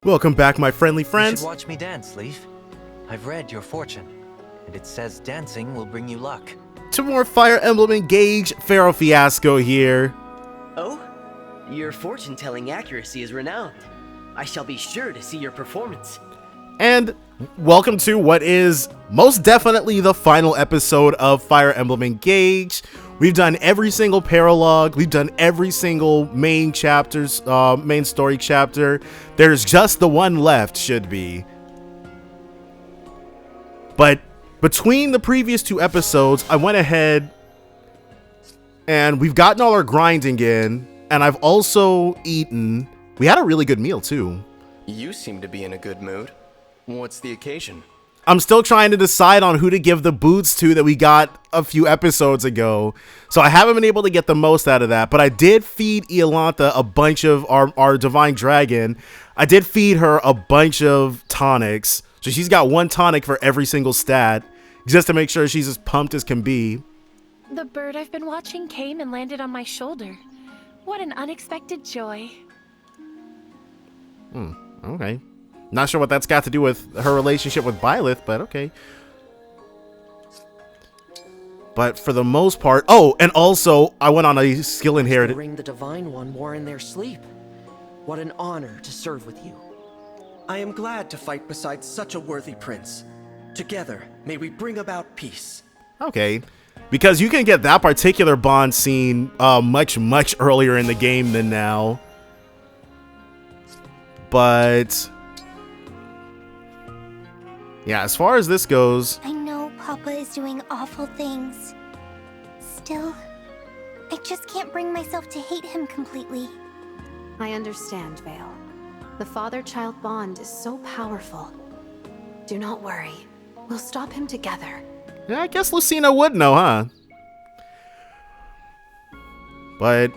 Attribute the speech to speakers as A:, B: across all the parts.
A: Welcome back, my friendly
B: You
A: friends.
B: should watch me dance, Leaf. I've read your fortune, and it says dancing will bring you luck.
A: To more Fire Emblem Engage, Pharaoh Fiasco here.
C: Oh? Your fortune-telling accuracy is renowned. I shall be sure to see your performance.
A: And welcome to what is most definitely the final episode of Fire Emblem Engage. We've done every single paralogue. We've done every single main story chapter. There's just the one left, should be. But between the previous two episodes, I went ahead and we've gotten all our grinding in, and I've also eaten. We had a really good meal too.
D: You seem to be in a good mood. What's the occasion?
A: I'm still trying to decide on who to give the boots to that we got a few episodes ago. So I haven't been able to get the most out of that. But I did feed Iolantha a bunch of our Divine Dragon. I did feed her a bunch of tonics. So she's got one tonic for every single stat, just to make sure she's as pumped as can be.
E: The bird I've been watching came and landed on my shoulder. What an unexpected joy.
A: Okay. Not sure what that's got to do with her relationship with Byleth, but okay. But for the most part... Oh, and also, I went on a skill inherited...
F: Ring the Divine One wore in their sleep. What an honor to serve with you. I am glad to fight beside such a worthy prince. Together, may we bring about peace.
A: Okay. Because you can get that particular bond scene much earlier in the game than now. But... yeah, as far as this goes...
G: I know Papa is doing awful things. Still, I just can't bring myself to hate him completely.
H: I understand, Vale. The father-child bond is so powerful. Do not worry. We'll stop him together.
A: Yeah, I guess Lucina would know, huh? But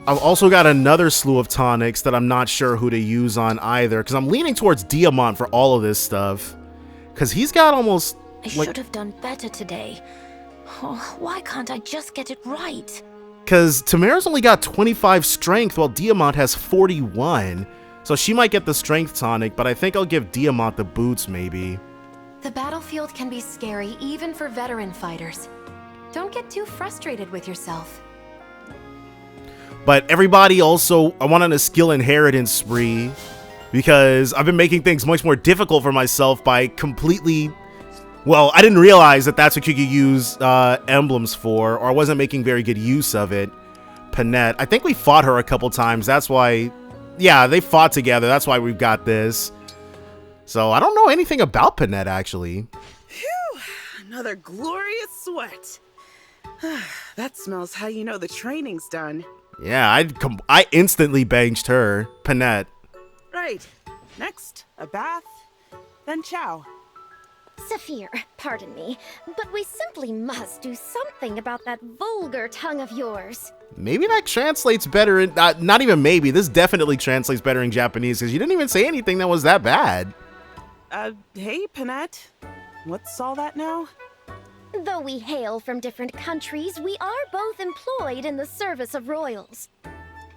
A: I've also got another slew of tonics that I'm not sure who to use on either, because I'm leaning towards Diamant for all of this stuff. Because he's got almost...
E: I should have done better today. Oh, why can't I just get it right?
A: Because Tamara's only got 25 strength while Diamant has 41. So she might get the strength tonic, but I think I'll give Diamant the boots maybe.
H: The battlefield can be scary even for veteran fighters. Don't get too frustrated with yourself.
A: But everybody also... I went on a skill inheritance spree. Because I've been making things much more difficult for myself by completely... Well, I didn't realize that that's what you could use emblems for, or I wasn't making very good use of it. Panette. I think we fought her a couple times. That's why... yeah, they fought together. That's why we've got this. So I don't know anything about Panette, actually.
I: Phew! Another glorious sweat. That smells how you know the training's done.
A: Yeah, I instantly benched her. Panette.
I: Right. Next, a bath, then chow.
G: Saphir, pardon me, but we simply must do something about that vulgar tongue of yours.
A: Maybe that translates better in... not even maybe. This definitely translates better in Japanese, because you didn't even say anything that was that bad.
I: Hey, Panette. What's all that now?
G: Though we hail from different countries, we are both employed in the service of royals.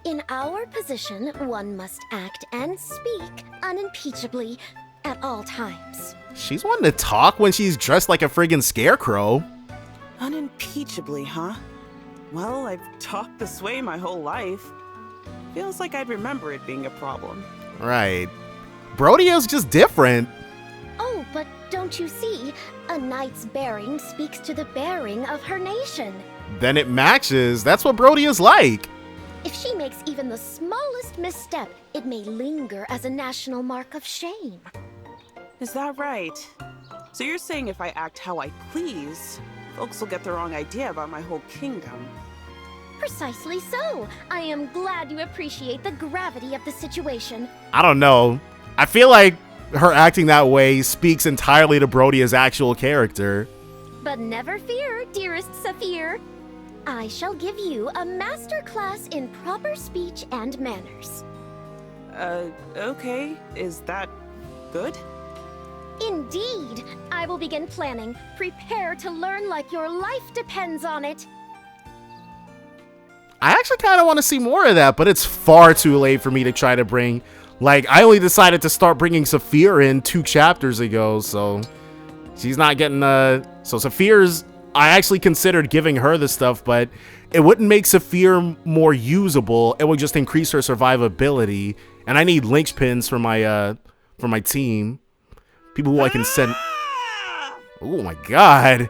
G: In our position, one must act and speak unimpeachably at all times.
A: She's wanting to talk when she's dressed like a friggin' scarecrow.
I: Unimpeachably, huh? Well, I've talked this way my whole life. Feels like I'd remember it being a problem.
A: Right. Brodio's just different.
G: Oh, but don't you see? A knight's bearing speaks to the bearing of her nation.
A: Then it matches. That's what Brodio's like.
G: If she makes even the smallest misstep, it may linger as a national mark of shame.
I: Is that right? So you're saying if I act how I please, folks will get the wrong idea about my whole kingdom?
G: Precisely so. I am glad you appreciate the gravity of the situation.
A: I don't know. I feel like her acting that way speaks entirely to Brodio's actual character.
G: But never fear, dearest Saphir. I shall give you a master class in proper speech and manners.
I: Okay. Is that good?
G: Indeed. I will begin planning. Prepare to learn like your life depends on it.
A: I actually kind of want to see more of that, but it's far too late for me to try to bring Like, I only decided to start bringing Saphir in 2 chapters ago, so she's not getting, so Saphir's, I actually considered giving her the stuff, but it wouldn't make Saphir more usable. It would just increase her survivability, and I need linchpins for my team. People who I can send. Oh my god.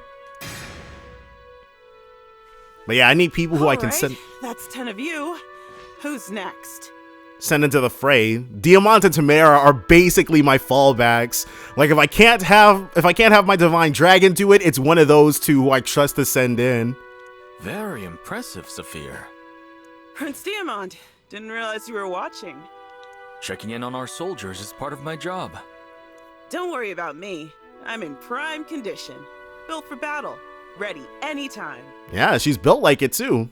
A: But yeah, I need people who I can send.
I: That's 10 of you. Who's next?
A: Send into the fray. Diamant and Tamara are basically my fallbacks. Like, if I can't have my Divine Dragon do it, it's one of those 2 who I trust to send in.
J: Very impressive, Saphir.
I: Prince Diamant, didn't realize you were watching.
J: Checking in on our soldiers is part of my job.
I: Don't worry about me. I'm in prime condition. Built for battle. Ready anytime.
A: Yeah, she's built like it too.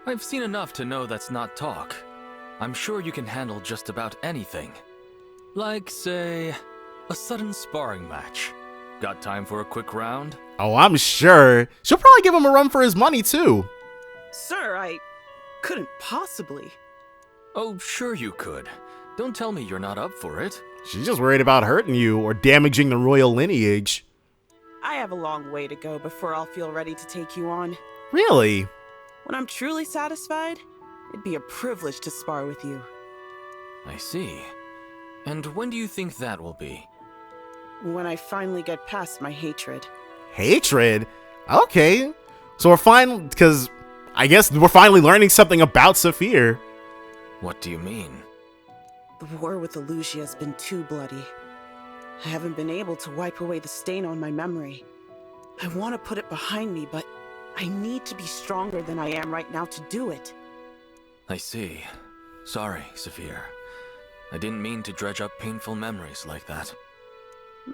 J: I've seen enough to know that's not talk. I'm sure you can handle just about anything. Like, say, a sudden sparring match. Got time for a quick round?
A: Oh, I'm sure. She'll probably give him a run for his money too.
I: Sir, I couldn't possibly.
J: Oh, sure you could. Don't tell me you're not up for it.
A: She's just worried about hurting you or damaging the royal lineage.
I: I have a long way to go before I'll feel ready to take you on.
A: Really?
I: When I'm truly satisfied, it'd be a privilege to spar with you.
J: I see. And when do you think that will be?
I: When I finally get past my hatred.
A: Hatred? Okay. So we're fine, because I guess we're finally learning something about Saphir.
J: What do you mean?
I: The war with Elusia has been too bloody. I haven't been able to wipe away the stain on my memory. I want to put it behind me, but I need to be stronger than I am right now to do it.
J: I see. Sorry, Saphir. I didn't mean to dredge up painful memories like that.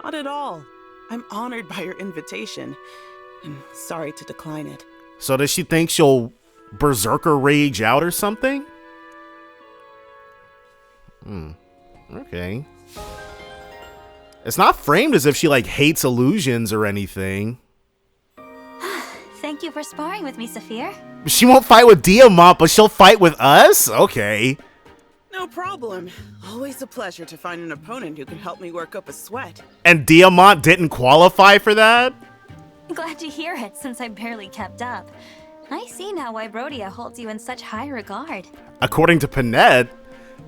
I: Not at all. I'm honored by your invitation, and sorry to decline it.
A: So does she think she'll berserker rage out or something? Okay. It's not framed as if she, like, hates illusions or anything.
K: Thank you for sparring with me, Saphir.
A: She won't fight with Diamant, but she'll fight with us? Okay.
I: No problem. Always a pleasure to find an opponent who can help me work up a sweat.
A: And Diamant didn't qualify for that?
K: Glad to hear it, since I barely kept up. I see now why Brodia holds you in such high regard.
A: According to Panette,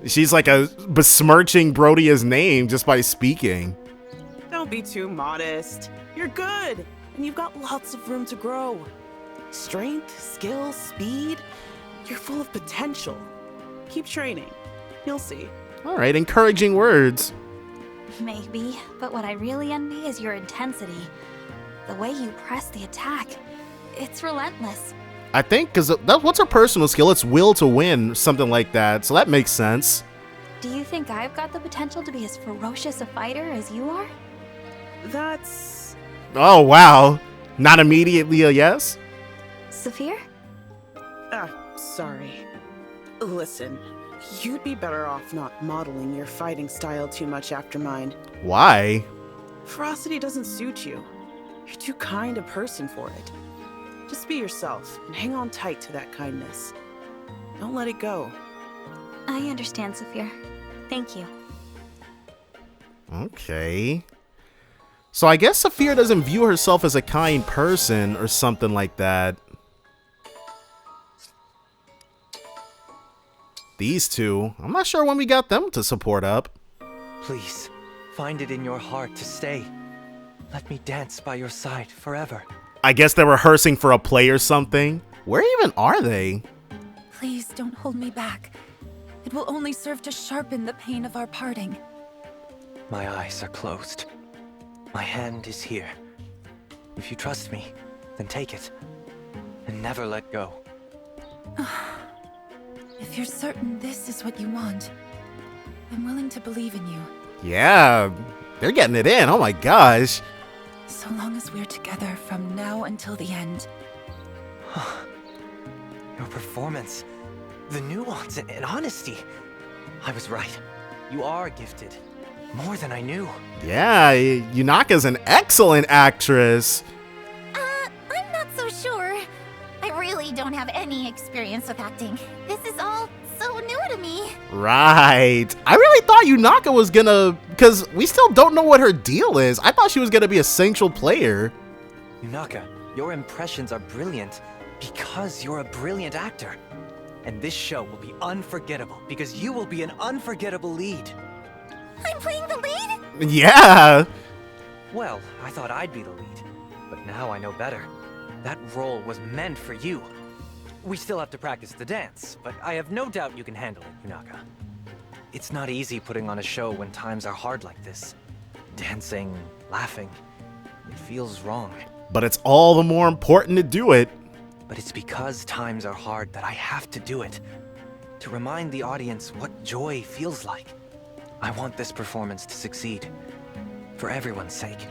A: she's like besmirching Brodia's name just by speaking.
I: Don't be too modest. You're good, and you've got lots of room to grow. Strength, skill, speed. You're full of potential. Keep training. You'll see.
A: All right, encouraging words.
K: Maybe, but what I really envy is your intensity. The way you press the attack. It's relentless.
A: I think, because what's her personal skill? It's will to win, something like that. So that makes sense.
K: Do you think I've got the potential to be as ferocious a fighter as you are?
I: That's...
A: Oh, wow. Not immediately a yes?
K: Saphir?
I: Sorry. Listen, you'd be better off not modeling your fighting style too much after mine.
A: Why?
I: Ferocity doesn't suit you. You're too kind a person for it. Just be yourself and hang on tight to that kindness. Don't let it go.
K: I understand, Saphir. Thank you.
A: Okay. So I guess Saphir doesn't view herself as a kind person or something like that. These two, I'm not sure when we got them to support up.
B: Please, find it in your heart to stay. Let me dance by your side forever.
A: I guess they're rehearsing for a play or something. Where even are they?
E: Please don't hold me back. It will only serve to sharpen the pain of our parting.
B: My eyes are closed. My hand is here. If you trust me, then take it. And never let go.
E: If you're certain this is what you want, I'm willing to believe in you.
A: Yeah, they're getting it in. Oh my gosh.
E: So long as we're together from now until the end.
B: Your performance, the nuance and honesty. I was right. You are gifted. More than I knew.
A: Yeah, Yunaka's an excellent actress.
G: I'm not so sure. I really don't have any experience with acting. This is all so new to
K: to me.
A: Right. I really thought Yunaka was gonna, because we still don't know what her deal is. I thought she was gonna be a central player.
B: Yunaka, your impressions are brilliant because you're a brilliant actor. And this show will be unforgettable because you will be an unforgettable lead.
K: I'm playing the lead?
A: Yeah.
B: Well, I thought I'd be the lead, but now I know better. That role was meant for you. We still have to practice the dance, but I have no doubt you can handle it, Yunaka. It's not easy putting on a show when times are hard like this. Dancing, laughing, it feels wrong.
A: But it's all the more important to do it.
B: But it's because times are hard that I have to do it. To remind the audience what joy feels like. I want this performance to succeed. For everyone's sake.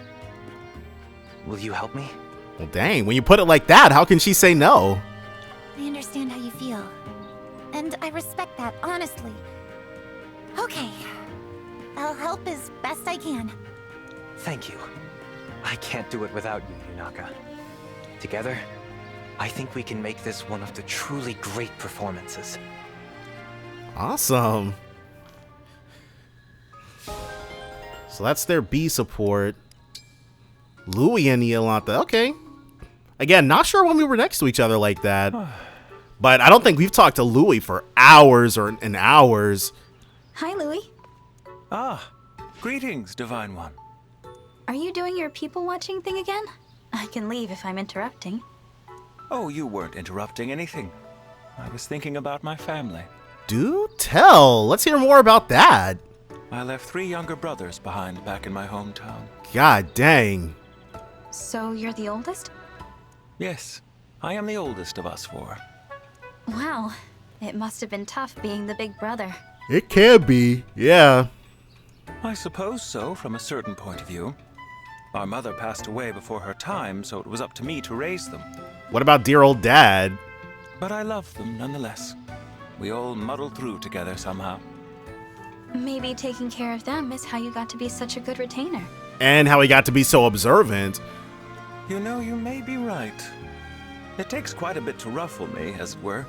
B: Will you help me?
A: Well, dang, when you put it like that, how can she say no?
K: I understand how you feel. And I respect that, honestly. Okay. I'll help as best I can.
B: Thank you. I can't do it without you, Yunaka. Together, I think we can make this one of the truly great performances.
A: Awesome. So that's their B support. Louis and Yolanta. Okay. Again, not sure when we were next to each other like that. But I don't think we've talked to Louis for hours and hours.
K: Hi, Louis.
L: Ah, greetings, Divine One.
K: Are you doing your people watching thing again? I can leave if I'm interrupting.
L: Oh, you weren't interrupting anything. I was thinking about my family.
A: Do tell. Let's hear more about that.
L: I left 3 younger brothers behind back in my hometown.
A: God dang.
K: So you're the oldest?
L: Yes, I am the oldest of us 4.
K: Wow. It must have been tough being the big brother.
A: It can be, yeah.
L: I suppose so, from a certain point of view. Our mother passed away before her time, so it was up to me to raise them.
A: What about dear old dad?
L: But I loved them nonetheless. We all muddled through together somehow.
K: Maybe taking care of them is how you got to be such a good retainer.
A: And how he got to be so observant.
L: You know, you may be right. It takes quite a bit to ruffle me, as it were.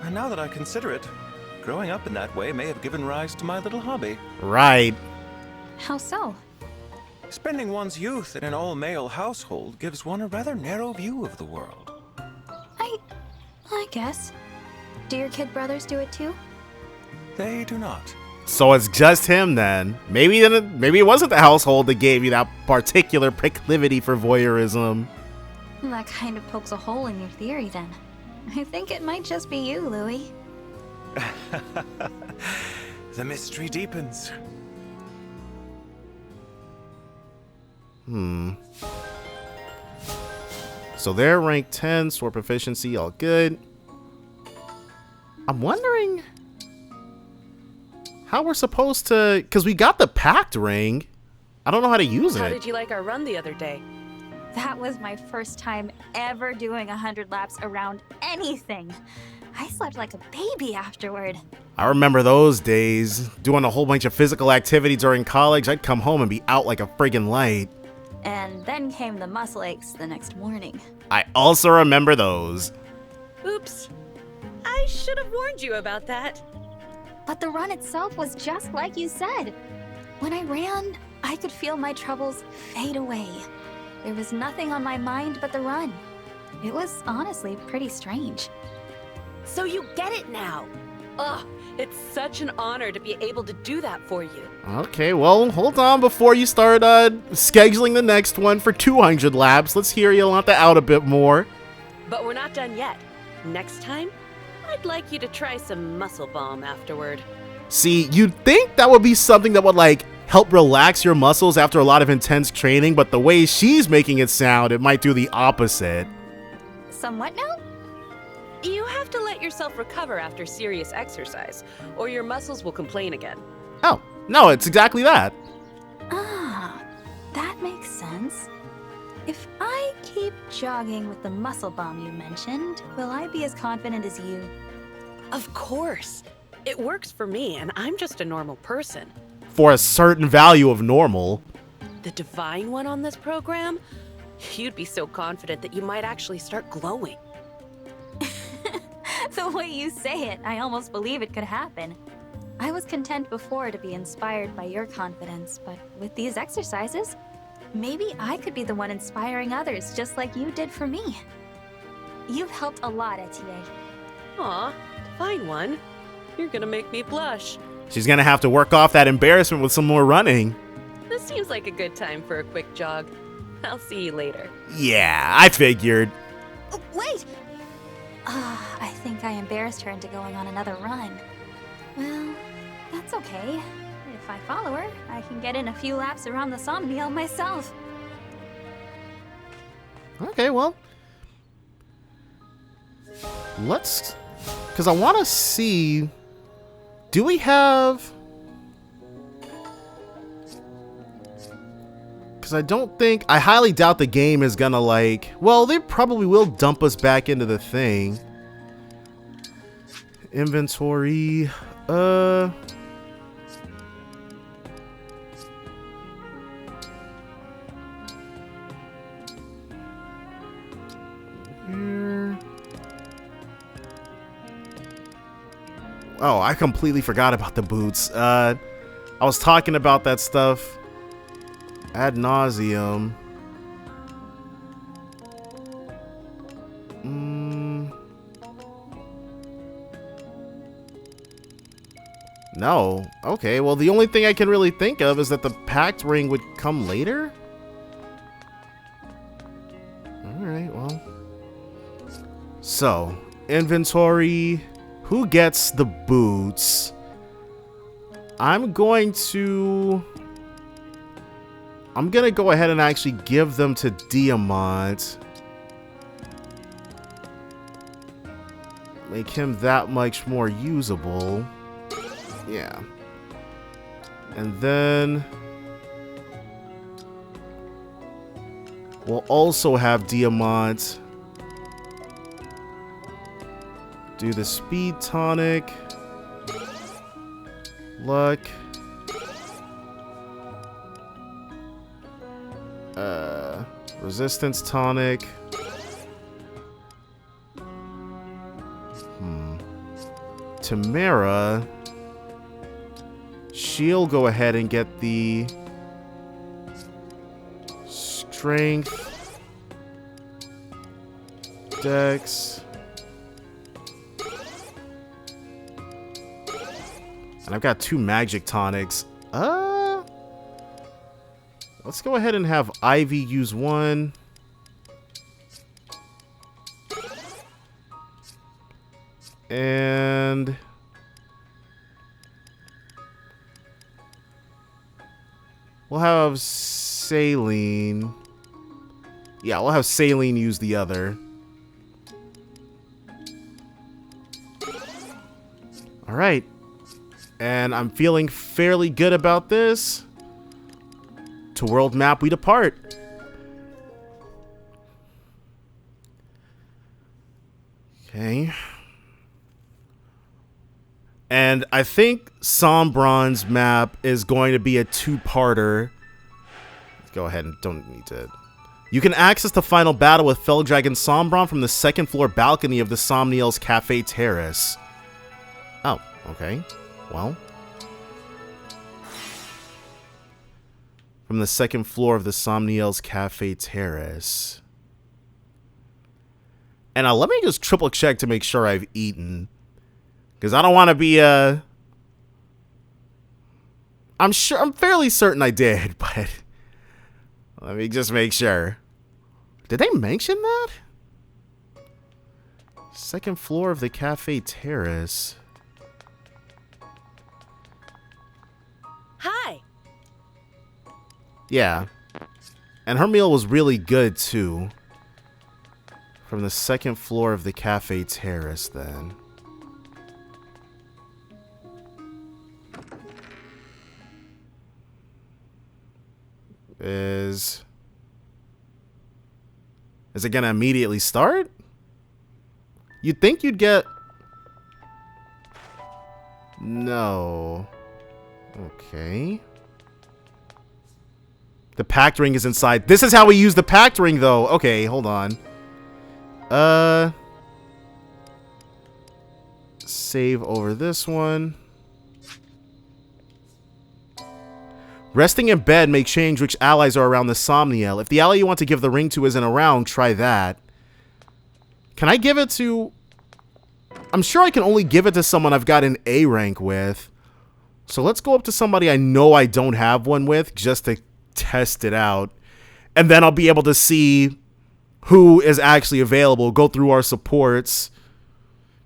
L: And now that I consider it, growing up in that way may have given rise to my little hobby.
A: Right.
K: How so?
L: Spending one's youth in an all-male household gives one a rather narrow view of the world.
K: I guess. Do your kid brothers do it too?
L: They do not.
A: So it's just him then. Maybe it wasn't the household that gave you that particular proclivity for voyeurism.
K: That kind of pokes a hole in your theory then. I think it might just be you, Louis.
L: The mystery deepens.
A: So they're ranked 10, sword proficiency, all good. I'm wondering how we're supposed to, because we got the Pact ring. I don't know how to use it.
M: How did you like our run the other day?
K: That was my first time ever doing 100 laps around anything. I slept like a baby afterward.
A: I remember those days, doing a whole bunch of physical activity during college. I'd come home and be out like a friggin' light.
K: And then came the muscle aches the next morning.
A: I also remember those.
M: Oops. I should have warned you about that.
K: But the run itself was just like you said. When I ran, I could feel my troubles fade away. There was nothing on my mind but the run. It was honestly pretty strange.
M: So you get it now. Ugh, it's such an honor to be able to do that for you.
A: Okay, well, hold on before you start scheduling the next one for 200 laps. Let's hear Yolanta out a bit more.
M: But we're not done yet. Next time, I'd like you to try some muscle balm afterward.
A: See, you'd think that would be something that would, like, help relax your muscles after a lot of intense training, but the way she's making it sound, it might do the opposite.
K: Somewhat now?
M: You have to let yourself recover after serious exercise, or your muscles will complain again.
A: Oh, no, it's exactly that.
K: Ah, that makes sense. If I keep jogging with the muscle bomb you mentioned, will I be as confident as you?
M: Of course. It works for me, and I'm just a normal person.
A: For a certain value of normal.
M: The Divine One on this program? You'd be so confident that you might actually start glowing.
K: The way you say it, I almost believe it could happen. I was content before to be inspired by your confidence, but with these exercises, maybe I could be the one inspiring others just like you did for me. You've helped a lot, Etienne.
M: Aw, fine one. You're gonna make me blush.
A: She's gonna have to work off that embarrassment with some more running.
M: This seems like a good time for a quick jog. I'll see you later.
A: Yeah, I figured.
K: Oh, wait! I think I embarrassed her into going on another run. Well, that's okay. If I follow her, I can get in a few laps around the Somniel myself.
A: Okay, well. Let's... Because I want to see... Do we have... Because I don't think... I highly doubt the game is gonna, like... Well, they probably will dump us back into the thing. Inventory... Oh, I completely forgot about the boots. I was talking about that stuff ad nauseum. No. Okay, well, the only thing I can really think of is that the Pact ring would come later? Alright, well. So, inventory. Who gets the boots? I'm gonna go ahead and actually give them to Diamant. Make him that much more usable. Yeah. And then we'll also have Diamant do the speed tonic. Luck. Resistance tonic. Tamara. She'll go ahead and get the strength. Dex. And I've got 2 magic tonics. Let's go ahead and have Ivy use 1. And we'll have Saline. Yeah, we'll have Saline use the other. All right. And I'm feeling fairly good about this. To world map we depart. Okay. And I think Sombron's map is going to be a 2-parter. Go ahead and don't need to. You can access the final battle with Fell Dragon Sombron from the 2nd floor balcony of the Somniel's Cafe Terrace. Oh, okay. Well. From the 2nd floor of the Somniel's Cafe Terrace. And let me just triple check to make sure I've eaten. Because I don't want to be, I'm fairly certain I did, but let me just make sure. Did they mention that? 2nd floor of the Cafe Terrace.
M: Hi.
A: Yeah. And her meal was really good, too. From the 2nd floor of the Cafe Terrace, then. Is it gonna immediately start? You'd think you'd get... No. Okay. The Pact ring is inside. This is how we use the Pact ring, though. Okay, hold on. save over this one. Resting in bed may change which allies are around the Somniel. If the ally you want to give the ring to isn't around, try that. Can I give it to... I'm sure I can only give it to someone I've got an A rank with. So let's go up to somebody I know I don't have one with just to test it out. And then I'll be able to see who is actually available, go through our supports.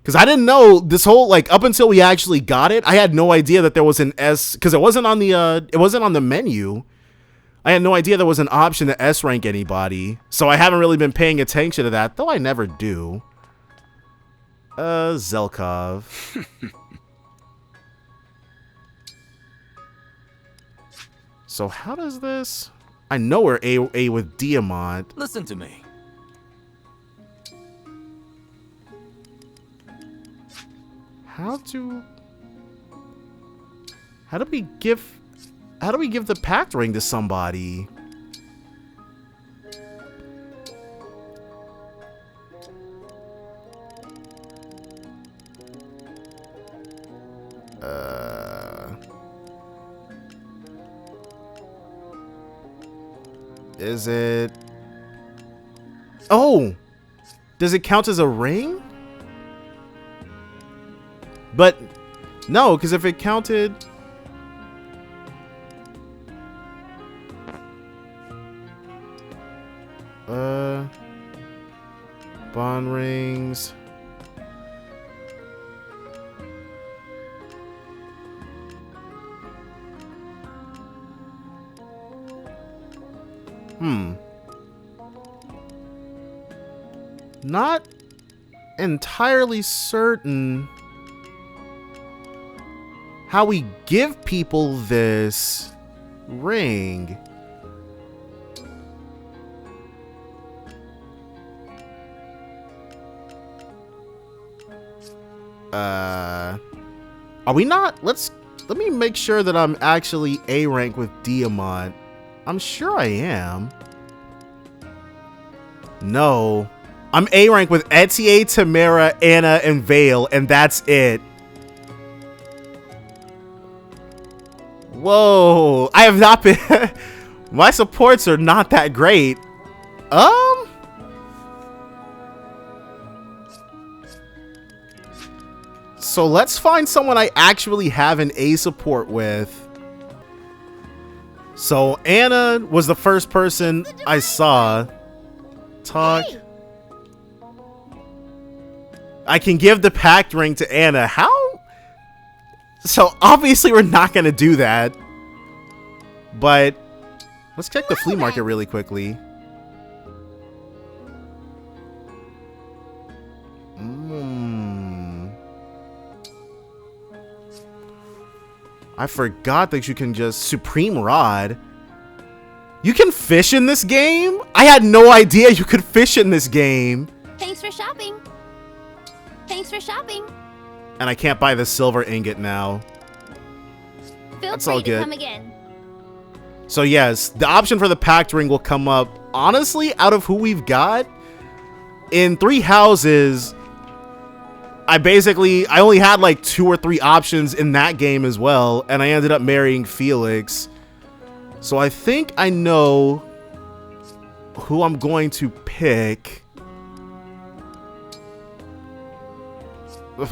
A: Because I didn't know this whole, like, up until we actually got it, I had no idea that there was an S, because it wasn't on the menu. I had no idea there was an option to S rank anybody. So I haven't really been paying attention to that, though I never do. Zelkov. So how does this... I know we're A with Diamant.
J: Listen to me.
A: How do we give the Pact ring to somebody? Is it... Oh! Does it count as a ring? But no, because if it counted... Bond rings... Not entirely certain how we give people this ring. Are we not? Let me make sure that I'm actually A rank with Diamant. I'm sure I am. No. I'm A rank with Etier, Tamara, Anna, and Vale, and that's it. Whoa. I have not been... My supports are not that great. So let's find someone I actually have an A support with. So Anna was the first person I saw. Talk. Hey. I can give the Pact ring to Anna. How? So obviously we're not going to do that. But let's check the flea market really quickly. I forgot that you can just... Supreme Rod. You can fish in this game? I had no idea you could fish in this game.
E: Thanks for shopping. Thanks for shopping.
A: And I can't buy the silver ingot now.
E: That's all good. Come again.
A: So yes, the option for the Pact ring will come up. Honestly, out of who we've got, in 3 houses, I only had like 2 or 3 options in that game as well, and I ended up marrying Felix. So I think I know who I'm going to pick.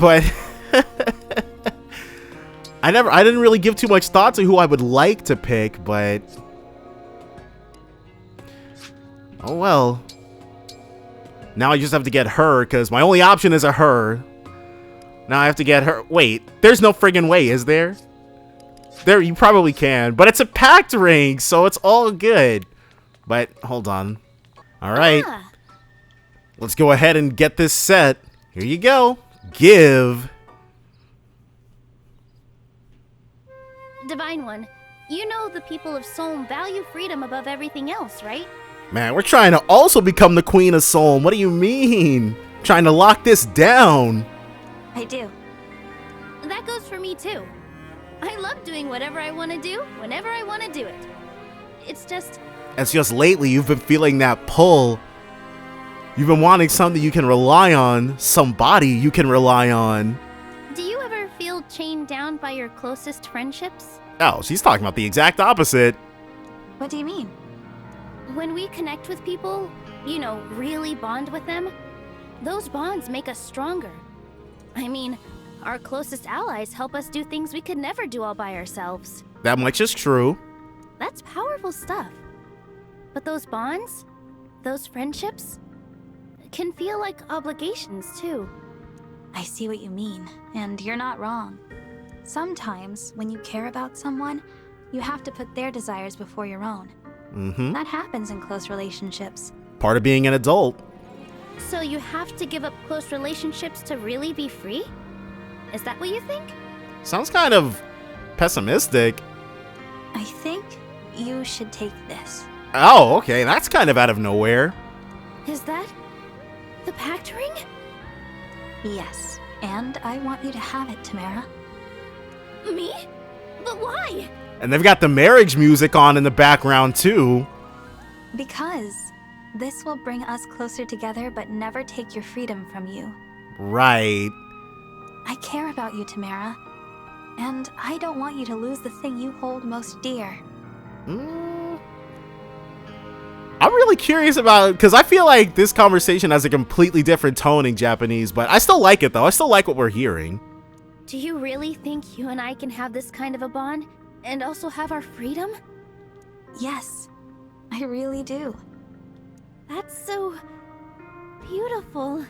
A: But I didn't really give too much thought to who I would like to pick, but oh well. Now I just have to get her, because my only option is a her. Now I have to get her. Wait, there's no friggin' way, is there? There, you probably can, but it's a Pact ring, so it's all good. But hold on. All right, let's go ahead and get this set. Here you go. Give.
E: Divine One, you know the people of Solm value freedom above everything else, right?
A: Man, we're trying to also become the Queen of Solm. What do you mean? Trying to lock this down.
E: I do. That goes for me too. I love doing whatever I want to do, whenever I want to do it. It's just
A: lately you've been feeling that pull. You've been wanting something you can rely on, somebody you can rely on.
E: bound by your closest friendships?
A: Oh, she's talking about the exact opposite.
K: What do you mean?
E: When we connect with people, you know, really bond with them, those bonds make us stronger. I mean, our closest allies help us do things we could never do all by ourselves.
A: That much is true.
E: That's powerful stuff. But those bonds, those friendships, can feel like obligations too.
K: I see what you mean, and you're not wrong. Sometimes, when you care about someone, you have to put their desires before your own. That happens in close relationships.
A: Part of being an adult.
E: So you have to give up close relationships to really be free? Is that what you think?
A: Sounds kind of pessimistic.
K: I think you should take this.
A: Oh, okay, that's kind of out of nowhere.
E: Is that the Pact ring?
K: Yes, and I want you to have it, Tamara.
E: Me? But why?
A: And they've got the marriage music on in the background too.
K: Because this will bring us closer together but never take your freedom from you.
A: Right.
K: I care about you, Tamara. And I don't want you to lose the thing you hold most dear.
A: I'm really curious about, because I feel like this conversation has a completely different tone in Japanese, but I still like it though. I still like what we're hearing.
E: Do you really think you and I can have this kind of a bond and also have our freedom?
K: Yes, I really do.
E: That's so beautiful.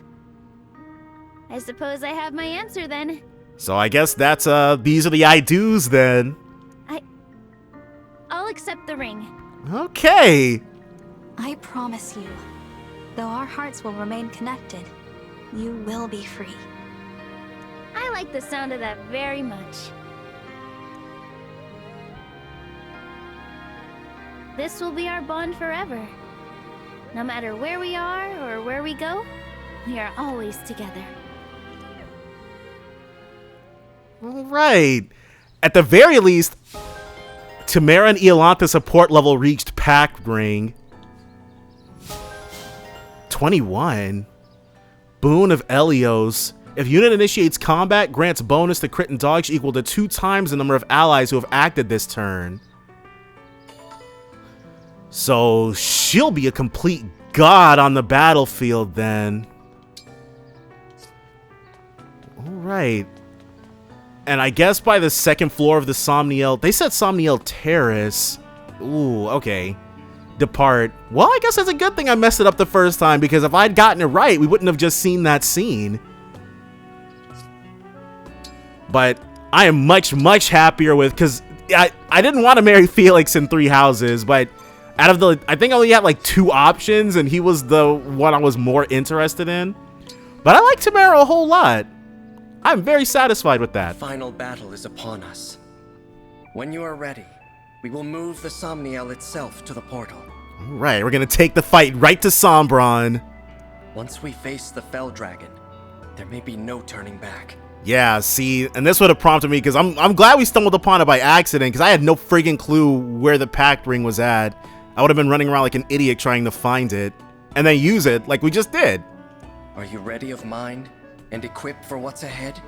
E: I suppose I have my answer then.
A: So I guess that's these are the I do's then.
E: I'll accept the ring.
A: Okay.
K: I promise you, though our hearts will remain connected, you will be free.
E: I like the sound of that very much. This will be our bond forever. No matter where we are or where we go, we are always together.
A: All right. At the very least, Tamara and Iolanta's support level reached Pact ring. 21. Boon of Elios. If unit initiates combat, grants bonus to crit and dodge equal to 2 times the number of allies who have acted this turn. So she'll be a complete god on the battlefield then. Alright. And I guess by the second floor of the Somniel, they said Somniel Terrace. Ooh, okay. Depart. Well, I guess that's a good thing I messed it up the first time, because if I'd gotten it right, we wouldn't have just seen that scene. But I am much, much happier with, because I didn't want to marry Felix in 3 houses, but out of the, I think I only had like 2 options, and he was the one I was more interested in. But I like Tamara a whole lot. I'm very satisfied with that.
F: The final battle is upon us. When you are ready, we will move the Somniel itself to the portal.
A: Right, we're gonna take the fight right to Sombron.
F: Once we face the Fell Dragon, there may be no turning back.
A: Yeah, see, and this would have prompted me, because I'm glad we stumbled upon it by accident, because I had no friggin' clue where the Pact ring was at. I would have been running around like an idiot trying to find it, and then use it like we just did.
F: Are you ready of mind and equipped for what's ahead?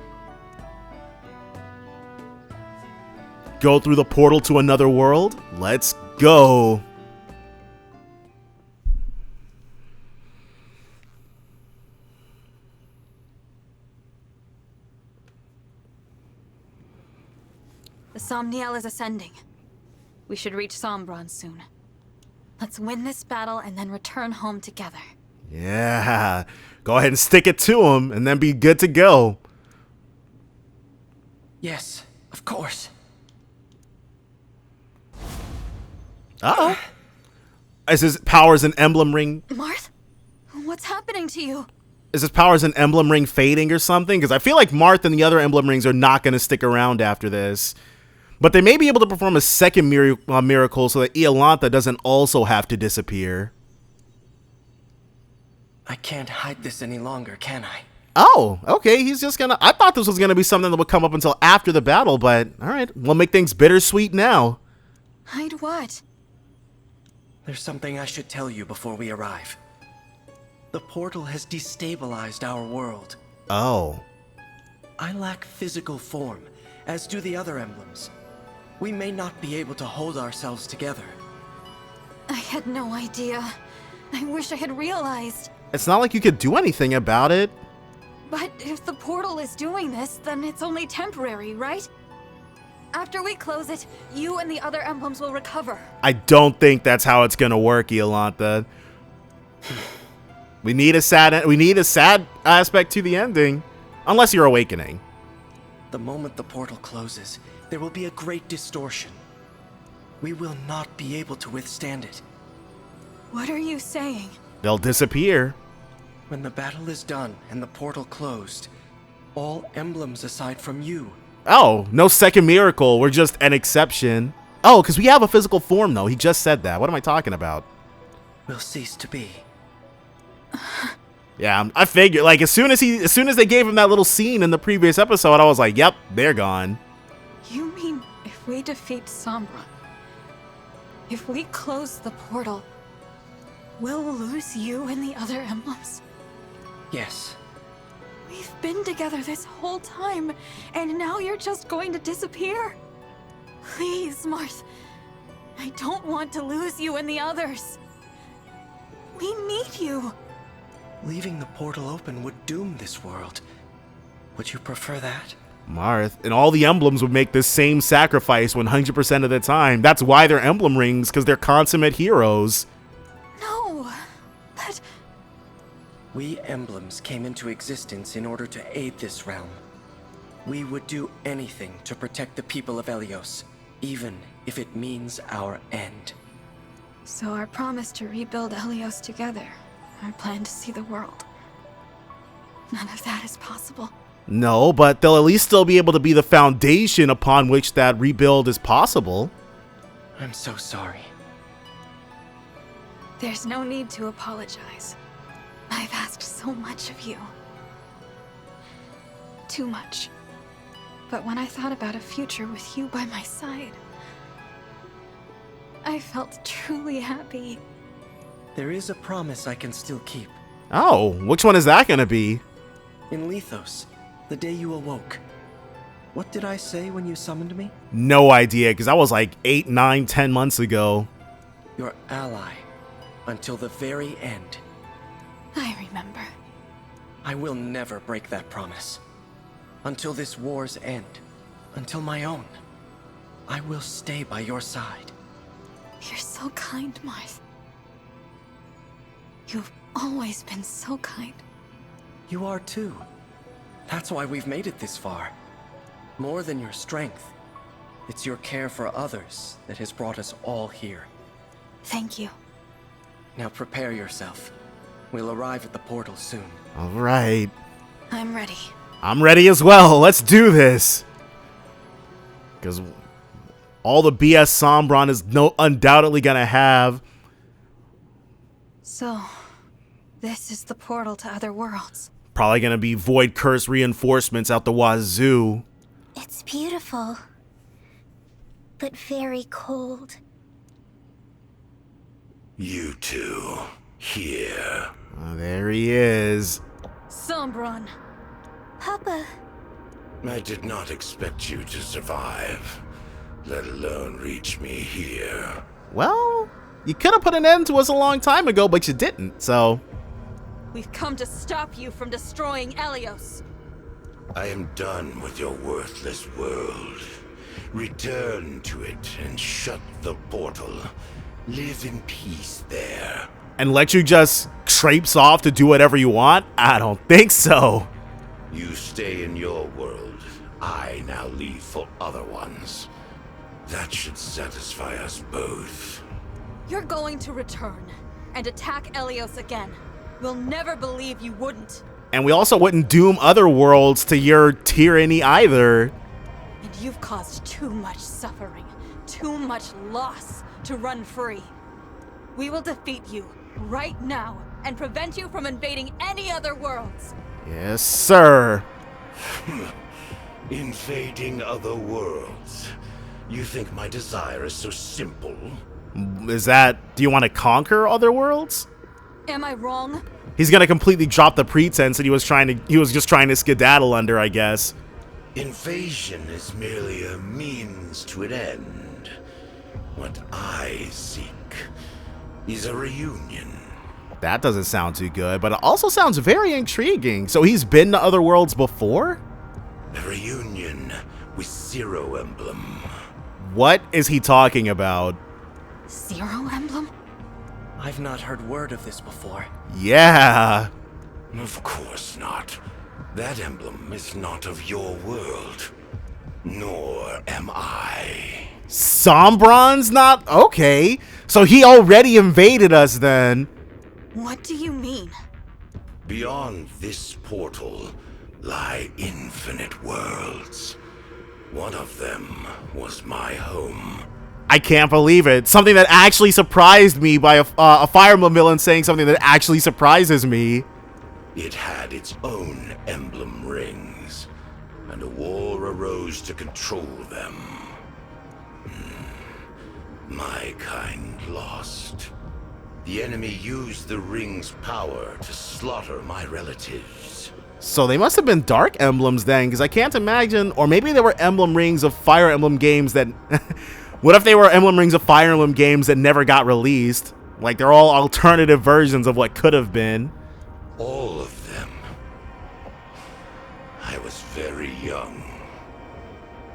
A: Go through the portal to another world? Let's go.
K: The Somniel is ascending. We should reach Sombron soon. Let's win this battle and then return home together.
A: Yeah, go ahead and stick it to him and then be good to go.
F: Yes, of course.
A: Uh-oh. Is his powers an emblem ring?
K: Marth? What's happening to you?
A: Is his powers an emblem ring fading or something? Because I feel like Marth and the other emblem rings are not going to stick around after this. But they may be able to perform a second miracle so that Iolantha doesn't also have to disappear.
F: I can't hide this any longer, can I?
A: Oh, okay, he's just gonna... I thought this was gonna be something that would come up until after the battle, but alright, we'll make things bittersweet now.
K: Hide what?
F: There's something I should tell you before we arrive. The portal has destabilized our world.
A: Oh.
F: I lack physical form, as do the other emblems. We may not be able to hold ourselves together.
K: I had no idea. I wish I had realized.
A: It's not like you could do anything about it.
K: But if the portal is doing this, then it's only temporary, right? After we close it, you and the other emblems will recover.
A: I don't think that's how it's gonna work, Iolantha. We need a sad aspect to the ending, unless you're awakening.
F: The moment the portal closes, there will be a great distortion. We will not be able to withstand it.
K: What are you saying?
A: They'll disappear.
F: When the battle is done and the portal closed, all emblems aside from you.
A: Oh, no second miracle. We're just an exception. Oh, because we have a physical form, though. He just said that. What am I talking about?
F: Will cease to be.
A: Yeah, I figured. Like, as soon as they gave him that little scene in the previous episode, I was like, yep, they're gone.
K: You mean if we defeat Sombra, if we close the portal, we'll lose you and the other emblems?
F: Yes.
K: We've been together this whole time, and now you're just going to disappear? Please, Marth. I don't want to lose you and the others. We need you.
F: Leaving the portal open would doom this world. Would you prefer that?
A: Marth, and all the emblems would make this same sacrifice 100% of the time. That's why they're emblem rings, because they're consummate heroes.
K: No, but...
F: We emblems came into existence in order to aid this realm. We would do anything to protect the people of Elyos, even if it means our end.
K: So our promise to rebuild Elyos together, our plan to see the world, none of that is possible.
A: No, but they'll at least still be able to be the foundation upon which that rebuild is possible.
F: I'm so sorry.
K: There's no need to apologize. I've asked so much of you. Too much. But when I thought about a future with you by my side, I felt truly happy.
F: There is a promise I can still keep.
A: Oh, which one is that gonna be?
F: In Lethos, the day you awoke. What did I say when you summoned me?
A: No idea, because that was like 8, 9, 10 months ago.
F: Your ally, until the very end.
K: I remember.
F: I will never break that promise. Until this war's end. Until my own. I will stay by your side.
K: You're so kind, Marth. You've always been so kind.
F: You are too. That's why we've made it this far. More than your strength. It's your care for others that has brought us all here.
K: Thank you.
F: Now prepare yourself. We'll arrive at the portal soon.
A: All right.
K: I'm ready.
A: I'm ready as well. Let's do this. Because all the BS Sombron is undoubtedly going to have.
K: So, this is the portal to other worlds.
A: Probably going to be Void Curse reinforcements out the wazoo.
G: It's beautiful, but very cold.
N: You two, here.
A: Oh, there he is.
K: Sombron.
G: Papa.
N: I did not expect you to survive, let alone reach me here.
A: Well, you could have put an end to us a long time ago, but you didn't, so...
K: We've come to stop you from destroying Elyos.
N: I am done with your worthless world. Return to it and shut the portal. Live in peace there.
A: And let you just traipse off to do whatever you want? I don't think so.
N: You stay in your world. I now leave for other ones. That should satisfy us both.
K: You're going to return and attack Elyos again. We'll never believe you wouldn't.
A: And we also wouldn't doom other worlds to your tyranny either.
K: And you've caused too much suffering, too much loss to run free. We will defeat you right now and prevent you from invading any other worlds.
A: Yes, sir.
N: Invading other worlds. You think my desire is so simple?
A: Is that... Do you want to conquer other worlds?
K: Am I wrong?
A: He's gonna completely drop the pretense that he was just trying to skedaddle under, I guess.
N: Invasion is merely a means to an end. What I seek is a reunion.
A: That doesn't sound too good, but it also sounds very intriguing. So he's been to other worlds before?
N: A reunion with Zero Emblem.
A: What is he talking about?
H: Zero Emblem?
F: I've not heard word of this before.
A: Yeah.
N: Of course not. That emblem is not of your world. Nor am I.
A: Sombron's not? Okay. So he already invaded us then.
H: What do you mean?
N: Beyond this portal lie infinite worlds. One of them was my home.
A: I can't believe it. Something that actually surprised me by a Fire Emblem villain saying something that actually surprises me.
N: It had its own emblem rings, and a war arose to control them. My kind lost. The enemy used the ring's power to slaughter my relatives.
A: So they must have been Dark Emblems then, because I can't imagine, or maybe they were Emblem Rings of Fire Emblem games that... What if they were Emblem Rings of Fire Emblem games that never got released? Like, they're all alternative versions of what could have been.
N: All of them. I was very young.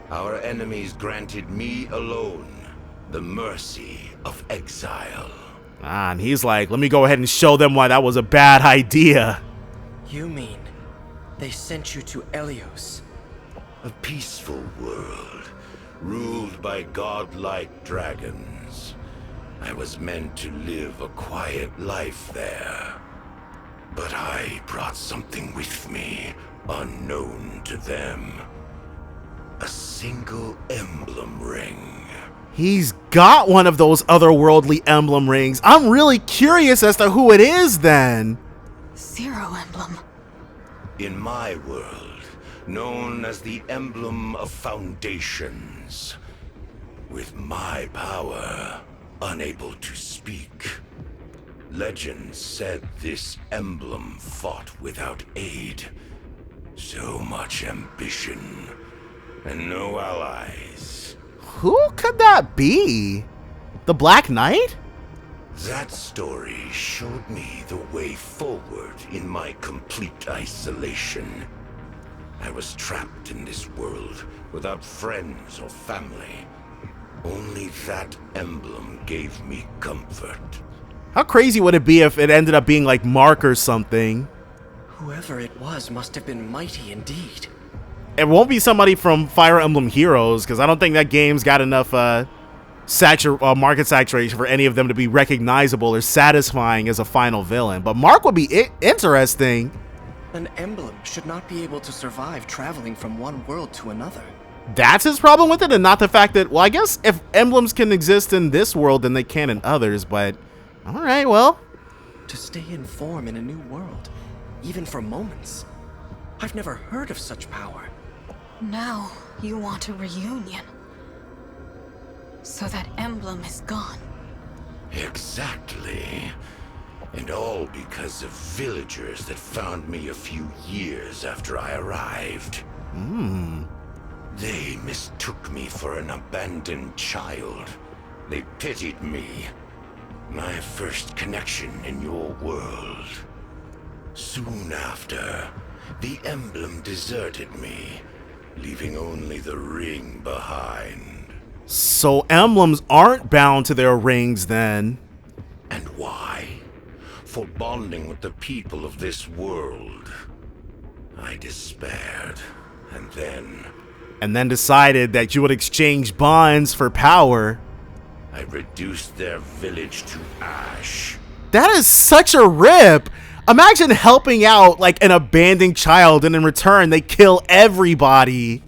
N: Our enemies granted me alone the mercy of exile.
A: Ah, and he's like, let me go ahead and show them why that was a bad idea.
F: You mean they sent you to Elyos?
N: A peaceful world, ruled by godlike dragons. I was meant to live a quiet life there. But I brought something with me, unknown to them. A single emblem ring.
A: He's got one of those otherworldly emblem rings. I'm really curious as to who it is then.
H: Zero Emblem.
N: In my world, known as the Emblem of Foundations. With my power, unable to speak. Legend said this emblem fought without aid. So much ambition, and no allies.
A: Who could that be? The Black Knight?
N: That story showed me the way forward in my complete isolation. I was trapped in this world without friends or family. Only that emblem gave me comfort.
A: How crazy would it be if it ended up being like Mark or something?
F: Whoever it was must have been mighty indeed.
A: It won't be somebody from Fire Emblem Heroes, because I don't think that game's got enough market saturation for any of them to be recognizable or satisfying as a final villain. But Mark would be interesting.
F: An emblem should not be able to survive traveling from one world to another.
A: That's his problem with it, and not the fact that, well, I guess if emblems can exist in this world, then they can in others, but alright, well.
F: To stay in form in a new world, even for moments. I've never heard of such power.
H: Now you want a reunion. So that emblem is gone.
N: Exactly. And all because of villagers that found me a few years after I arrived. They mistook me for an abandoned child. They pitied me. My first connection in your world. Soon after, the emblem deserted me, leaving only the ring behind.
A: So emblems aren't bound to their rings then.
N: And why? For bonding with the people of this world. I despaired, and then
A: decided that you would exchange bonds for power.
N: I reduced their village to ash.
A: That is such a rip. Imagine helping out like an abandoned child and in return they kill everybody.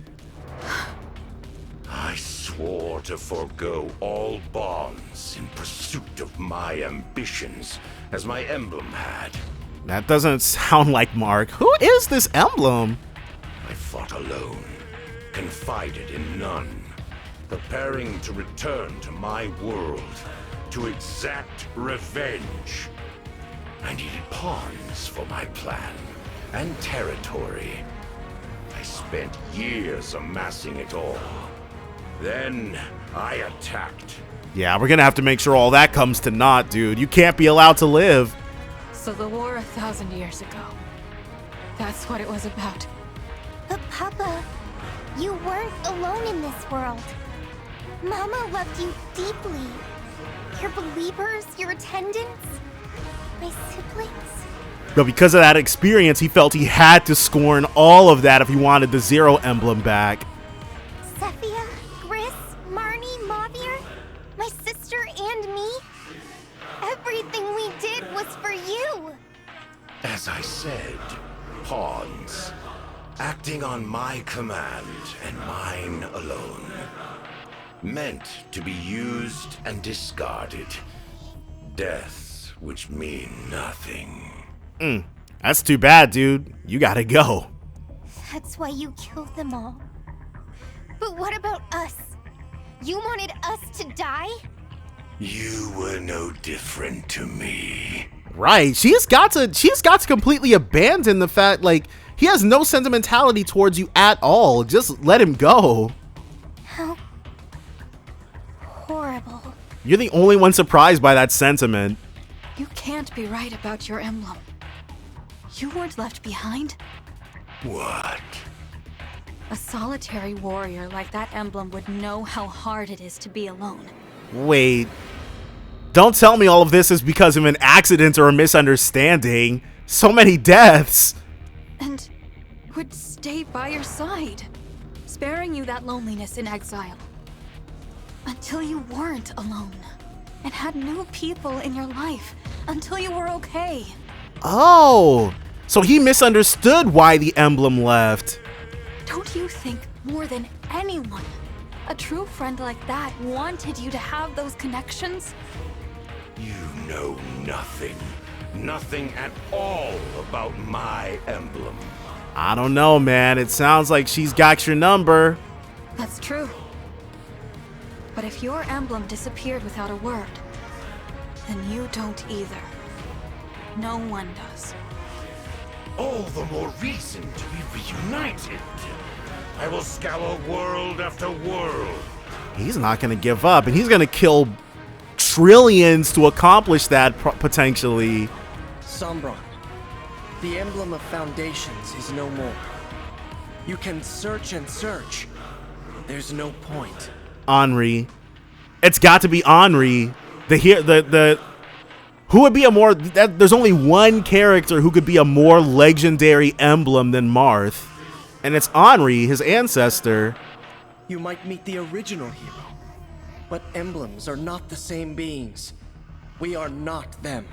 N: I swore to forego all bonds in pursuit of my ambitions, as my emblem had.
A: That doesn't sound like Mark. Who is this emblem?
N: I fought alone, confided in none, preparing to return to my world, to exact revenge. I needed pawns for my plan, and territory. I spent years amassing it all. Then I attacked.
A: Yeah, we're gonna have to make sure all that comes to naught, dude. You can't be allowed to live.
K: So the war 1,000 years ago. That's what it was about.
G: But Papa, you weren't alone in this world. Mama loved you deeply. Your believers, your attendants, my siblings.
A: But because of that experience, he felt he had to scorn all of that if he wanted the Zero Emblem back.
G: Zephia, Gris, Marnie, Mavir, my sister and me. Everything we did was for you.
N: As I said, pawns, acting on my command and mine alone. Meant to be used and discarded. Deaths which mean nothing.
A: That's too bad, dude. You gotta go.
G: That's why you killed them all. But what about us? You wanted us to die?
N: You were no different to me.
A: Right. She's got to completely abandon the fact, like, he has no sentimentality towards you at all. Just let him go.
G: How horrible.
A: You're the only one surprised by that sentiment.
K: You can't be right about your emblem. You weren't left behind.
N: What?
K: A solitary warrior like that emblem would know how hard it is to be alone.
A: Wait. Don't tell me all of this is because of an accident or a misunderstanding. So many deaths.
K: And would stay by your side, sparing you that loneliness in exile. Until you weren't alone, and had new people in your life, until you were okay.
A: Oh, so he misunderstood why the emblem left.
K: Don't you think more than anyone, a true friend like that wanted you to have those connections?
N: You know nothing. Nothing at all about my emblem.
A: I don't know, man. It sounds like she's got your number.
K: That's true. But if your emblem disappeared without a word, then you don't either. No one does.
N: All the more reason to be reunited. I will scour world after world.
A: He's not going to give up, and he's going to kill trillions to accomplish that potentially.
F: Sombron, the emblem of foundations is no more. You can search and search. There's no point.
A: Henri. It's got to be Henri. Who would be a more... there's only one character who could be a more legendary emblem than Marth. And it's Henri, his ancestor.
F: You might meet the original hero. But emblems are not the same beings. We are not them.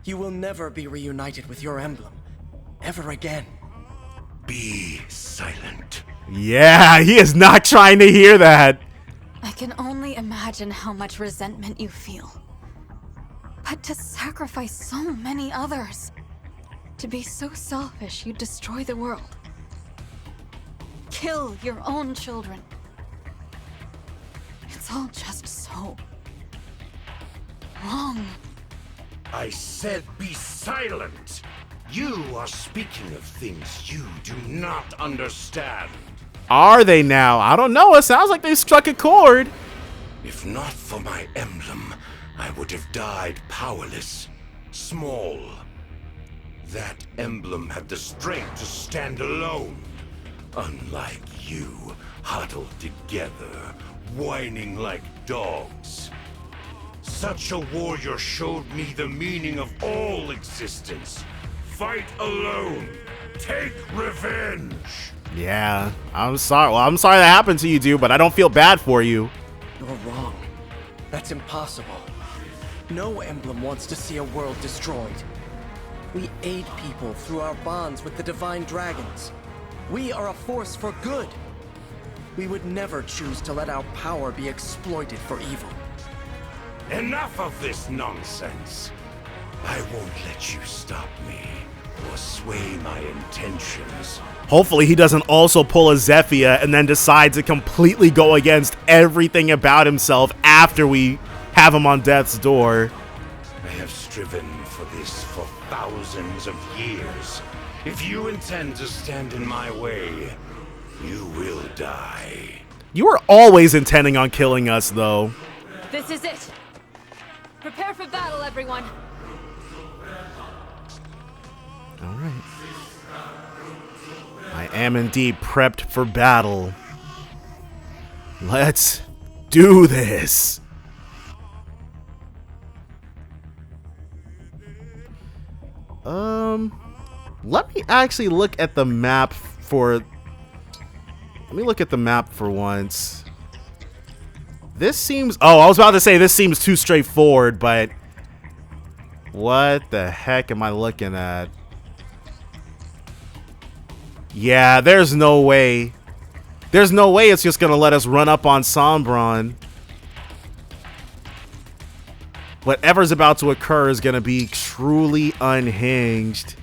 F: You will never be reunited with your emblem. Ever again.
N: Be silent.
A: Yeah, he is not trying to hear that.
K: I can only imagine how much resentment you feel. But to sacrifice so many others. To be so selfish you destroy the world. Kill your own children. It's all just so wrong.
N: I said be silent. You are speaking of things you do not understand.
A: Are they now? I don't know. It sounds like they struck a chord.
N: If not for my emblem, I would have died powerless, small. That emblem had the strength to stand alone. Unlike you, huddled together, whining like dogs. Such a warrior showed me the meaning of all existence. Fight alone. Take revenge.
A: Yeah, I'm sorry. Well, I'm sorry that happened to you, dude, but I don't feel bad for you.
F: You're wrong. That's impossible. No emblem wants to see a world destroyed. We aid people through our bonds with the divine dragons. We are a force for good. We would never choose to let our power be exploited for evil.
N: Enough of this nonsense. I won't let you stop me or sway my intentions.
A: Hopefully he doesn't also pull a Zephia and then decide to completely go against everything about himself after we have him on death's door.
N: I have striven for this for thousands of years. If you intend to stand in my way, You will die.
A: You were always intending on killing us, though.
M: This is it. Prepare for battle, everyone.
A: All right. I am indeed prepped for battle. Let's do this. Let me actually look at the map for... Let me look at the map for once. This seems... Oh, I was about to say this seems too straightforward, but... What the heck am I looking at? Yeah, there's no way. There's no way it's just gonna let us run up on Sombron. Whatever's about to occur is gonna be truly unhinged.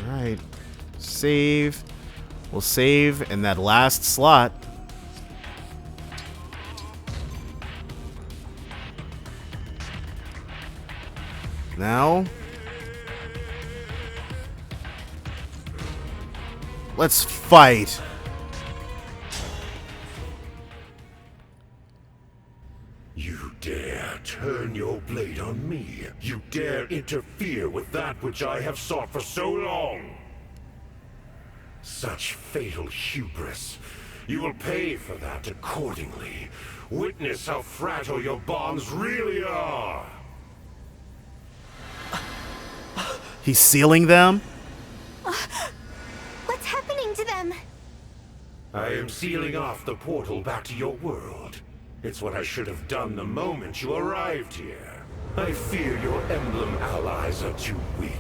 A: Alright. Save. We'll save in that last slot. Now, let's fight.
N: You dare turn your blade on me. You dare interfere with that which I have sought for so long. Such fatal hubris. You will pay for that accordingly. Witness how fragile your bonds really are.
A: He's sealing them?
G: What's happening to them?
N: I am sealing off the portal back to your world. It's what I should have done the moment you arrived here. I fear your Emblem allies are too weak.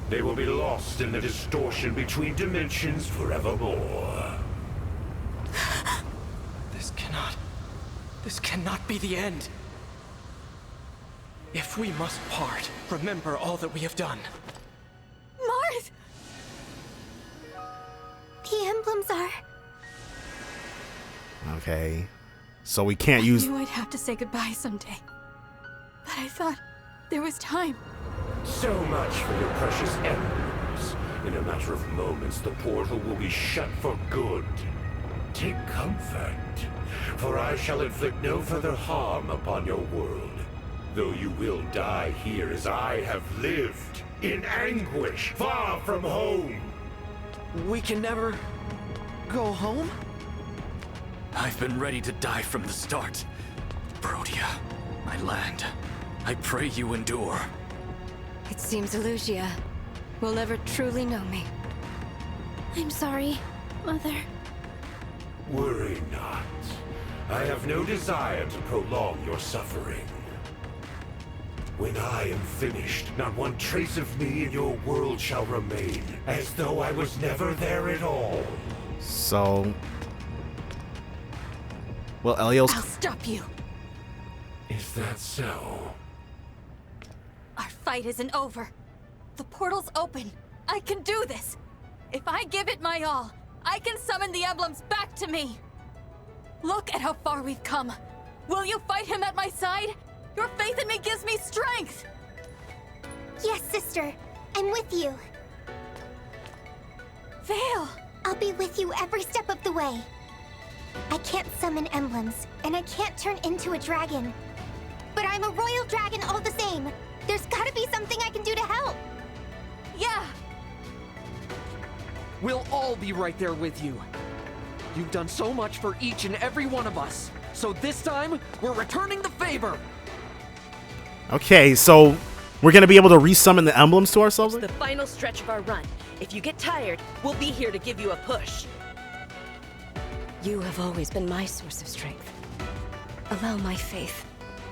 N: They will be lost in the distortion between dimensions forevermore.
F: This cannot be the end. If we must part, remember all that we have done.
G: Marth! The emblems are...
A: Okay. So we can't use...
K: I knew I'd have to say goodbye someday. But I thought there was time.
N: So much for your precious emblems. In a matter of moments, the portal will be shut for good. Take comfort, for I shall inflict no further harm upon your world. Though you will die here as I have lived, in anguish, far from home.
F: We can never go home?
J: I've been ready to die from the start. Brodia, my land, I pray you endure.
K: It seems Elusia will never truly know me.
E: I'm sorry, Mother.
N: Worry not. I have no desire to prolong your suffering. When I am finished, not one trace of me in your world shall remain, as though I was never there at all.
A: So... Well, Elios...
K: I'll stop you.
N: Is that so?
K: Our fight isn't over. The portal's open. I can do this. If I give it my all, I can summon the emblems back to me. Look at how far we've come. Will you fight him at my side? Your faith in me gives me strength.
G: Yes, sister. I'm with you.
K: Vale!
G: I'll be with you every step of the way. I can't summon emblems, and I can't turn into a dragon. But I'm a royal dragon all the same. There's gotta be something I can do to help.
K: Yeah!
O: We'll all be right there with you. You've done so much for each and every one of us. So this time, we're returning the favor.
A: Okay, so we're gonna be able to resummon the emblems to ourselves?
M: It's the final stretch of our run. If you get tired, we'll be here to give you a push.
K: You have always been my source of strength. Allow my faith,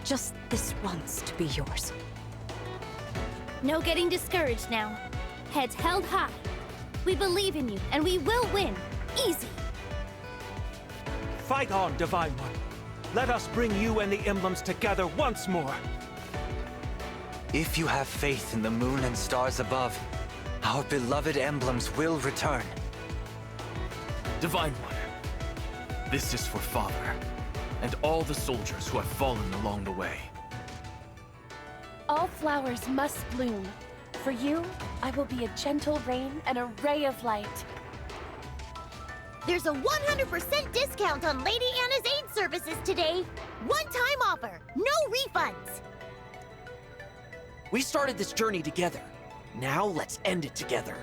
K: just this once, to be yours.
E: No getting discouraged now. Heads held high. We believe in you, and we will win. Easy.
P: Fight on, Divine One. Let us bring you and the emblems together once more.
B: If you have faith in the moon and stars above, our beloved emblems will return.
J: Divine One, this is for Father, and all the soldiers who have fallen along the way.
Q: All flowers must bloom. For you, I will be a gentle rain and a ray of light.
R: There's a 100% discount on Lady Anna's aid services today. One-time offer, no refunds.
O: We started this journey together. Now let's end it together.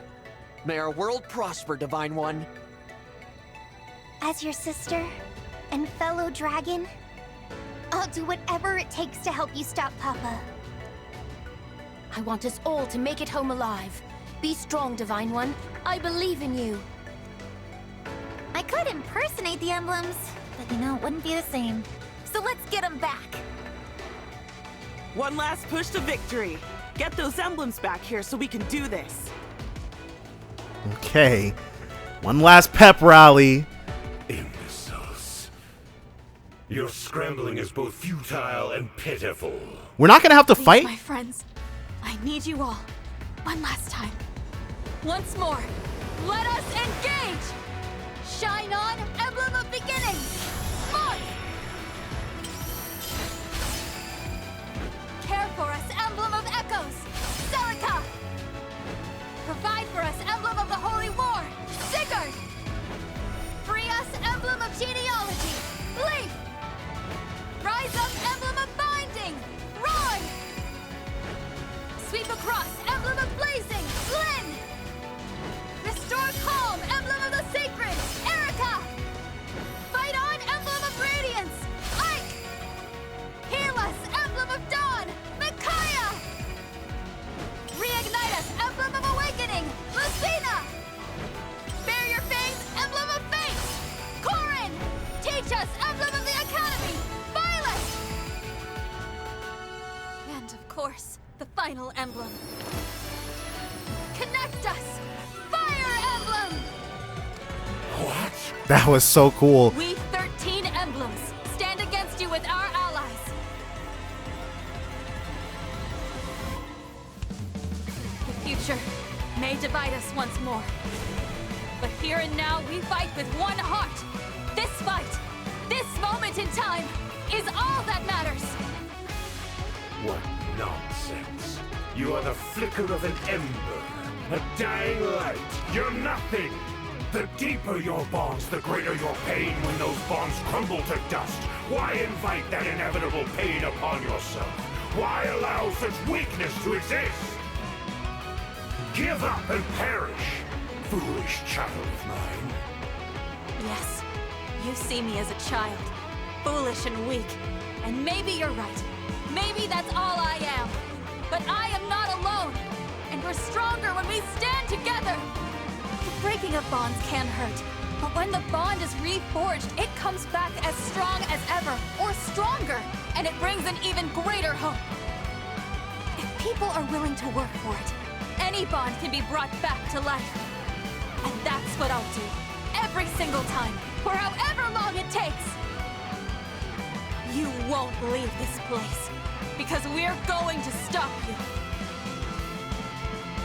O: May our world prosper, Divine One.
R: As your sister and fellow dragon, I'll do whatever it takes to help you stop Papa.
E: I want us all to make it home alive. Be strong, Divine One. I believe in you.
R: I could impersonate the emblems, but you know, it wouldn't be the same. So let's get them back.
I: One last push to victory. Get those emblems back here so we can do this.
A: Okay. One last pep rally.
N: Imbeciles. Your scrambling is both futile and pitiful.
A: We're not gonna have to
K: Please,
A: fight?
K: my friends, I need you all. One last time. Once more, let us engage! Shine on, Emblem of Beginning! March! Care for us, Emblem of Echoes! Celica! Provide for us, Emblem of the Holy War! Sigurd! Free us, Emblem of Genealogy! Leaf! Rise up, Emblem of Binding! Roy! Sweep across, Emblem of Blazing! Lynn! Restore calm, Emblem of the Sacred! Erica! Fight on, Emblem of Radiance! Ike! Heal us, Emblem of Dawn! Micaiah! Reignite us, Emblem of Awakening! Lucina! Bear your fangs, Emblem of Fate! Corin! Teach us, Emblem of the Academy! Violet! And of course, the final emblem. Connect us! Fire Emblem!
N: What?
A: That was so cool.
K: We 13 emblems stand against you with our allies. The future may divide us once more. But here and now, we fight with one heart. This fight, this moment in time, is all that matters.
N: What nonsense. You are the flicker of an ember, a dying light. You're nothing. The deeper your bonds, the greater your pain when those bonds crumble to dust. Why invite that inevitable pain upon yourself? Why allow such weakness to exist? Give up and perish, foolish child of mine.
K: Yes, you see me as a child, foolish and weak. And maybe you're right. Maybe that's all I am. But I am not alone. And we're stronger when we stand together. The breaking of bonds can hurt. But when the bond is reforged, it comes back as strong as ever, or stronger. And it brings an even greater hope. If people are willing to work for it, any bond can be brought back to life. And that's what I'll do. Every single time, for however long it takes. You won't leave this place, because we're going to stop you.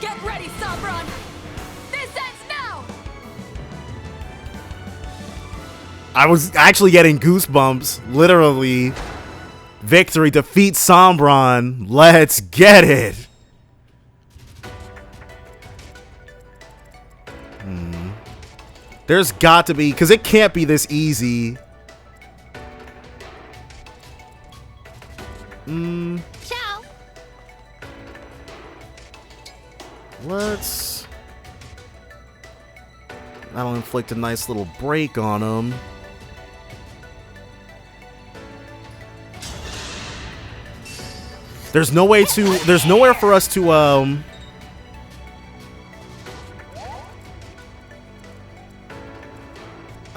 K: Get ready, Sombron! This ends now!
A: I was actually getting goosebumps. Literally. Victory, defeat Sombron. Let's get it. There's got to be, because it can't be this easy.
R: Ciao.
A: Let's... That'll inflict a nice little break on him. There's no way to... There's nowhere for us to,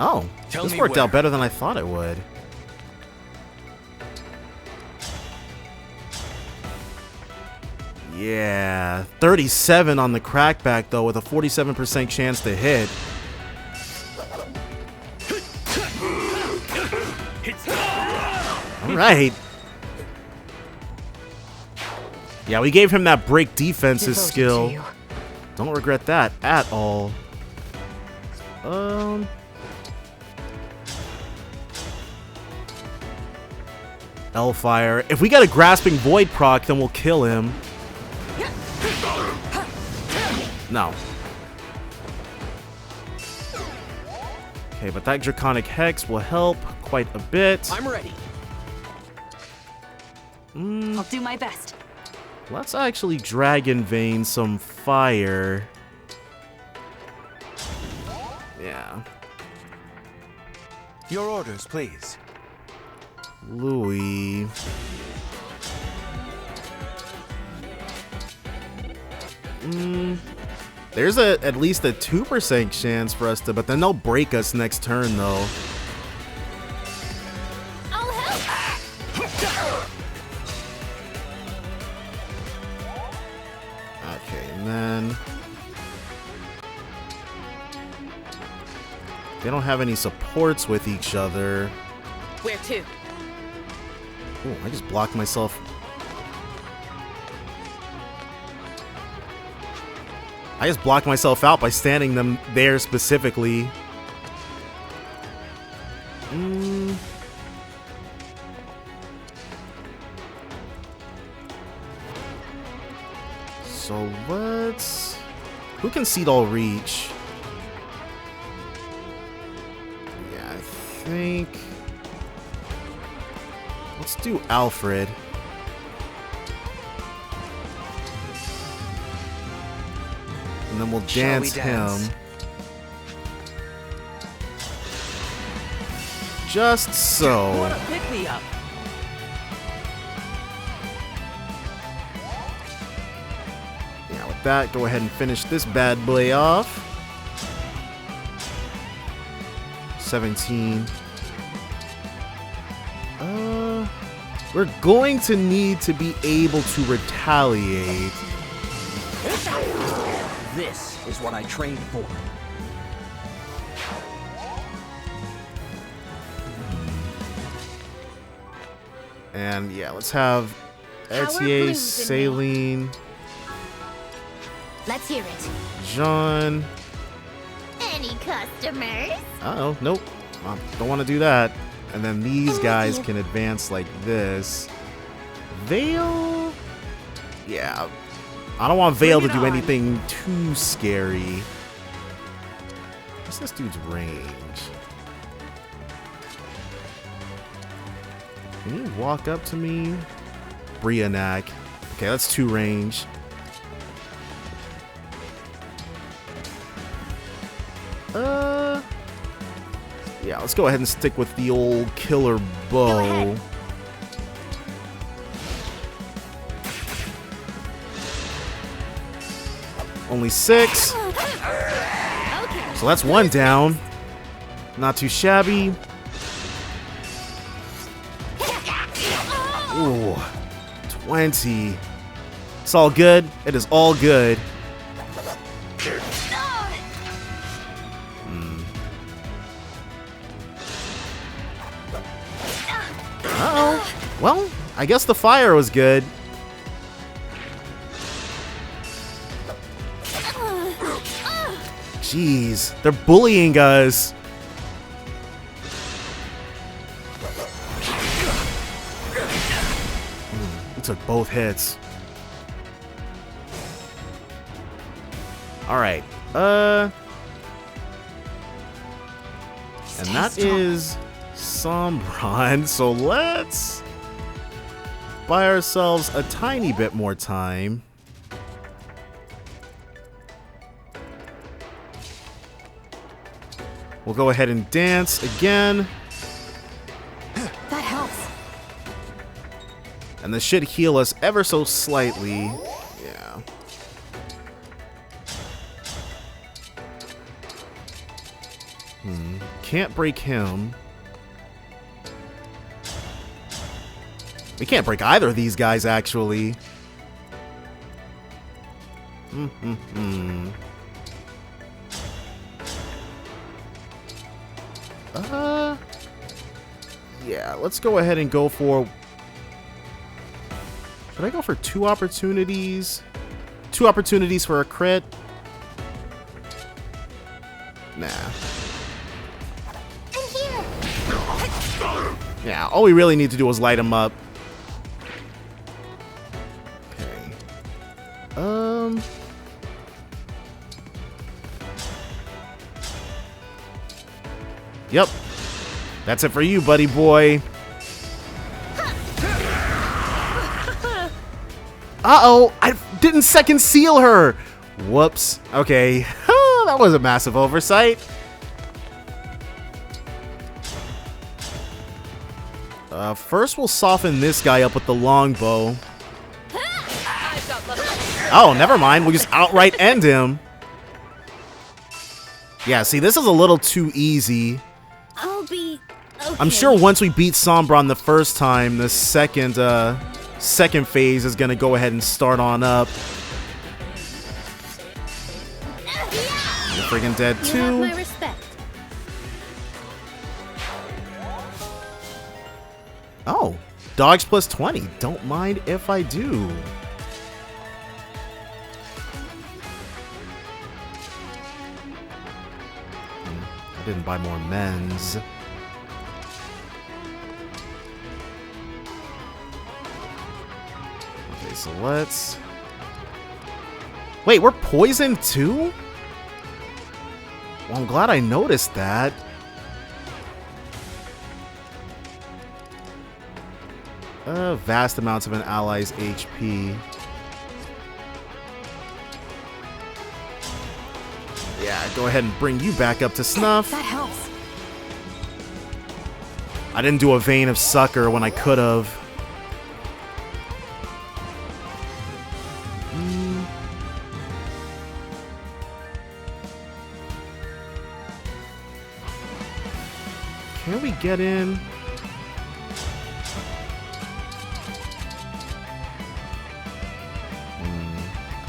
A: Oh, this worked out better than I thought it would. Yeah, 37 on the crackback though, with a 47% chance to hit. All right. Yeah, we gave him that break defenses skill. Don't regret that at all. Hellfire. If we get a Grasping Void proc, then we'll kill him. No. Okay, but that Draconic Hex will help quite a bit.
O: I'm ready.
K: I'll do my best.
A: Let's actually Dragon Vein some fire. Yeah.
P: Your orders, please.
A: Louis. There's at least a 2% chance for us to, but then they'll break us next turn though.
R: I'll help.
A: Okay, and then they don't have any supports with each other.
M: Where to?
A: Oh, I just blocked myself. I just blocked myself out by standing them there specifically. So let's... Who can Seed All Reach? Yeah, I think... Let's do Alfred. And then we'll dance him. Just so.
O: What a pick me up.
A: Yeah, with that, go ahead and finish this bad boy off. 17. We're going to need to be able to retaliate.
O: This is what I trained for.
A: And yeah, let's have Etier, Saline,
R: Let's hear it.
A: John.
R: Any customers?
A: Uh-oh, nope. Don't want to do that. And then these guys can advance like this. Vale? Yeah. I don't want Vale to do anything too scary. What's this dude's range? Can you walk up to me? Brianak. Okay, that's 2 range. Yeah, let's go ahead and stick with the old killer bow. Only 6. So that's 1 down. Not too shabby. Ooh, 20. It's all good. It is all good. Uh-oh. Well, I guess the fire was good. Jeez, they're bullying us. We took both hits. Alright, and that is Sombron, so let's buy ourselves a tiny bit more time. We'll go ahead and dance again.
K: That helps.
A: And this should heal us ever so slightly. Yeah. Can't break him. We can't break either of these guys, actually. Yeah, let's go ahead and go for... Should I go for 2 opportunities? 2 opportunities for a crit? Nah. Yeah, all we really need to do is light him up. Okay. Yep. That's it for you, buddy boy. Uh-oh, I didn't second seal her. Whoops. Okay. That was a massive oversight. First we'll soften this guy up with the longbow. Oh, never mind. We'll just outright end him. Yeah, see, this is a little too easy.
E: I'll be okay.
A: I'm sure once we beat Sombron the first time, the second phase is gonna go ahead and start on up. You're friggin' dead
E: You
A: too.
E: have my respect.
A: Oh, dodge plus 20. Don't mind if I do. I didn't buy more men's. Okay, so let's... Wait, we're poisoned too? Well, I'm glad I noticed that. Vast amounts of an ally's HP. Yeah, go ahead and bring you back up to snuff.
K: That helps.
A: I didn't do a Vein of Succor when I could have. Can we get in?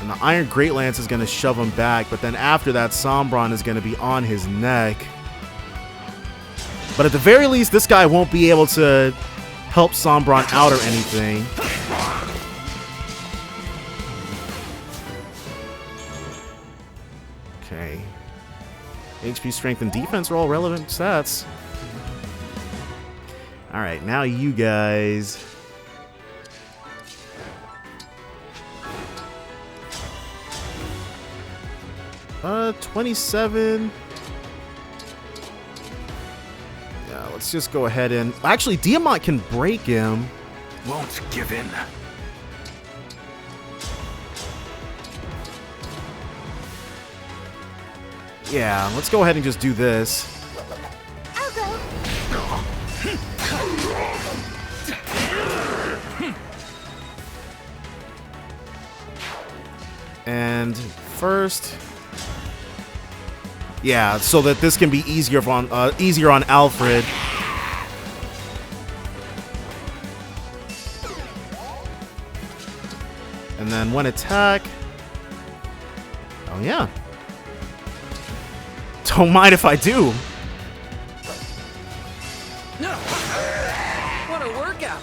A: And the Iron Great Lance is going to shove him back, but then after that, Sombron is going to be on his neck. But at the very least, this guy won't be able to help Sombron out or anything. Okay. HP, strength, and defense are all relevant stats. Alright, now you guys. 27. Yeah, let's just go ahead and... Actually, Diamant can break him.
J: Won't give in.
A: Yeah, let's go ahead and just do this.
R: I'll go.
A: And first... Yeah, so that this can be easier on Alfred. And then one attack. Oh yeah. Don't mind if I do.
O: No. What a workout.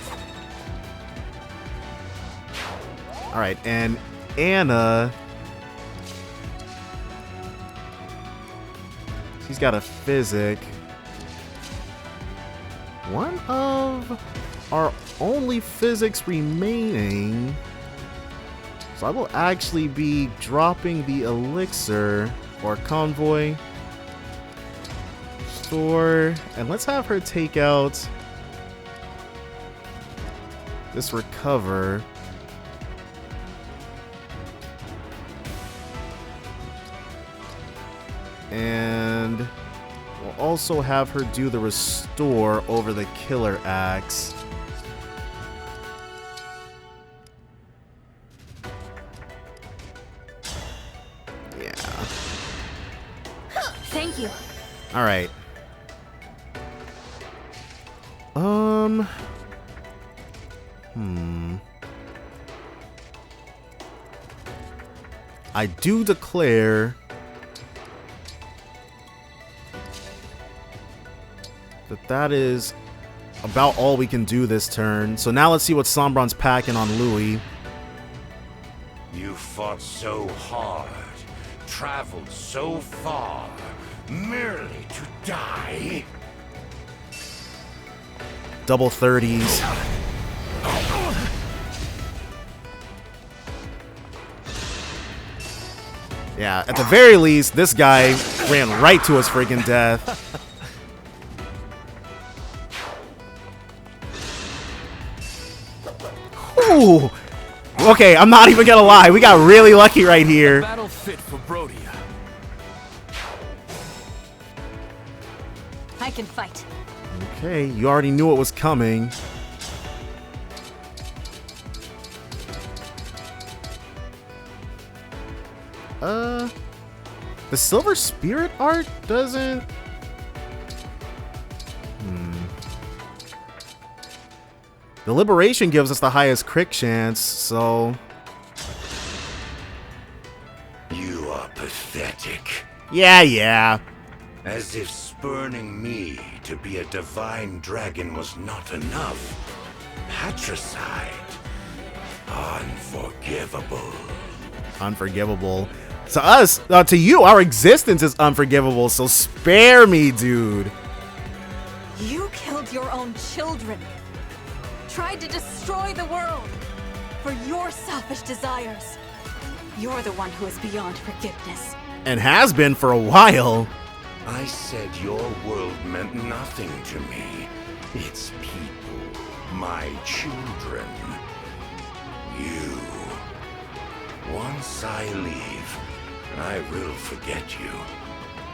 A: All right, and Anna. She's got a physic. One of our only physics remaining. So I will actually be dropping the elixir or convoy store, and let's have her take out this recover. And we'll also have her do the restore over the killer axe. Yeah.
K: Thank you.
A: All right. I do declare that is about all we can do this turn. So now let's see what Sombron's packing on Louis.
N: You fought so hard, traveled so far, merely to die?
A: Double 30s. Yeah, at the very least, this guy ran right to his freaking death. Ooh. Okay, I'm not even gonna lie. We got really lucky right here.
J: Battle fit for Brodia.
K: I can fight.
A: Okay, you already knew it was coming. The Silver Spirit art doesn't... The Liberation gives us the highest crit chance, so...
N: You are pathetic.
A: Yeah.
N: As if spurning me to be a divine dragon was not enough. Patricide. Unforgivable.
A: Unforgivable. To us, to you, our existence is unforgivable, so spare me, dude.
K: You killed your own children. Tried to destroy the world for your selfish desires. You're the one who is beyond forgiveness.
A: And has been for a while.
N: I said your world meant nothing to me. Its people, my children. You. Once I leave, I will forget you.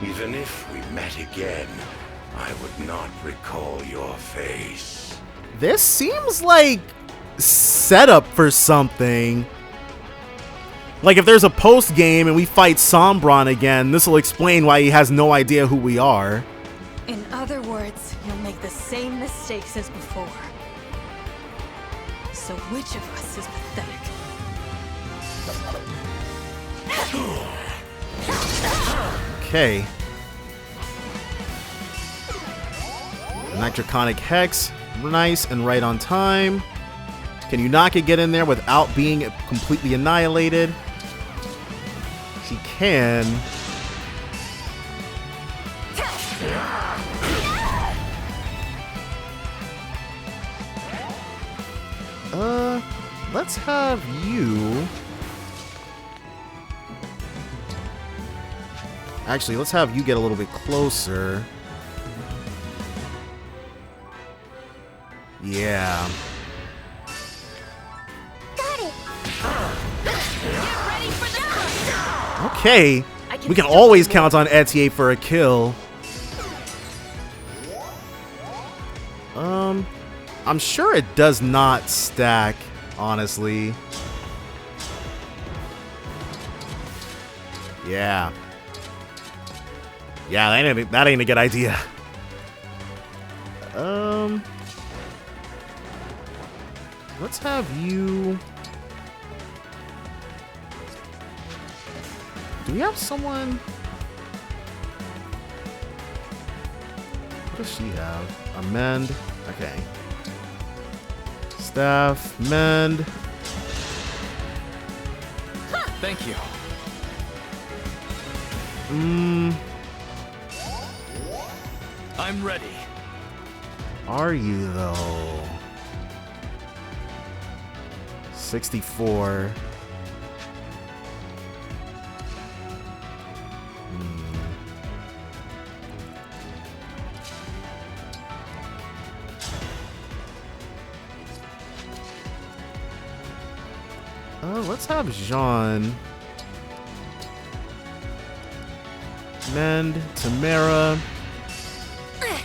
N: Even if we met again, I would not recall your face.
A: This seems like setup for something. Like if there's a post game and we fight Sombron again, this will explain why he has no idea who we are.
K: In other words, you'll make the same mistakes as before. So which of us is pathetic?
A: Okay. Draconic Hex. Nice and right on time. Can Unaka get in there without being completely annihilated? She can. Let's have you... Actually, let's have you get a little bit closer. Yeah.
R: Got it.
A: Okay. We can always count on Etier for a kill. I'm sure it does not stack, honestly. Yeah. Yeah, that ain't a good idea. Let's have you... Do we have someone... What does she have? Amend. Okay. Staff. Mend.
J: Thank you. I'm ready.
A: Are you, though? 64. Let's have Jean. Mend, Tamara.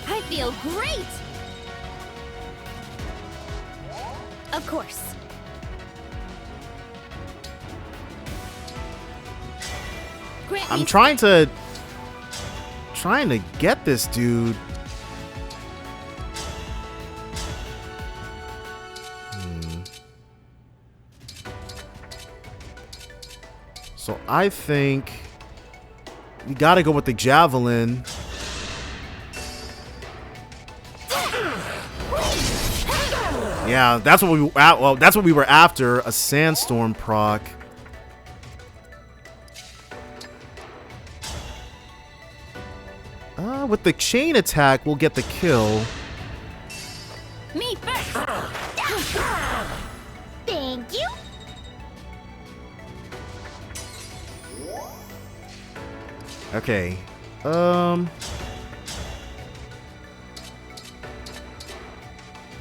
E: I feel great! Of course.
A: I'm trying to get this dude. So I think we gotta go with the javelin. Yeah, that's what we were after, a sandstorm proc. With the chain attack, we'll get the kill.
E: Me first!
R: Thank you.
A: Okay. The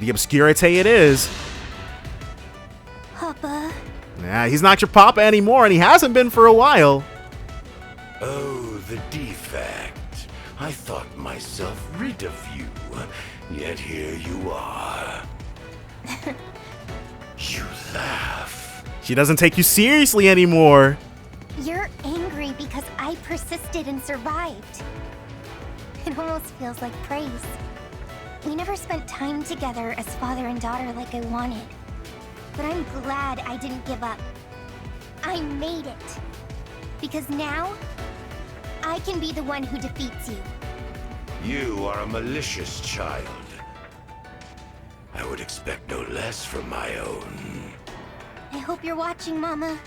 A: Obscurite it is.
R: Papa.
A: Nah, he's not your papa anymore, and he hasn't been for a while.
N: Oh, the defect. I thought myself rid of you, yet here you are. You laugh.
A: She doesn't take you seriously anymore.
R: You're angry because I persisted and survived. It almost feels like praise. We never spent time together as father and daughter like I wanted. But I'm glad I didn't give up. I made it. Because now, I can be the one who defeats you.
N: You are a malicious child. I would expect no less from my own.
R: I hope you're watching, Mama.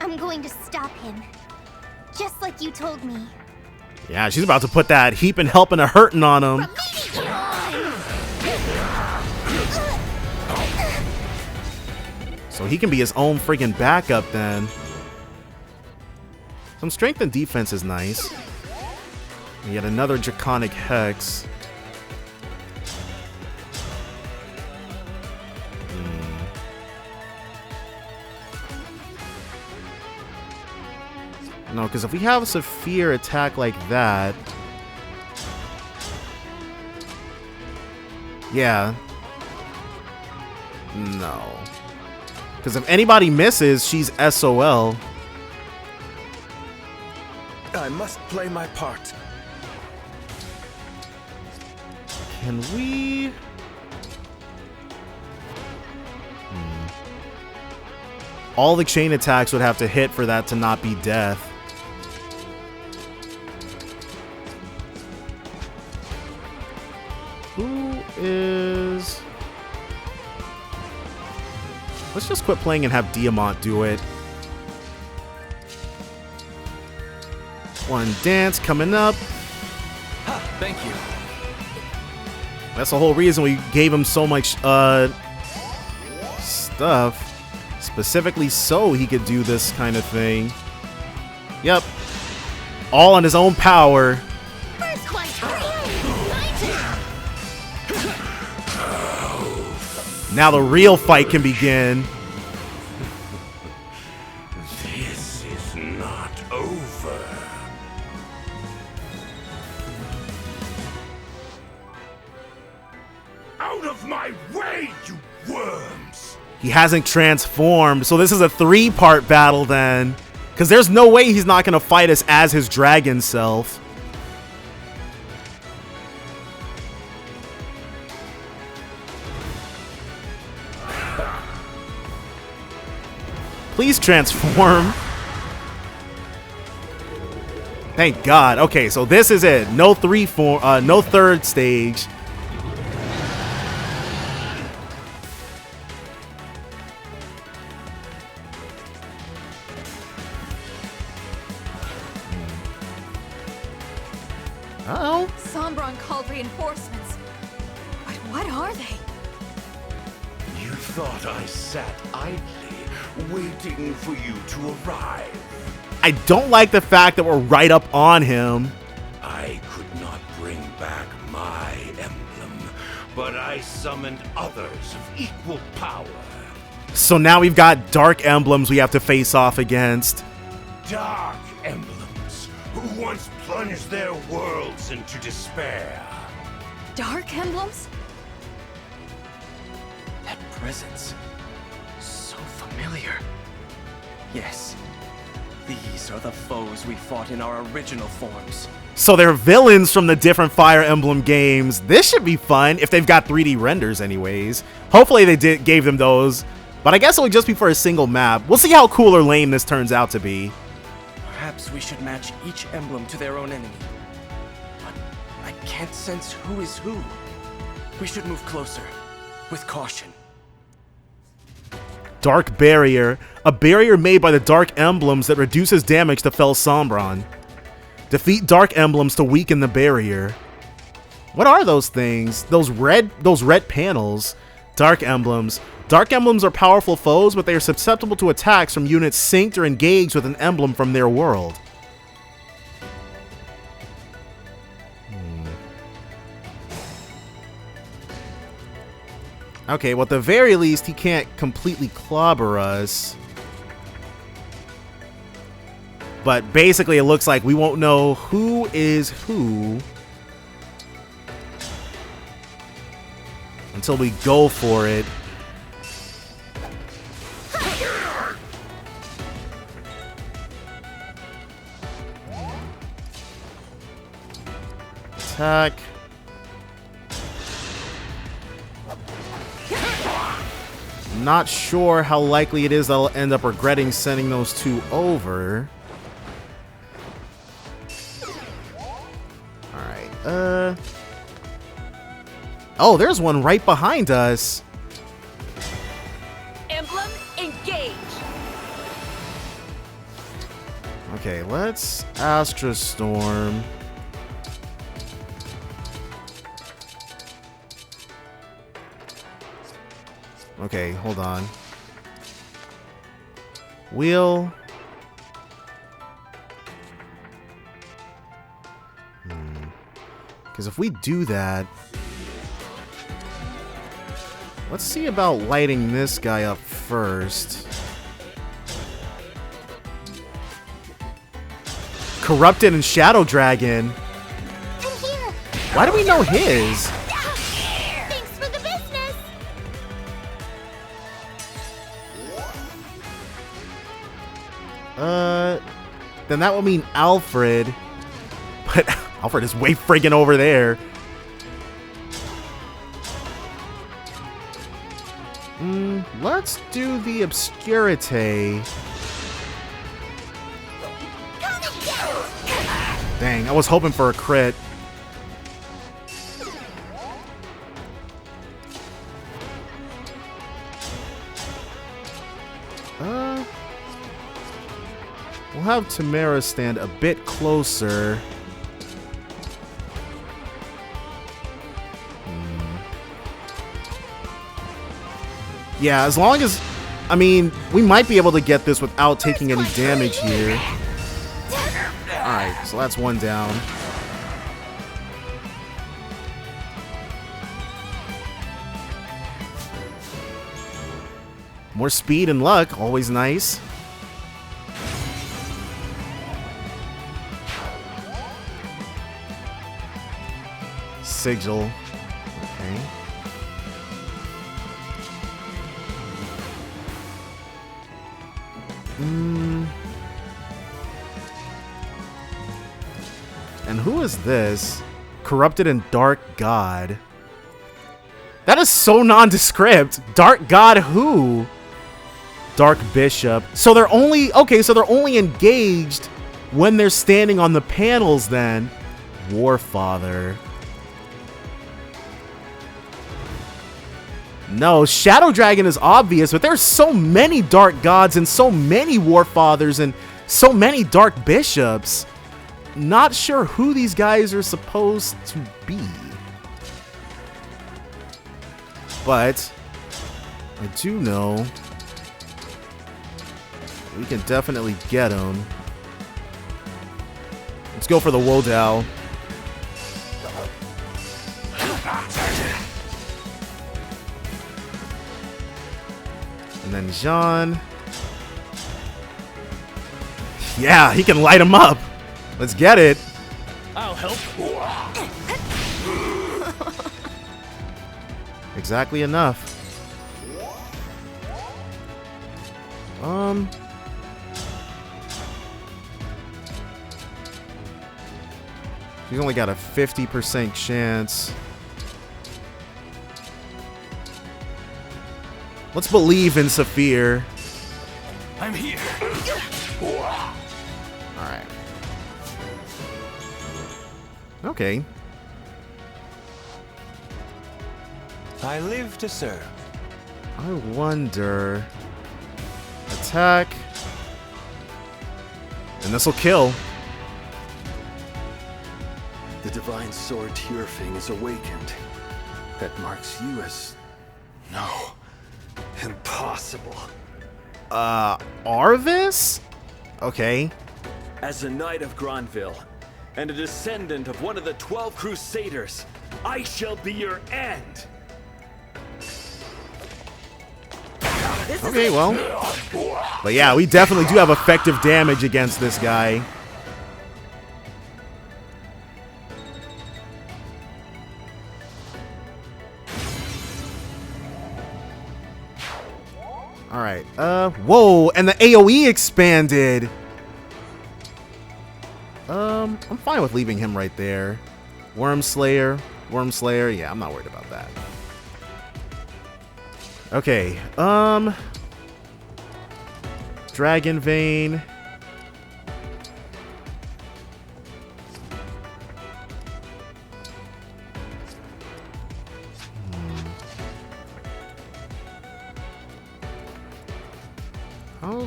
R: I'm going to stop him. Just like you told me.
A: Yeah, she's about to put that heaping helping a hurting on him. So he can be his own freaking backup then. Some strength and defense is nice. And yet another Draconic Hex. No, because if we have a Saphir attack like that... Yeah. No. Because if anybody misses, she's SOL.
L: I must play my part.
A: Can we... All the chain attacks would have to hit for that to not be death. Who is... Let's just quit playing and have Diamant do it. One dance coming up.
J: Ha, thank you.
A: That's the whole reason we gave him so much stuff. Specifically so he could do this kind of thing. Yep. All on his own power.
R: First one.
A: Now the real fight can begin.
N: This is not over. Out of my way, you worms!
A: He hasn't transformed, so this is a 3-part battle then. Because there's no way he's not going to fight us as his dragon self. Please transform. Thank God. Okay, so this is it. No third stage. Uh-oh.
K: Sombron called reinforcements. But what are they?
N: You thought I sat idly, waiting for you to arrive.
A: I don't like the fact that we're right up on him.
N: I could not bring back my emblem, but I summoned others of equal power.
A: So now we've got dark emblems we have to face off against.
N: Dark emblems, who once plunged their worlds into despair.
K: Dark emblems?
F: That presence. So familiar. Yes. These are the foes we fought in our original forms.
A: So they're villains from the different Fire Emblem games. This should be fun if they've got 3D renders anyways. Hopefully they gave them those. But I guess it would just be for a single map. We'll see how cool or lame this turns out to be.
F: Perhaps we should match each emblem to their own enemy. But I can't sense who is who. We should move closer, with caution.
A: Dark Barrier, a barrier made by the Dark Emblems that reduces damage to Fel Sombron. Defeat Dark Emblems to weaken the barrier. What are those things? Those red panels. Dark emblems. Dark emblems are powerful foes, but they are susceptible to attacks from units synced or engaged with an emblem from their world. Okay, well, at the very least, he can't completely clobber us. But basically, it looks like we won't know who is who until we go for it. Attack. Not sure how likely it is that I'll end up regretting sending those two over. Alright, oh, there's one right behind us.
M: Emblem, engage!
A: Okay, let's Astra Storm. Okay, hold on. Wheel. Because if we do that, let's see about lighting this guy up first. Corrupted and Shadow Dragon. Why do we know his?
G: Thanks for the business.
A: Then that would mean Alfred. But Alfred is way friggin' over there. Let's do the Obscurite. Dang, I was hoping for a crit. We'll have Tamara stand a bit closer. Yeah, as long as... I mean, we might be able to get this without taking any damage here. Alright, so that's one down. More speed and luck, always nice. Sigil. Okay. And who is this? Corrupted and Dark God. That is so nondescript. Dark God who? Dark Bishop. So they're only... Okay, so they're only engaged when they're standing on the panels then. Warfather. No, Shadow Dragon is obvious, but there's so many Dark Gods and so many Warfathers and so many Dark Bishops. Not sure who these guys are supposed to be. But I do know we can definitely get them. Let's go for the Wodao. And then Jean. Yeah, he can light him up. Let's get it.
P: I'll help.
A: Exactly enough. He's only got a 50% chance. Let's believe in Saphir.
P: I'm here.
A: Alright. Okay.
L: I live to serve.
A: I wonder... Attack. And this will kill.
S: The divine sword Tyrfing is awakened. That marks you as... no. Impossible.
A: Arvis? Okay.
S: As a knight of Granville, and a descendant of one of the 12 Crusaders, I shall be your end!
A: Okay, well. But yeah, we definitely do have effective damage against this guy. Alright, whoa, and the AoE expanded! I'm fine with leaving him right there. Wormslayer, yeah, I'm not worried about that. Okay, Dragon Vein. How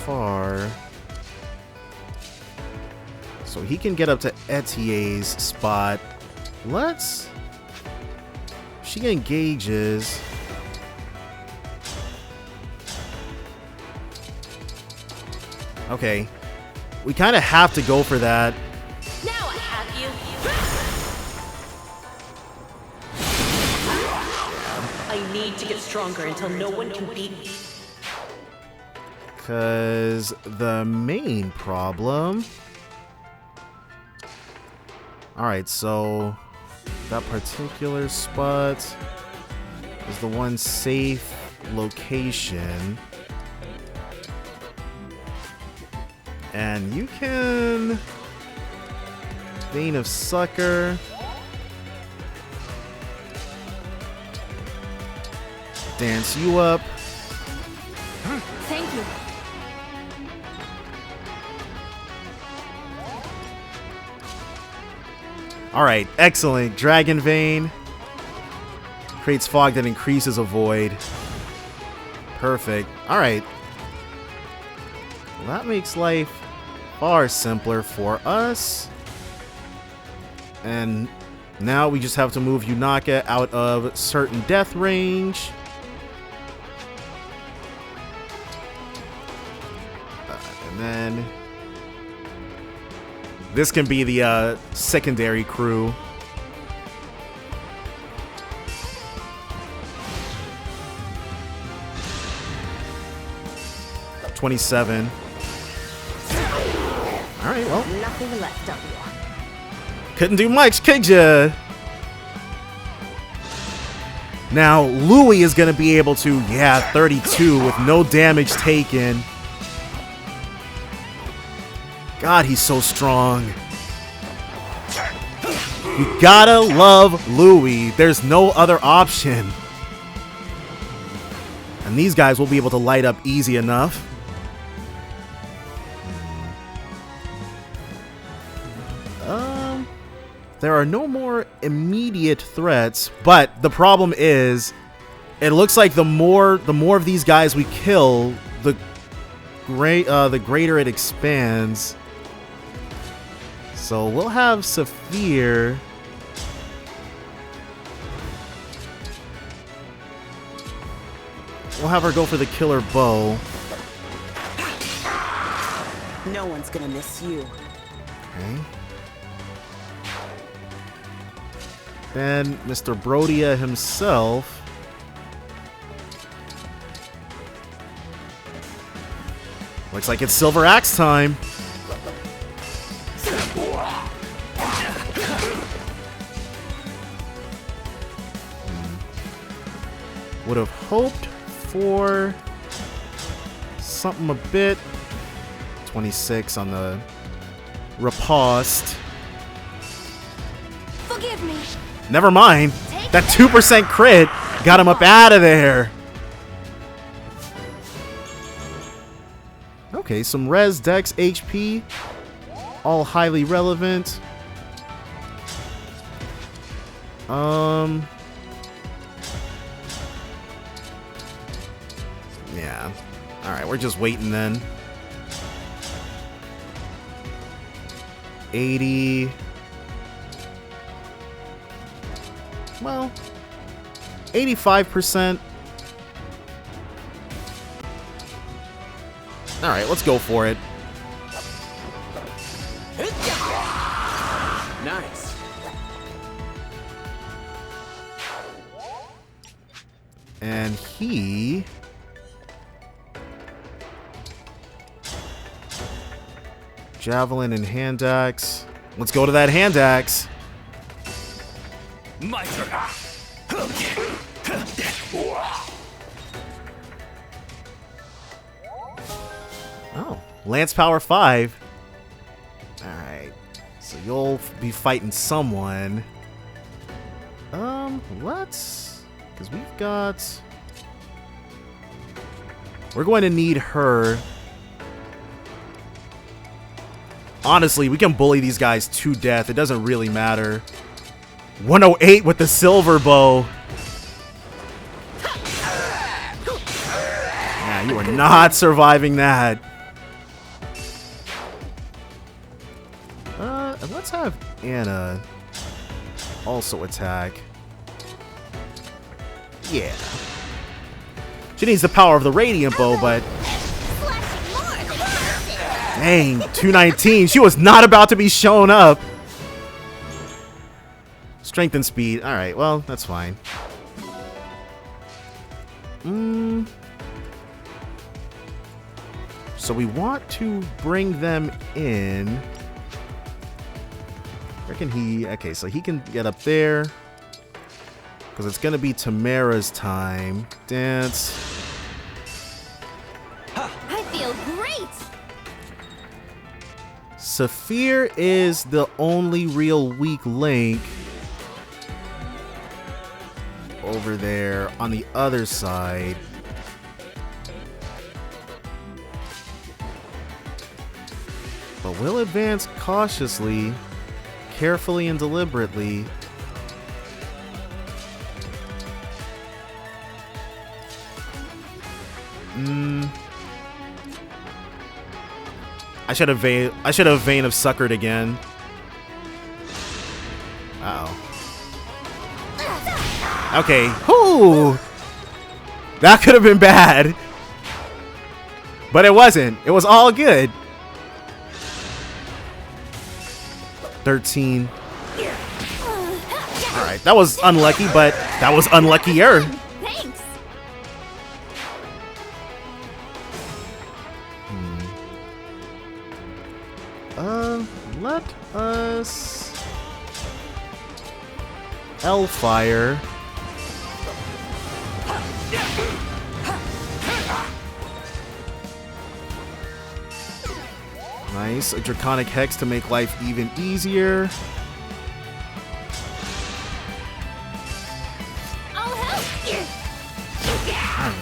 A: far? So he can get up to Etier's spot. Let's... She engages. Okay. We kind of have to go for that.
M: Now I have you. I need to get stronger until no one can beat me.
A: Because the main problem... Alright, so that particular spot is the one safe location. And you can... Vein of Succor. Dance you up.
Q: Thank you.
A: Alright, excellent. Dragon Vein. Creates fog that increases a void. Perfect. Alright. Well, that makes life far simpler for us. And now we just have to move Unaka out of certain death range. And then... This can be the secondary crew. $27. All right, well.
Q: Nothing left of you.
A: Couldn't do much, could ya? Now, Louis is going to be able to, yeah, 32 with no damage taken. God, he's so strong. You gotta love Louis. There's no other option. And these guys will be able to light up easy enough. There are no more immediate threats, but the problem is, it looks like the more of these guys we kill, the greater it expands. So we'll have Saphir. We'll have her go for the killer bow.
I: No one's gonna miss you.
A: Okay. Then Mr. Brodia himself. Looks like it's Silver Axe time. Would have hoped for something a bit. 26 on the riposte.
Q: Forgive me.
A: Never mind. That 2% crit got him up out of there. Okay, some res, dex, HP. All highly relevant. Yeah. Alright, we're just waiting then. 80. well, 85%. All right, let's go for it.
O: Nice.
A: And he... Javelin and hand axe. Let's go to that hand axe.
J: My turn.
A: Oh, Lance Power 5. Alright. So you'll be fighting someone. Let's... Because we've got... We're going to need her. Honestly, we can bully these guys to death. It doesn't really matter. 108 with the silver bow. Yeah, you are not surviving that. And let's have Anna also attack. Yeah. She needs the power of the radiant bow, but... Dang, 219. She was not about to be shown up. Strength and speed. Alright, well, that's fine. So we want to bring them in. Reckon he... Okay, so he can get up there. Because it's going to be Tamara's time. Dance.
E: I feel great!
A: Saphir is the only real weak link over there on the other side. But we'll advance cautiously, carefully and deliberately. I should have Vein of Succored again. Uh-oh. Okay. Whoo! That could have been bad. But it wasn't. It was all good. 13. Alright, that was unlucky, but that was unluckier.
E: Thanks.
A: Let us... Hellfire. Nice. A Draconic Hex to make life even easier.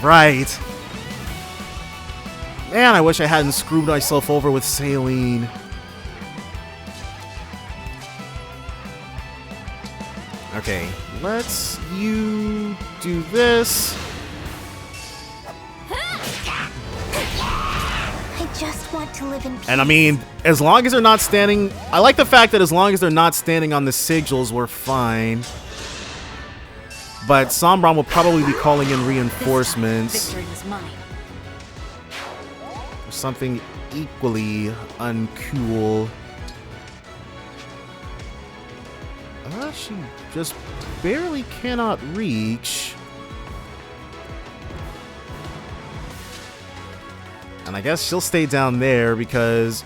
A: Alright. Man, I wish I hadn't screwed myself over with Saline. Okay, let's you do this.
R: I just want to live in peace.
A: And I mean, as long as they're not standing... I like the fact that as long as they're not standing on the sigils, we're fine. But Sombron will probably be calling in reinforcements.
Q: Victory is mine.
A: Or something equally uncool. She just barely cannot reach. And I guess she'll stay down there because...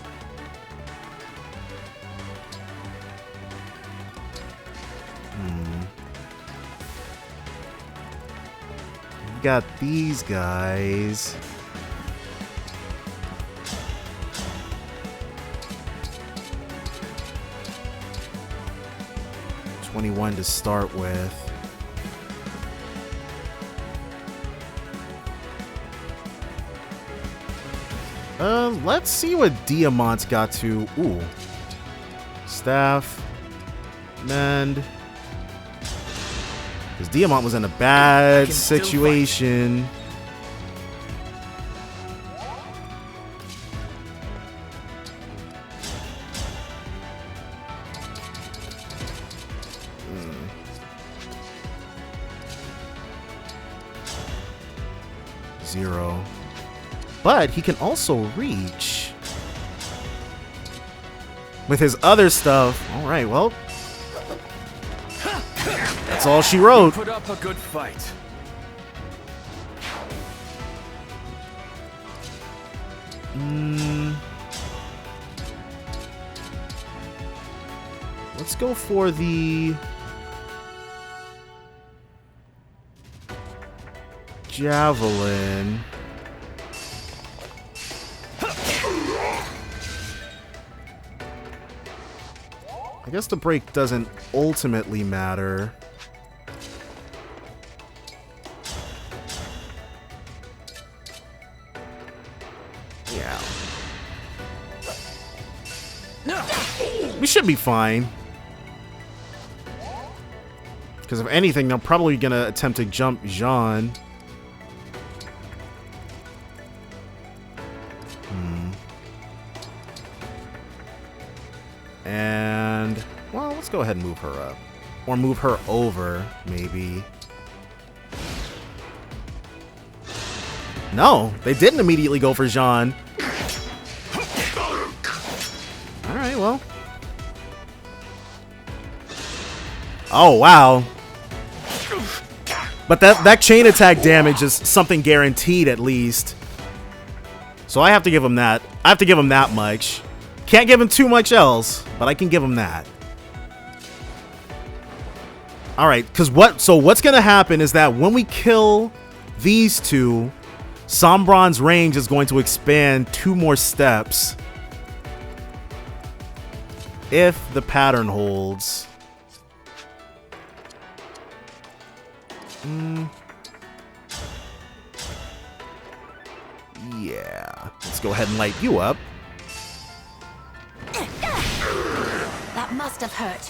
A: We got these guys. $21 to start with. Let's see what Diamant's got to. Ooh. Staff. Mend. Because Diamant was in a bad situation. 0. But he can also reach with his other stuff. All right, well, that's all she wrote.
J: Put up a good fight.
A: Let's go for the javelin. I guess the break doesn't ultimately matter. Yeah. We should be fine. Because if anything, they're probably going to attempt to jump Jean. And, well, let's go ahead and move her up. Or move her over, maybe. No, they didn't immediately go for Jean. Alright, well. Oh, wow. But that chain attack damage is something guaranteed, at least. So I have to give him that. I have to give him that much. Can't give him too much else, but I can give him that. Alright, because what's going to happen is that when we kill these two, Sombron's range is going to expand 2 more steps. If the pattern holds. Yeah. Let's go ahead and light you up.
K: That must have hurt.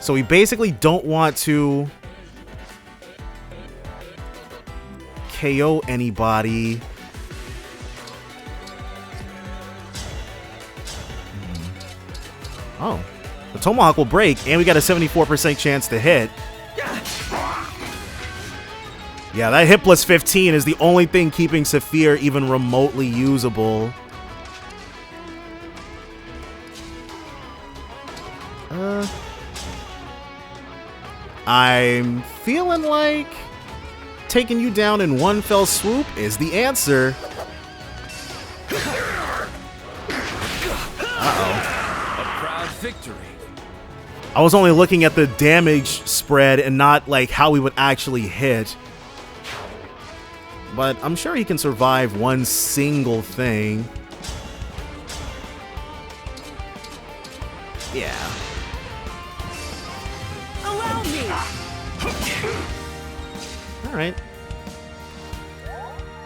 A: So we basically don't want to KO anybody. Oh. The Tomahawk will break, and we got a 74% chance to hit. Yeah, that hit plus 15 is the only thing keeping Saphir even remotely usable. I'm feeling like taking you down in one fell swoop is the answer. Uh-oh.
J: A proud victory.
A: I was only looking at the damage spread and not like how we would actually hit. But I'm sure he can survive one single thing. Yeah.
M: Allow me.
A: All right.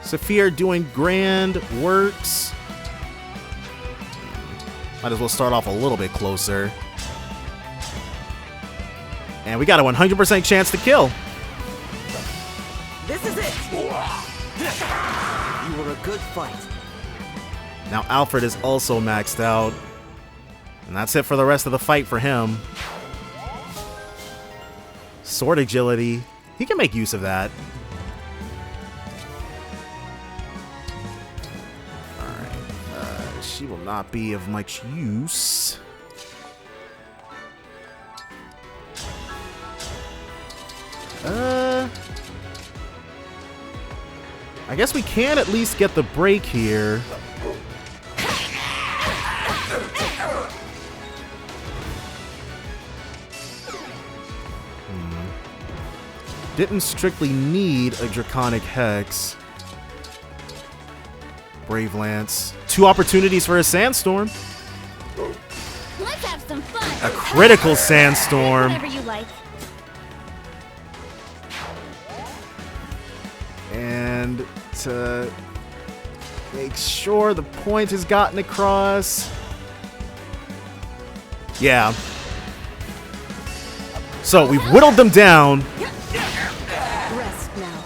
A: Saphir doing grand works. Might as well start off a little bit closer. And we got a 100% chance to kill.
C: This is it. You were a good fight.
A: Now Alfred is also maxed out. And that's it for the rest of the fight for him. Sword agility. He can make use of that. Alright. She will not be of much use. I guess we can at least get the break here. Didn't strictly need a Draconic Hex. Brave Lance. 2 opportunities for a Sandstorm.
E: Let's have some fun.
A: A critical Sandstorm.
E: Whatever you like.
A: And to make sure the point has gotten across. Yeah. So we've whittled them down.
I: Rest now.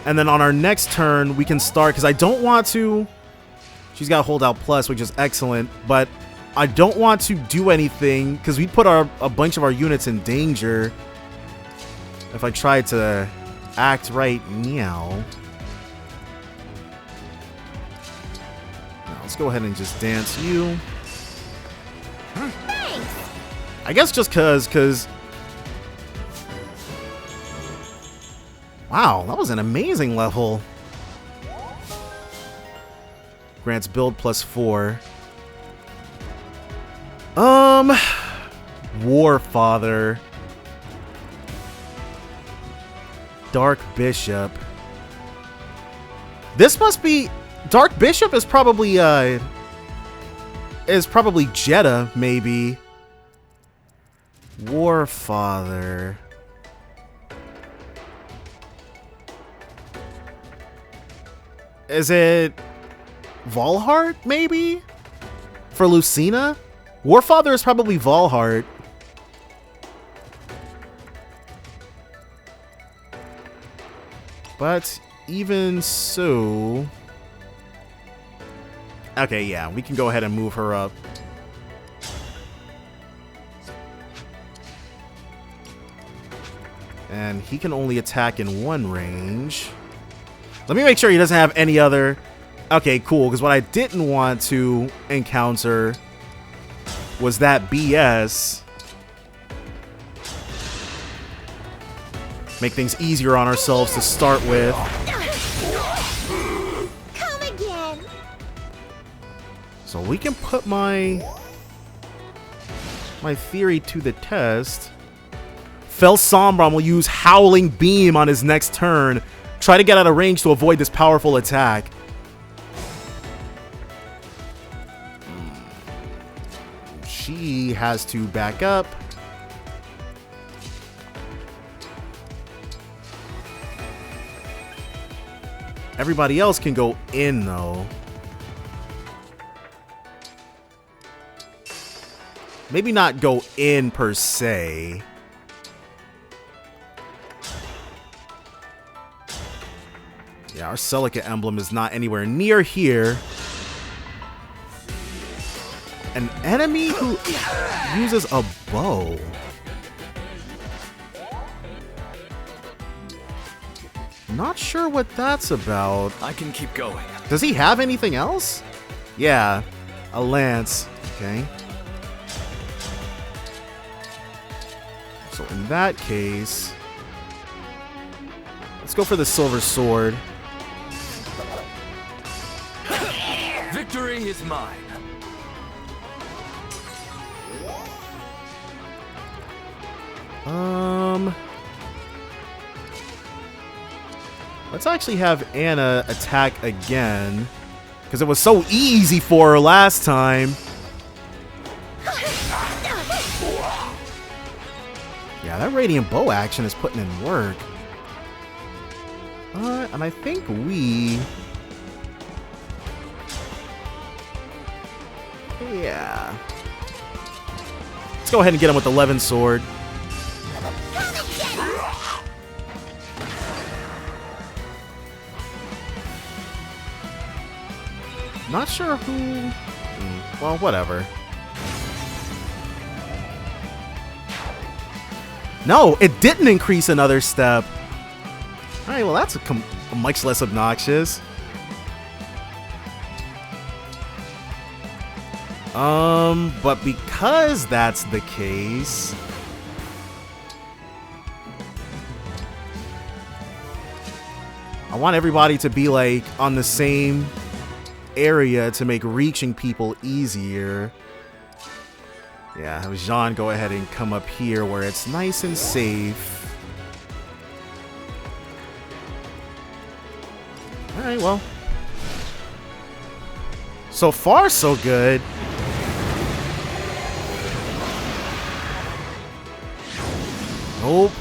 A: And then on our next turn, we can start, because I don't want to... She's got Holdout Plus, which is excellent, but I don't want to do anything, because we put a bunch of our units in danger. if I tried to act right now. Now, let's go ahead and just dance you.
R: Thanks.
A: I guess just cause... Wow, that was an amazing level. Grants build +4. Warfather. Dark Bishop. This must be... Dark Bishop is probably Jeddah, maybe. Warfather. Is it Valhart, maybe? For Lucina? Warfather is probably Valhart. But even so... Okay, yeah, we can go ahead and move her up. And he can only attack in one range. Let me make sure he doesn't have any other... Okay, cool, because what I didn't want to encounter was that BS. Make things easier on ourselves to start with.
R: Come again.
A: So we can put my theory to the test. Fel Sombron will use Howling Beam on his next turn. Try to get out of range to avoid this powerful attack. She has to back up. Everybody else can go in, though. Maybe not go in, per se. Yeah, our Celica emblem is not anywhere near here. An enemy who uses a bow. Not sure what that's about.
J: I can keep going.
A: Does he have anything else? Yeah, a lance. Okay. So in that case, let's go for the silver sword.
J: Victory is mine.
A: Let's actually have Anna attack again, because it was so easy for her last time. Yeah, that Radiant Bow action is putting in work. And I think we... Yeah. Let's go ahead and get him with the Levin sword. Not sure who... Well, whatever. No, it didn't increase another step. Alright, well that's much less obnoxious. But because that's the case... I want everybody to be, like, on the same area to make reaching people easier. Yeah, have Jean go ahead and come up here where it's nice and safe. Alright, well. So far, so good. Nope.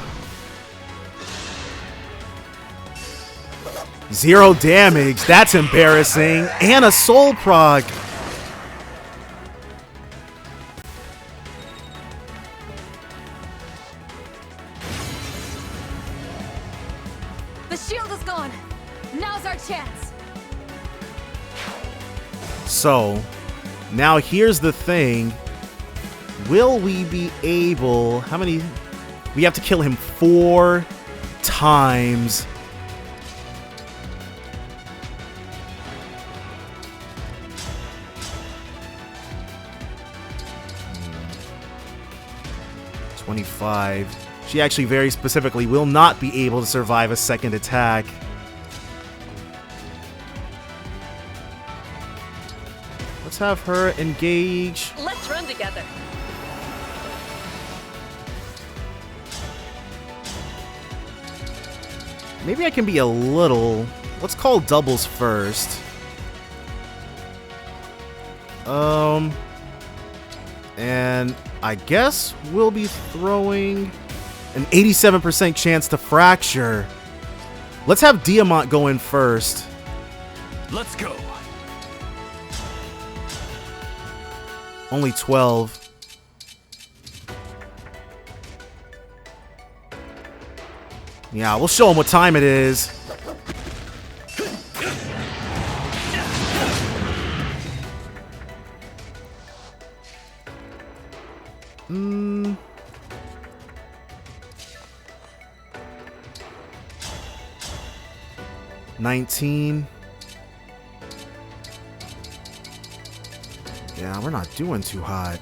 A: 0 damage. That's embarrassing. And a soul proc.
K: The shield is gone. Now's our chance.
A: So, now here's the thing. Will we be able... How many... We have to kill him 4 times. "25. She actually very specifically will not be able to survive a second attack. Let's have her engage.
M: Let's run together.
A: Maybe I can be a little... Let's call doubles first. And I guess we'll be throwing an 87% chance to fracture. Let's have Diamant go in first.
J: Let's go.
A: Only 12. Yeah, we'll show him what time it is. Hmm. $19. Yeah, we're not doing too hot.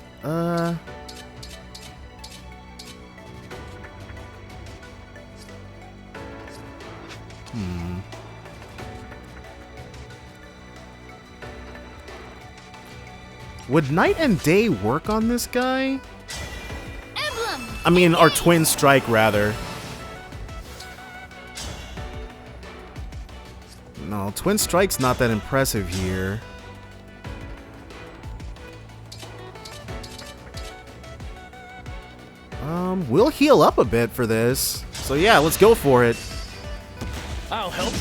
A: Would night and day work on this guy?
E: Emblem!
A: I mean, our twin strike, rather. No, twin strike's not that impressive here. We'll heal up a bit for this. So yeah, let's go for it.
J: I'll help.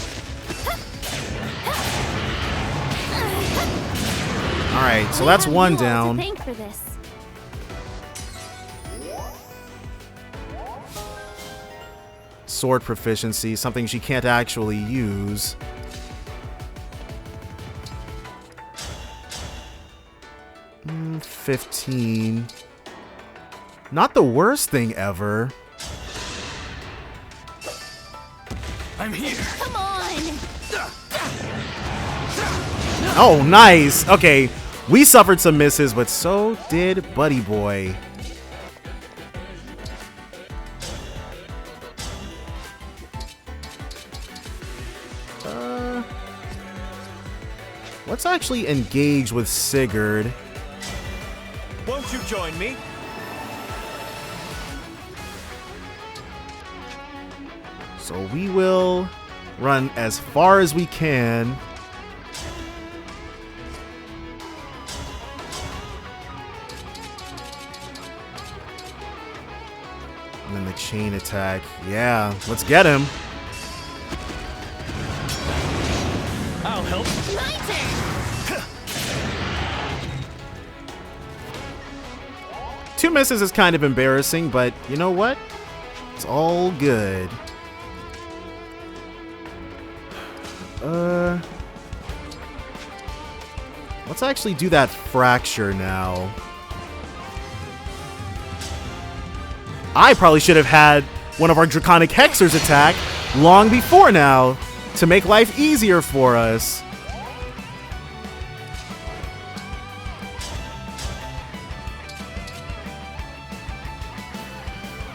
A: Alright, so that's one
E: To
A: down.
E: thank for this.
A: Sword proficiency, something she can't actually use. Mm, 15. Not the worst thing ever.
J: I'm here.
E: Come on!
A: Oh, nice. Okay, we suffered some misses, but so did Buddy Boy. Let's actually engage with Sigurd.
P: Won't you join me?
A: So we will run as far as we can. And then the chain attack. Yeah, let's get him.
J: I'll help.
E: My turn!
A: 2 misses is kind of embarrassing, but you know what? It's all good. Let's actually do that fracture now. I probably should have had one of our Draconic Hexers attack long before now to make life easier for us.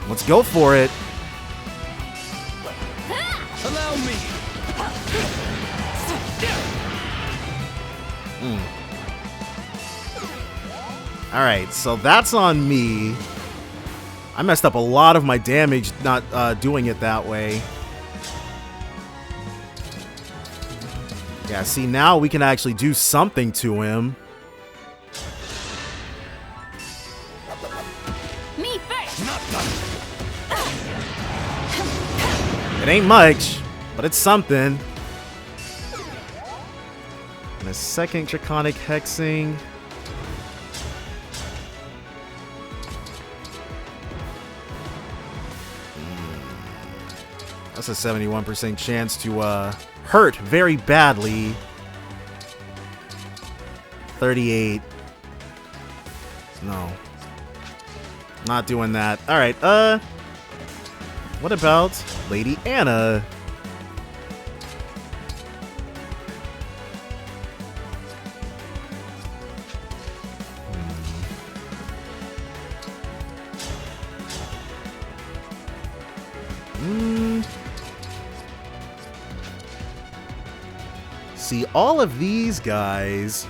A: Let's go for it.
J: Allow me.
A: Alright, so that's on me. I messed up a lot of my damage not doing it that way. Yeah, see, now we can actually do something to him.
E: Me first!
J: Not done.
A: It ain't much, but it's something. And a second Draconic Hexing. That's a 71% chance to hurt very badly. 38. No. Not doing that. Alright, What about Lady Anna? See, all of these guys.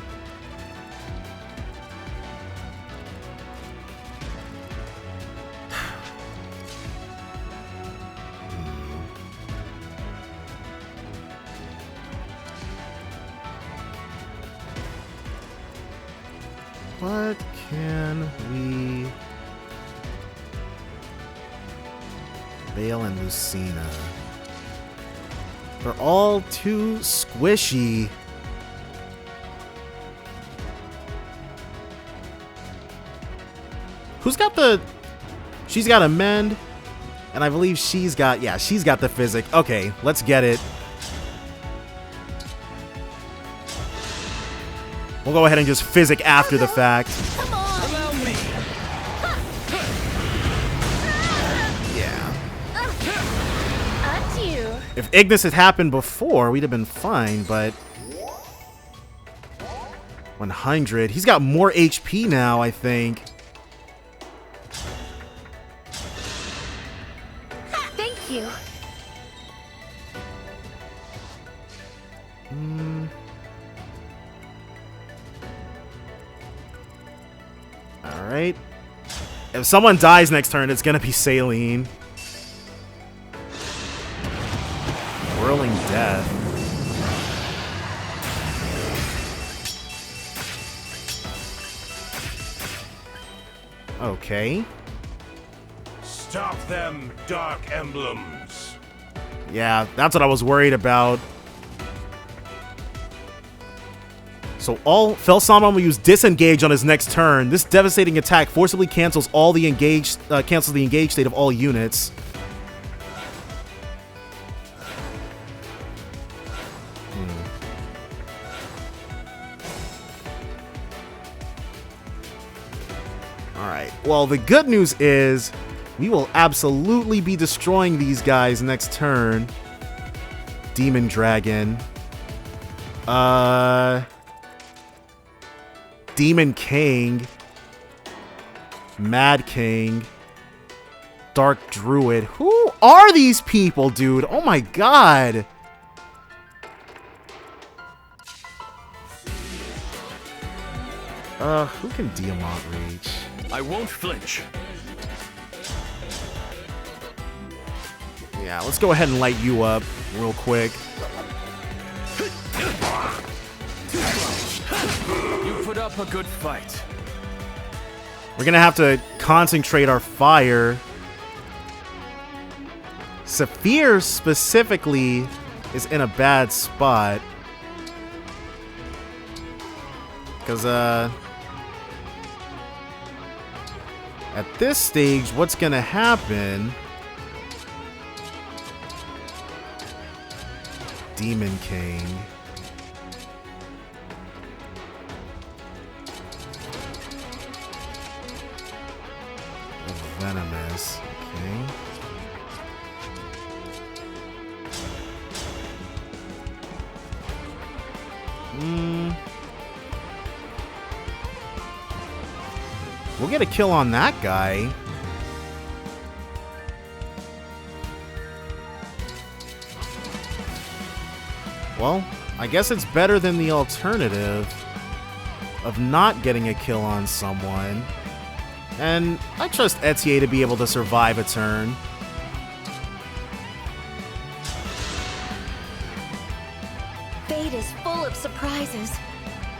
A: What can we... Vale and Lucina. They're all too squishy. Who's got the... She's got a mend. And I believe she's got... Yeah, she's got the physic. Okay, let's get it. We'll go ahead and just physic after the fact. Yeah. If Ignis had happened before, we'd have been fine, but... 100. He's got more HP now, I think.
Q: Thank you.
A: Alright. If someone dies next turn, it's gonna be Saline. Whirling Death. Okay.
N: Stop them, Dark Emblems.
A: Yeah, that's what I was worried about. So all Felsama will use Disengage on his next turn. This devastating attack forcibly cancels all the engaged state of all units. Alright, well, the good news is we will absolutely be destroying these guys next turn. Demon Dragon. Demon King. Mad King. Dark Druid. Who are these people, dude? Oh my god. Who can Diamant reach?
J: I won't flinch.
A: Yeah, let's go ahead and light you up real quick.
J: You put up a good fight.
A: We're gonna have to concentrate our fire. Saphir specifically is in a bad spot. Because, at this stage, what's gonna happen... Demon King. Venomous. Okay. We'll get a kill on that guy. Well, I guess it's better than the alternative of not getting a kill on someone. And I trust Etier to be able to survive a turn.
G: Fate is full of surprises.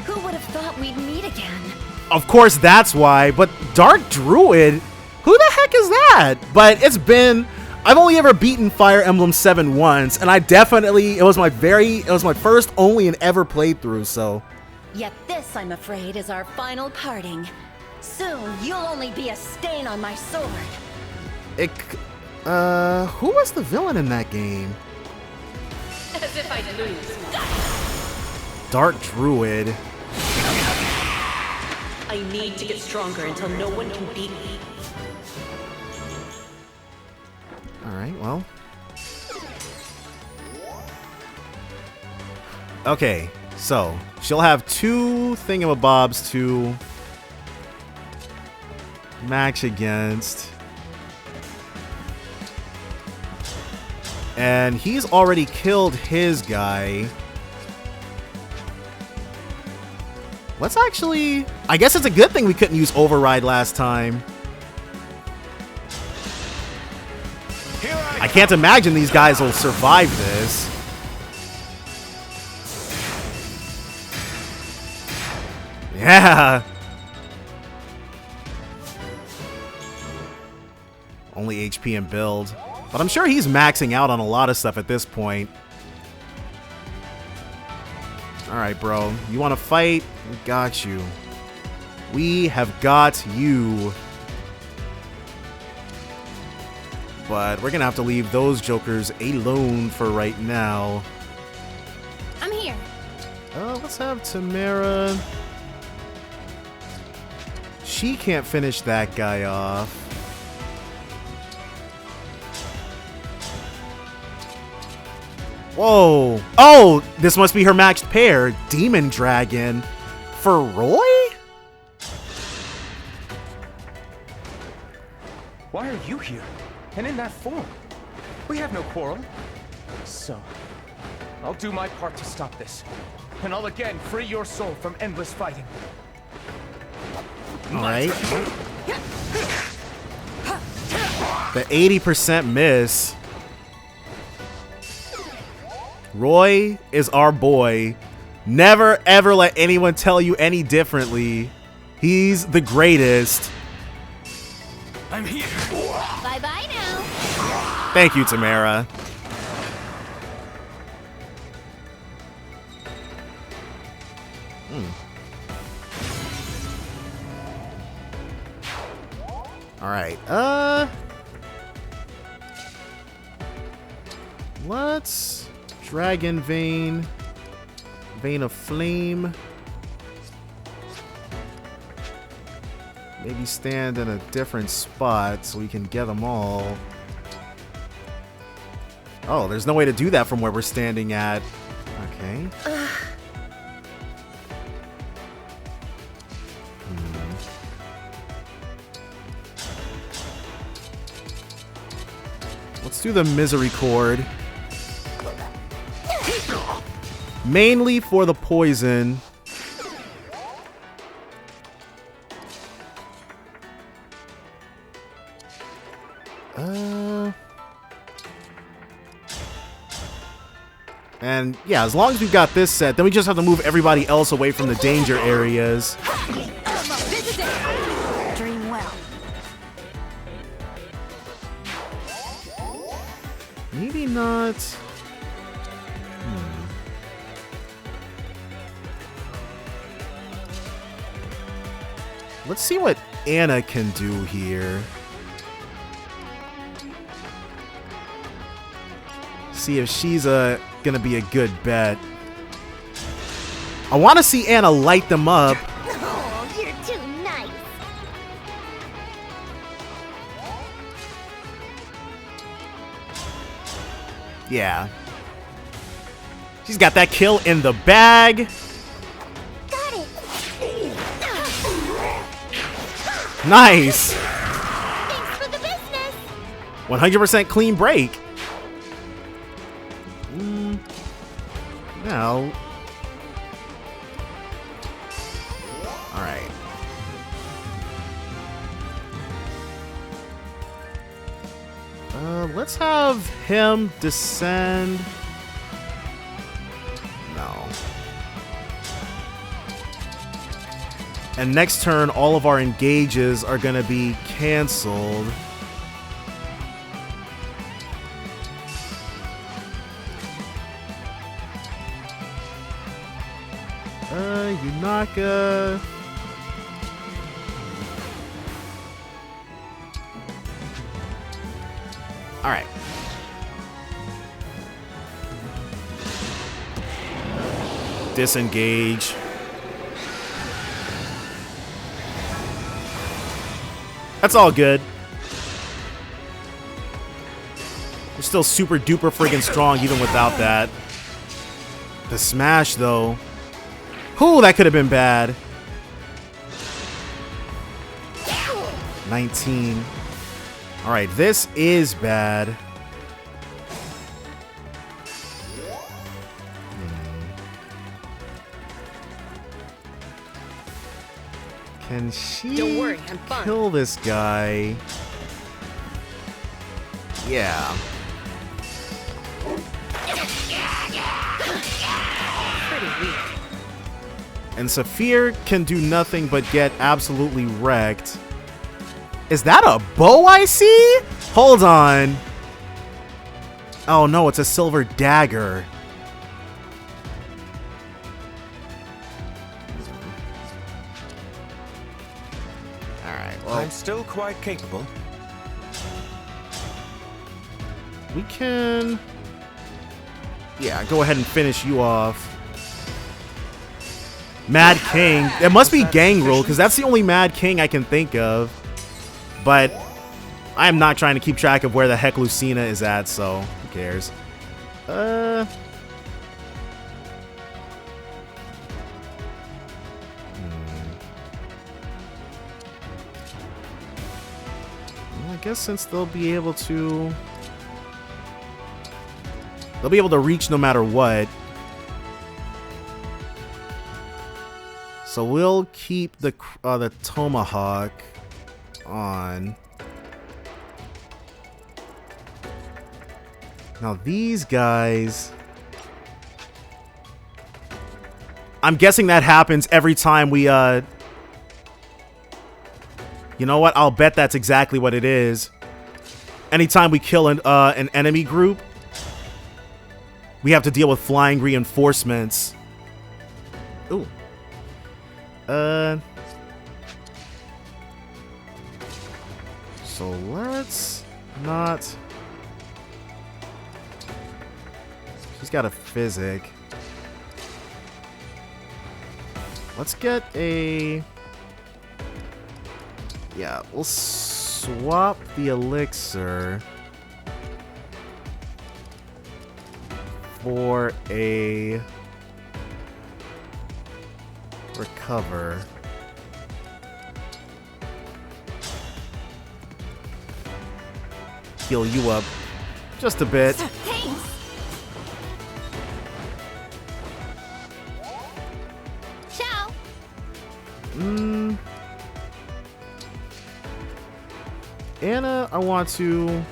G: Who would have thought we'd meet again?
A: Of course, that's why. But Dark Druid? Who the heck is that? But it's been... I've only ever beaten Fire Emblem 7 once, and I definitely... It was my first, only, and ever playthrough, so...
G: Yet this, I'm afraid, is our final parting. Soon, you'll only be a stain on my sword.
A: Who was the villain in that game?
M: As if I'd lose.
A: Dark Druid.
M: I need to get stronger until no one can beat me.
A: Alright, well. Okay, so she'll have 2 thingamabobs to match against. And he's already killed his guy. Let's actually... I guess it's a good thing we couldn't use Override last time. I can't imagine these guys will survive this. Yeah. Only HP and build. But I'm sure he's maxing out on a lot of stuff at this point. Alright, bro. You want to fight? We got you. We have got you. But we're going to have to leave those jokers alone for right now.
E: I'm here.
A: Let's have Tamara. She can't finish that guy off. Whoa. Oh, this must be her matched pair. Demon Dragon. For Roy?
T: Why are you here? And in that form? We have no quarrel. So, I'll do my part to stop this. And I'll again free your soul from endless fighting.
A: Alright. The 80% miss. Roy is our boy. Never ever let anyone tell you any differently. He's the greatest.
T: I'm here.
E: Bye-bye now.
A: Thank you, Tamara. Alright, let's Dragon Vein, Vein of Flame. Maybe stand in a different spot so we can get them all. Oh, there's no way to do that from where we're standing at. Okay. Let's do the Misery Chord. Mainly for the poison. And yeah, as long as we've got this set, then we just have to move everybody else away from the danger areas.
K: Dream well.
A: Maybe not. Let's see what Anna can do here. See if she's gonna be a good bet. I want to see Anna light them up.
G: Oh, you're too nice.
A: Yeah. She's got that kill in the bag.
G: Got it.
A: Nice.
G: Thanks for the business.
A: 100% clean break. Now. Alright. Let's have him descend. No. And next turn, all of our engages are going to be canceled. Unaka. Alright. Disengage. That's all good. still super duper friggin' strong even without that. The smash, though. Ooh, that could have been bad. 19. Alright, this is bad. Can she
M: Don't worry, I'm fine.
A: kill this guy? Yeah.
M: Pretty weak.
A: And Saphir can do nothing but get absolutely wrecked. Is that a bow I see? Hold on. Oh no, it's a silver dagger. Alright, well,
L: I'm still quite capable.
A: we can... Yeah, go ahead and finish you off. Mad King. It must be gang rule, because that's the only Mad King I can think of. But I am not trying to keep track of where the heck Lucina is at, so who cares? Well, I guess since they'll be able to... They'll be able to reach no matter what. So we'll keep the Tomahawk on. Now these guys... I'm guessing that happens every time we, You know what? I'll bet that's exactly what it is. Anytime we kill an enemy group, we have to deal with flying reinforcements. Ooh. So let's not... She's got a physic. Let's get a... Yeah, we'll swap the elixir for a recover. Heal you up just a bit.
E: Thanks. Ciao.
A: Anna, I want to...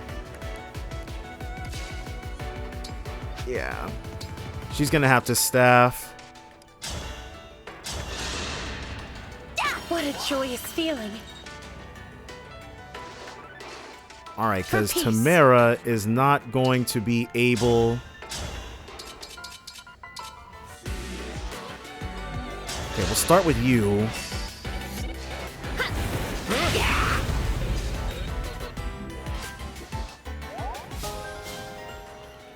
A: Yeah. She's gonna have to staff.
Q: What a joyous feeling.
A: Alright, because
Q: peace.
A: Tamara is not going to be able... Okay, we'll start with you.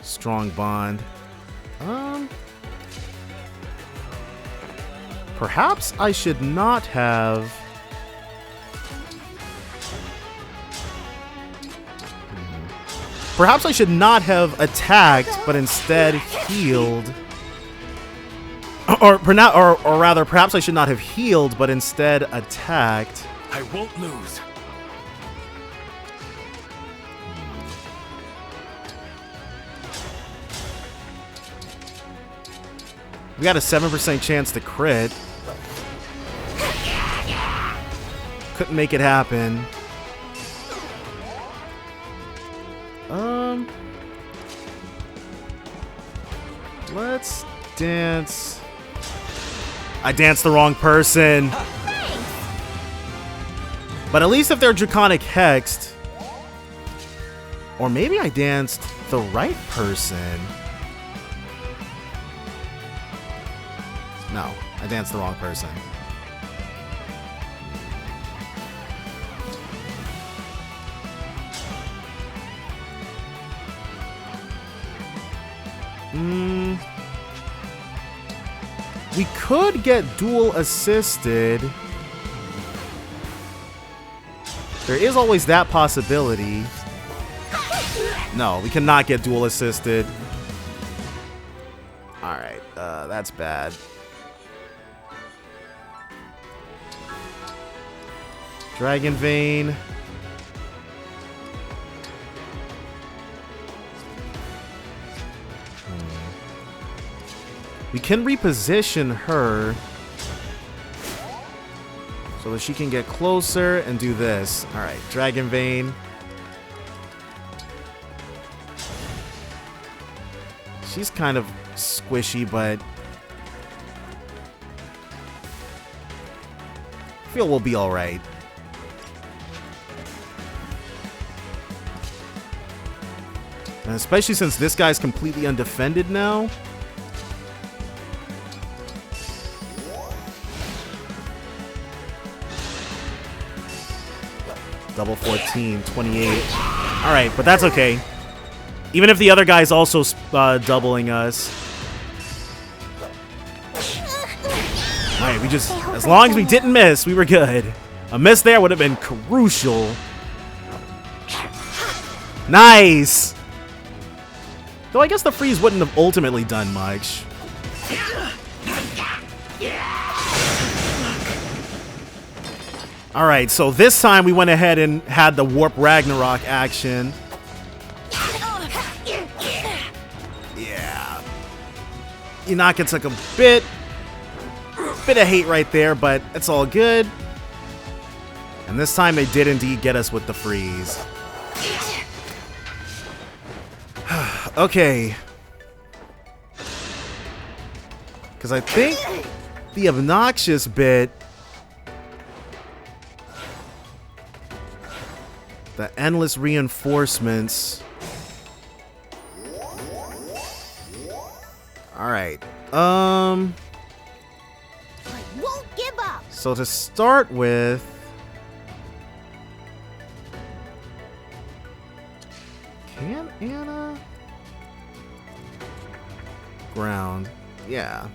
A: Strong bond. Perhaps I should not have... Perhaps I should not have attacked, but instead healed. Or rather, perhaps I should not have healed, but instead attacked.
J: I won't lose.
A: We got a 7% chance to crit. Couldn't make it happen. Let's dance. I danced the wrong person. But at least if they're Draconic Hexed. Or maybe I danced the right person. No, I danced the wrong person. We could get dual assisted. There is always that possibility. No, we cannot get dual assisted. Alright, that's bad. Dragon Vein. We can reposition her so that she can get closer and do this. Alright, Dragon Vein. She's kind of squishy, but I feel we'll be alright. And especially since this guy's completely undefended now. Double 14, 28. Alright, but that's okay. Even if the other guy's also doubling us. Alright, we just... As long as we didn't miss, we were good. A miss there would have been crucial. Nice! Though I guess the freeze wouldn't have ultimately done much. Alright, so this time we went ahead and had the Warp Ragnarok action. Yeah. Inaka took a bit of hate right there, but it's all good. And this time they did indeed get us with the freeze. Okay. Because I think the obnoxious bit... The endless reinforcements. Alright.
G: I won't give up.
A: So to start with... Can Anna... Ground. Yeah.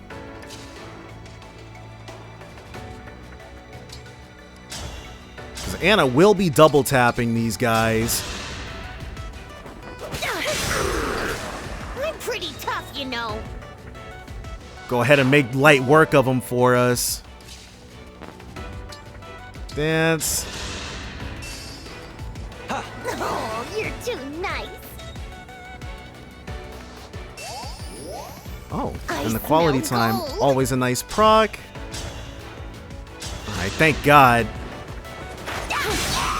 A: Because Anna will be double tapping these guys.
G: I'm pretty tough, you know.
A: Go ahead and make light work of them for us. Dance.
G: Oh, you're too nice.
A: Oh, and the quality time, always a nice proc. Alright, thank God.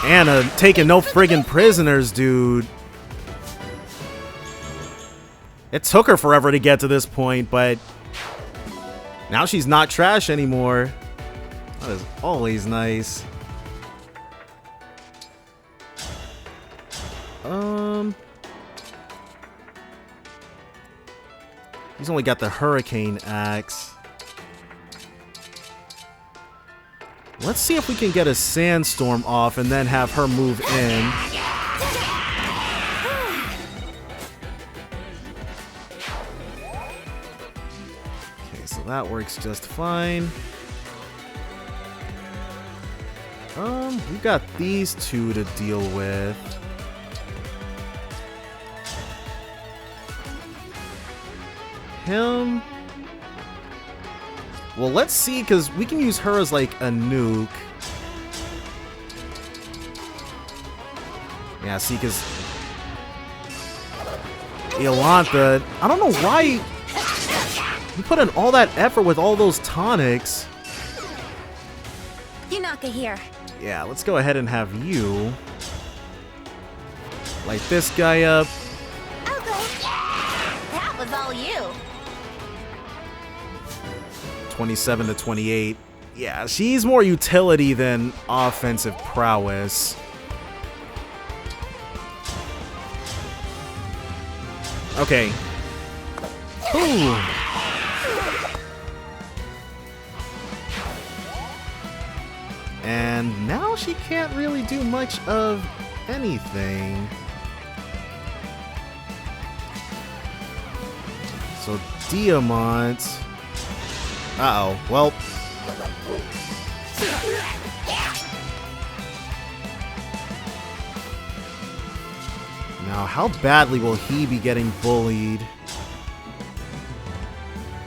A: Anna taking no friggin' prisoners, dude. It took her forever to get to this point, but now she's not trash anymore. That is always nice. He's only got the Hurricane Axe. Let's see if we can get a Sandstorm off and then have her move in. Okay, so that works just fine. We've got these two to deal with. Him. Well, let's see, because we can use her as like a nuke. Yeah, see, because Iolantha, I don't know why you put in all that effort with all those tonics.
E: Unaka here.
A: Yeah, let's go ahead and have you light this guy up.
E: That was all you.
A: 27 to 28. Yeah, she's more utility than offensive prowess. Okay. Ooh. And now she can't really do much of anything. So Diamant. Uh-oh. Well. Now, how badly will he be getting bullied?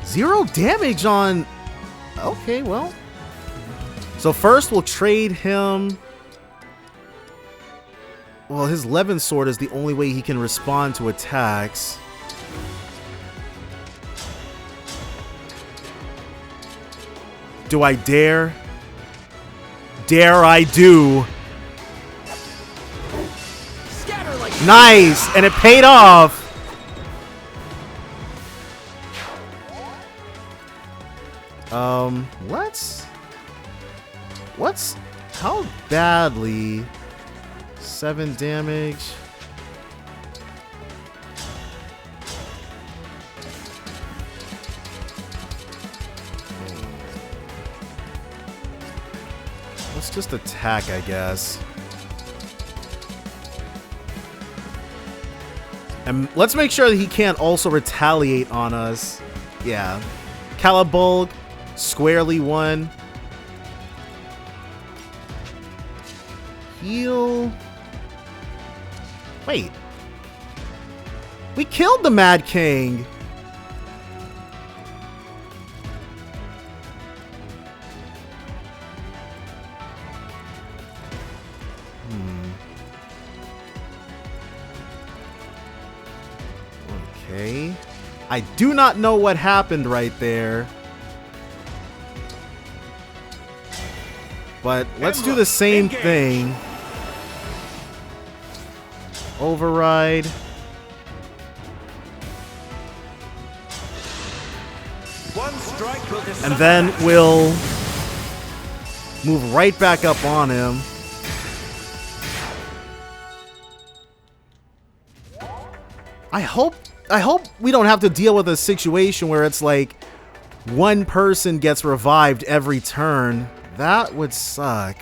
A: 0 damage on... Okay, well. So first we'll trade him... Well, his Levin Sword is the only way he can respond to attacks. Do I dare? Dare I do? Nice! And it paid off! What's... How badly... 7 damage... Let's just attack, I guess. And let's make sure that he can't also retaliate on us. Yeah. Calabulg, squarely 1. Heal. Wait. We killed the Mad King. Okay. I do not know what happened right there. But let's do the same thing. Override. And then we'll move right back up on him. I hope we don't have to deal with a situation where it's like one person gets revived every turn. That would suck.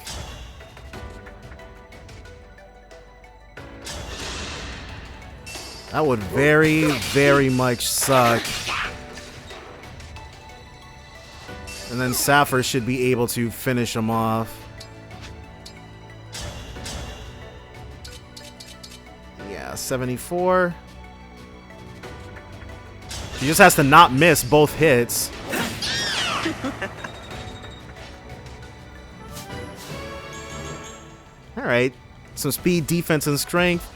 A: That would very, very much suck. And then Sapphire should be able to finish him off. Yeah, 74. He just has to not miss both hits. Alright. Some speed, defense, and strength.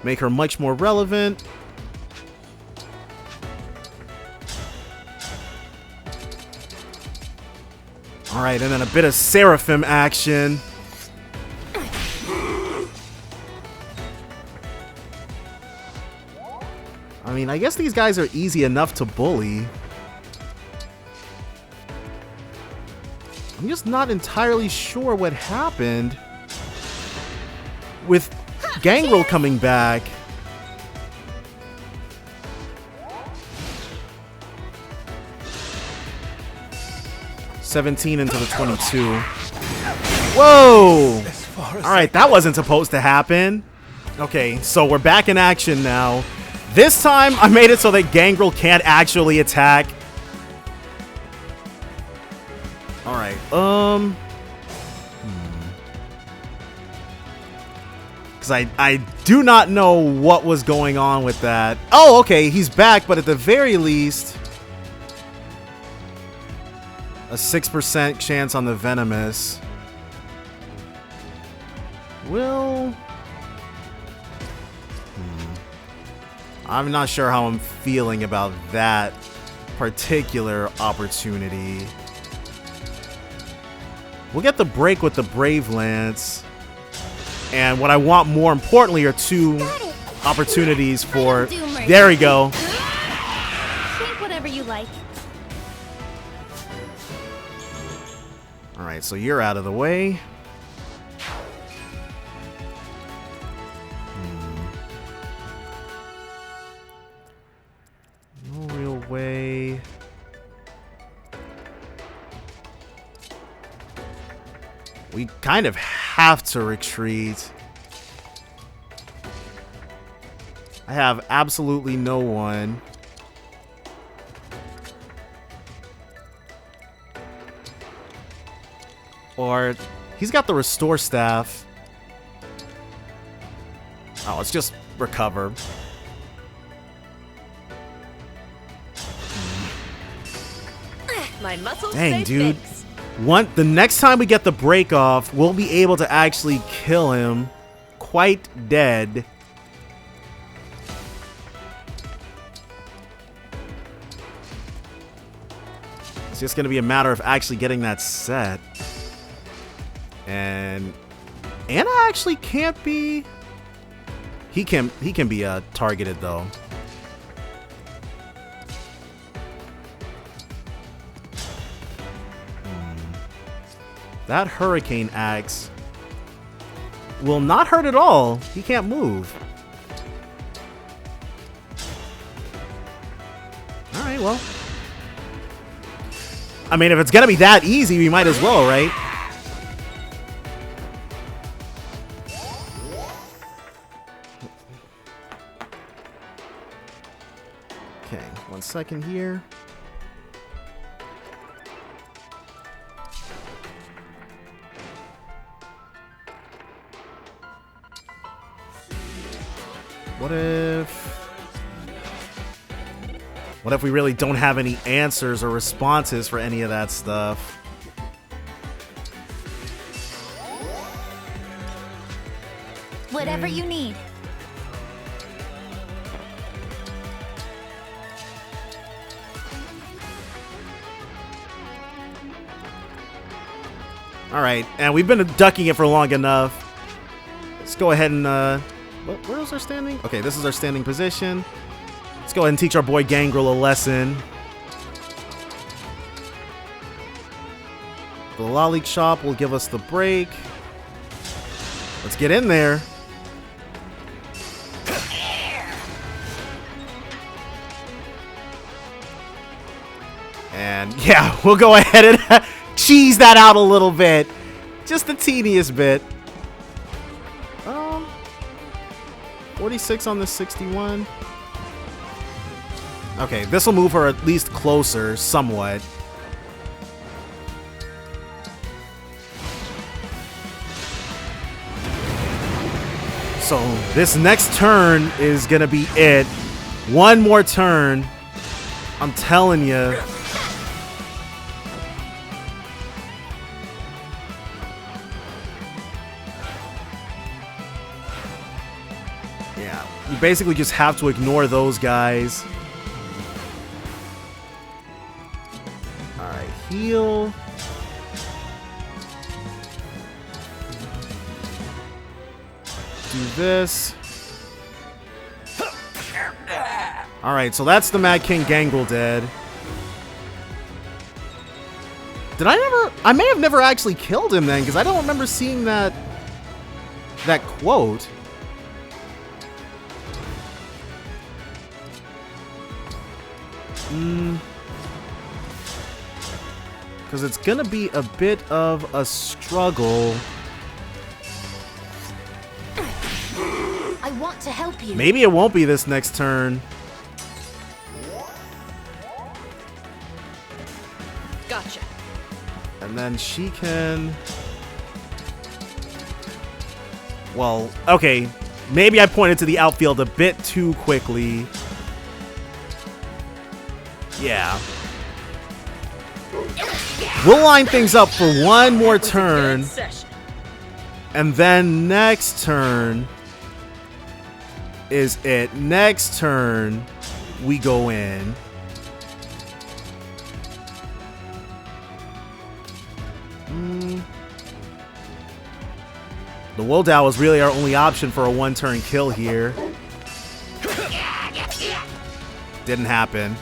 A: Make her much more relevant. Alright, and then a bit of Seraphim action. I mean, I guess these guys are easy enough to bully. I'm just not entirely sure what happened with Gangrel coming back. $17 into the 22. Whoa! Alright, that wasn't supposed to happen. Okay, so we're back in action now. This time, I made it so that Gangrel can't actually attack. Alright, because I do not know what was going on with that. Oh, okay, he's back, but at the very least, a 6% chance on the Venomous. Will... I'm not sure how I'm feeling about that particular opportunity. We'll get the break with the Brave Lance. And what I want more importantly are 2 opportunities for... There we go.
E: Think whatever you like.
A: Alright, so you're out of the way. No real way. We kind of have to retreat. I have absolutely no one. Or he's got the Restore Staff. Oh, let's just recover.
M: My muscles
A: Dang,
M: say
A: dude.
M: thanks.
A: The next time we get the break off, we'll be able to actually kill him quite dead. It's just going to be a matter of actually getting that set. And Anna actually can't be... He can be targeted, though. That hurricane axe will not hurt at all. He can't move. Alright, well. I mean, if it's gonna be that easy, we might as well, right? Okay, 1 second here. What if we really don't have any answers or responses for any of that stuff?
K: Whatever you need.
A: Alright, and we've been ducking it for long enough. Let's go ahead and, where is our standing? Okay, this is our standing position. Let's go ahead and teach our boy Gangrel a lesson. The Lolly Chop will give us the break. Let's get in there. And yeah, we'll go ahead and cheese that out a little bit. Just the teeniest bit. 46 on the 61. Okay, this will move her at least closer, somewhat. So this next turn is gonna be it. One more turn. I'm telling you. Yeah, you basically just have to ignore those guys. Alright, heal. Do this. Alright, so that's the Mad King Gangrel dead. I may have never actually killed him then, because I don't remember seeing that quote. Because it's gonna be a bit of a struggle.
K: I want to help you.
A: Maybe it won't be this next turn.
M: Gotcha.
A: And then she can... Well, okay. Maybe I pointed to the outfield a bit too quickly. Yeah. We'll line things up for one more turn. And then next turn is it. Next turn, we go in. The Woldao is really our only option for a one-turn kill here. Didn't happen.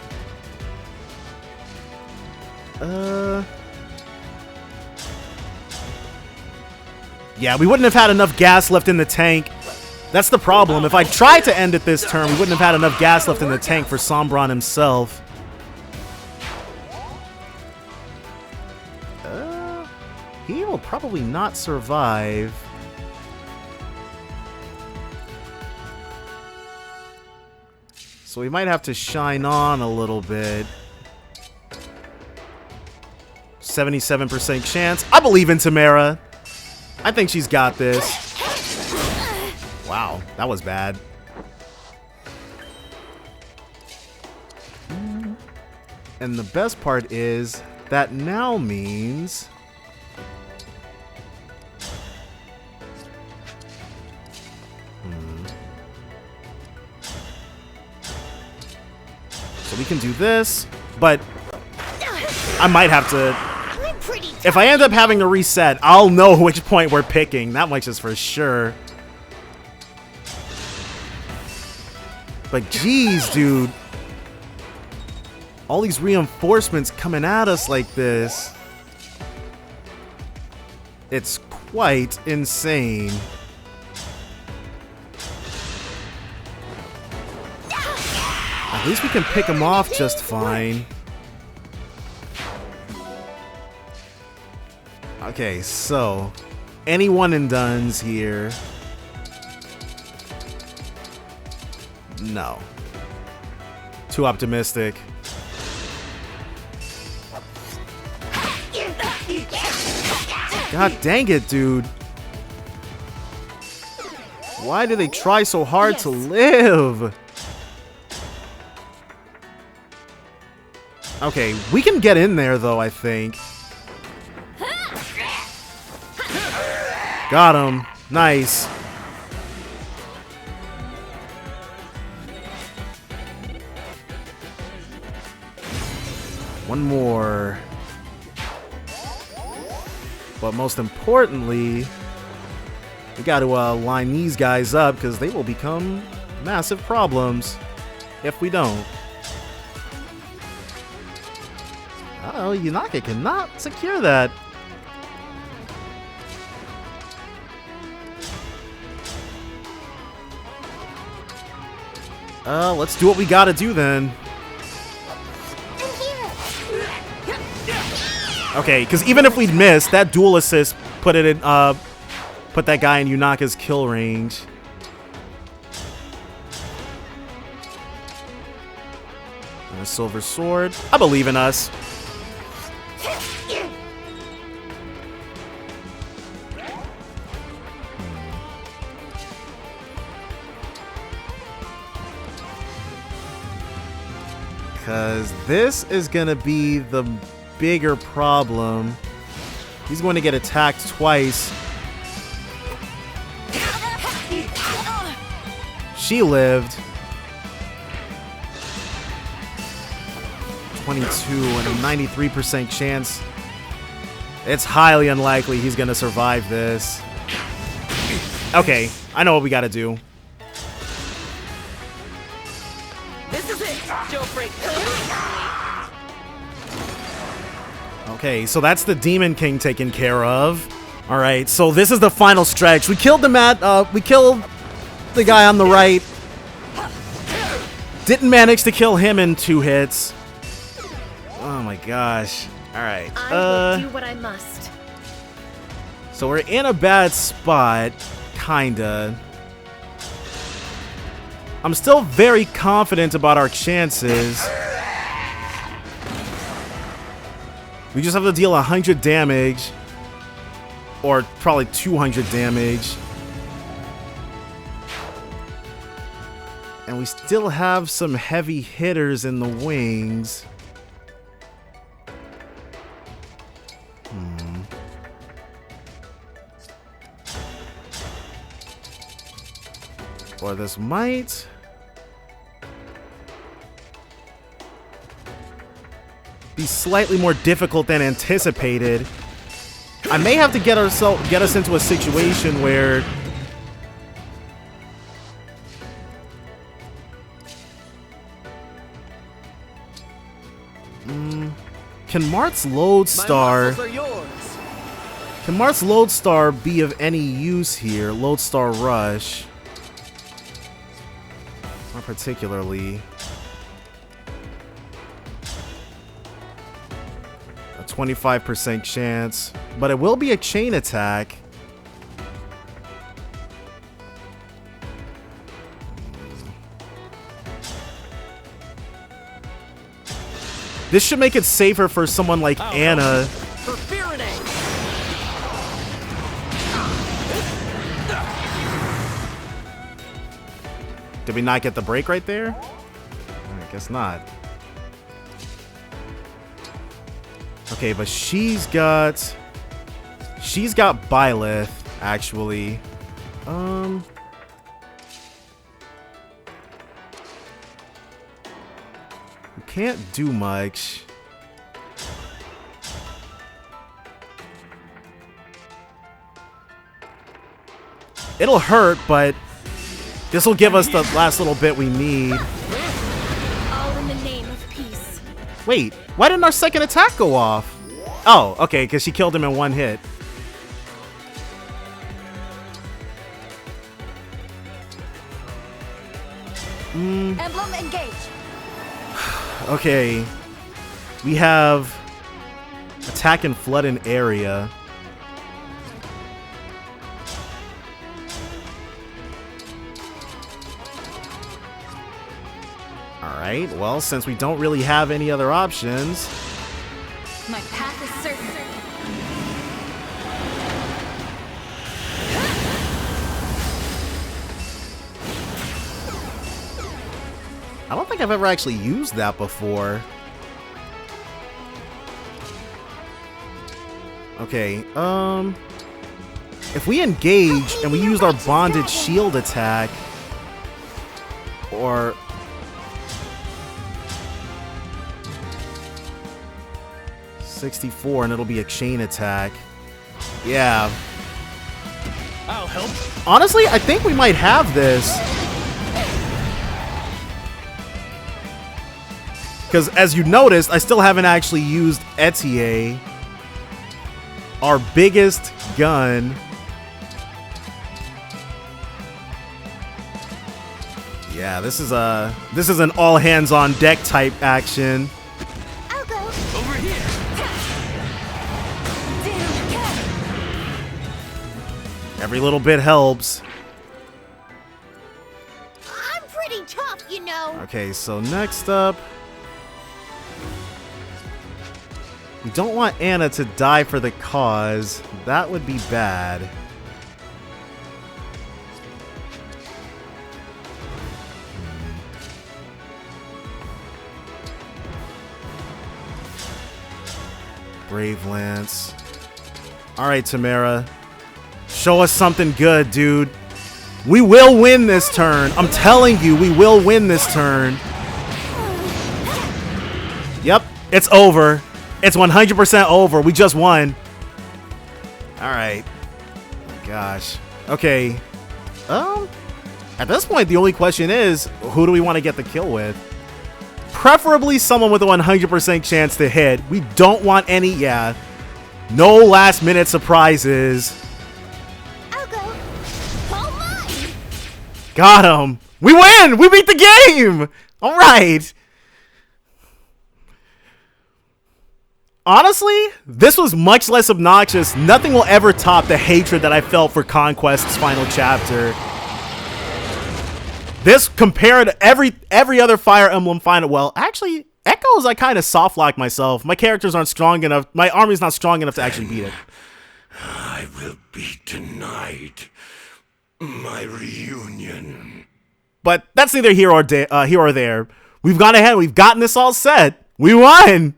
A: Yeah, we wouldn't have had enough gas left in the tank. That's the problem. If I tried to end it this turn, we wouldn't have had enough gas left in the tank for Sombron himself. He will probably not survive. So we might have to shine on a little bit. 77% chance. I believe in Tamara. I think she's got this. Wow, that was bad. And the best part is that now means so we can do this, but I might have to. If I end up having to reset, I'll know which point we're picking. That much is for sure. But geez, dude. All these reinforcements coming at us like this. It's quite insane. At least we can pick them off just fine. Okay, so any one and dones here. No. Too optimistic. God dang it, dude. Why do they try so hard to live? Okay, we can get in there though, I think. Got him. Nice. One more. But most importantly, we got to line these guys up because they will become massive problems if we don't. Uh-oh, Unaka cannot secure that. Let's do what we gotta do then. Okay, because even if we'd missed, that dual assist put it in, put that guy in Unaka's kill range. And a silver sword. I believe in us. Because this is going to be the bigger problem. He's going to get attacked twice. She lived. 22 and a 93% chance. It's highly unlikely he's going to survive this. Okay, I know what we got to do.
M: This is it. Jailbreak.
A: Okay, so that's the Demon King taken care of. All right, so this is the final stretch. We killed we killed the guy on the right. Didn't manage to kill him in 2 hits. Oh my gosh. All right.
Q: I will do what I must.
A: So we're in a bad spot, kinda. I'm still very confident about our chances. We just have to deal 100 damage. Or probably 200 damage. And we still have some heavy hitters in the wings. Or this might... be slightly more difficult than anticipated. I may have to get us into a situation where can Mart's Lodestar be of any use here? Lodestar Rush. Not particularly. A 25% chance, but it will be a chain attack. This should make it safer for someone like Anna. Did we not get the break right there? I guess not. Okay, but she's got Byleth, actually. We can't do much. It'll hurt, but this will give us the last little bit we need.
Q: All in the name of peace.
A: Wait, why didn't our second attack go off? Oh, okay, because she killed him in one hit.
K: Emblem engage.
A: Okay. We have attack and flood an area. Alright, well, since we don't really have any other options.
K: My path is certain.
A: I don't think I've ever actually used that before. Okay, if we engage and we use our bonded shield attack, or 64, and it'll be a chain attack. Yeah.
T: I'll help.
A: Honestly, I think we might have this. Because as you noticed, I still haven't actually used Etier, our biggest gun. Yeah, this is an all hands on deck type action.
R: I'll go.
T: Over here.
A: Every little bit helps.
R: I'm pretty tough, you know.
A: Okay, so next up, we don't want Anna to die for the cause. That would be bad. Brave Lance. Alright, Tamara. Show us something good, dude. We will win this turn. I'm telling you, we will win this turn. Yep, it's over. It's 100% over. We just won. Alright. Gosh. Okay. At this point, the only question is, who do we want to get the kill with? Preferably someone with a 100% chance to hit. We don't want any, no last minute surprises.
R: I'll go. All mine.
A: Got him. We win. We beat the game. All right. Honestly, this was much less obnoxious. Nothing will ever top the hatred that I felt for Conquest's final chapter. This compared to every other Fire Emblem final. Well, actually, Echoes I kind of soft lock myself. My characters aren't strong enough. My army's not strong enough to actually beat it.
N: I will be tonight. My reunion.
A: But that's neither here or there. We've gone ahead. We've gotten this all set. We won.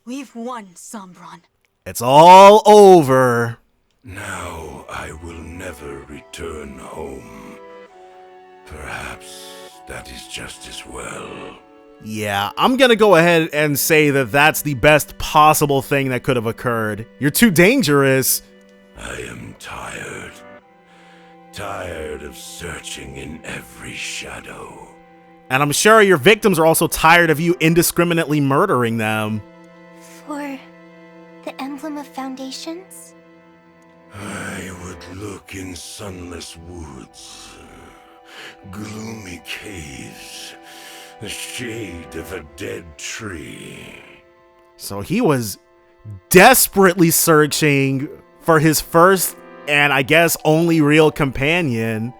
K: We've won, Sombron.
A: It's all over.
N: Now I will never return home. Perhaps that is just as well.
A: Yeah, I'm gonna go ahead and say that that's the best possible thing that could have occurred. You're too dangerous.
N: I am tired. Tired of searching in every shadow.
A: And I'm sure your victims are also tired of you indiscriminately murdering them.
R: For the Emblem of Foundations?
N: I would look in sunless woods, gloomy caves, the shade of a dead tree.
A: So he was desperately searching for his first and I guess only real companion.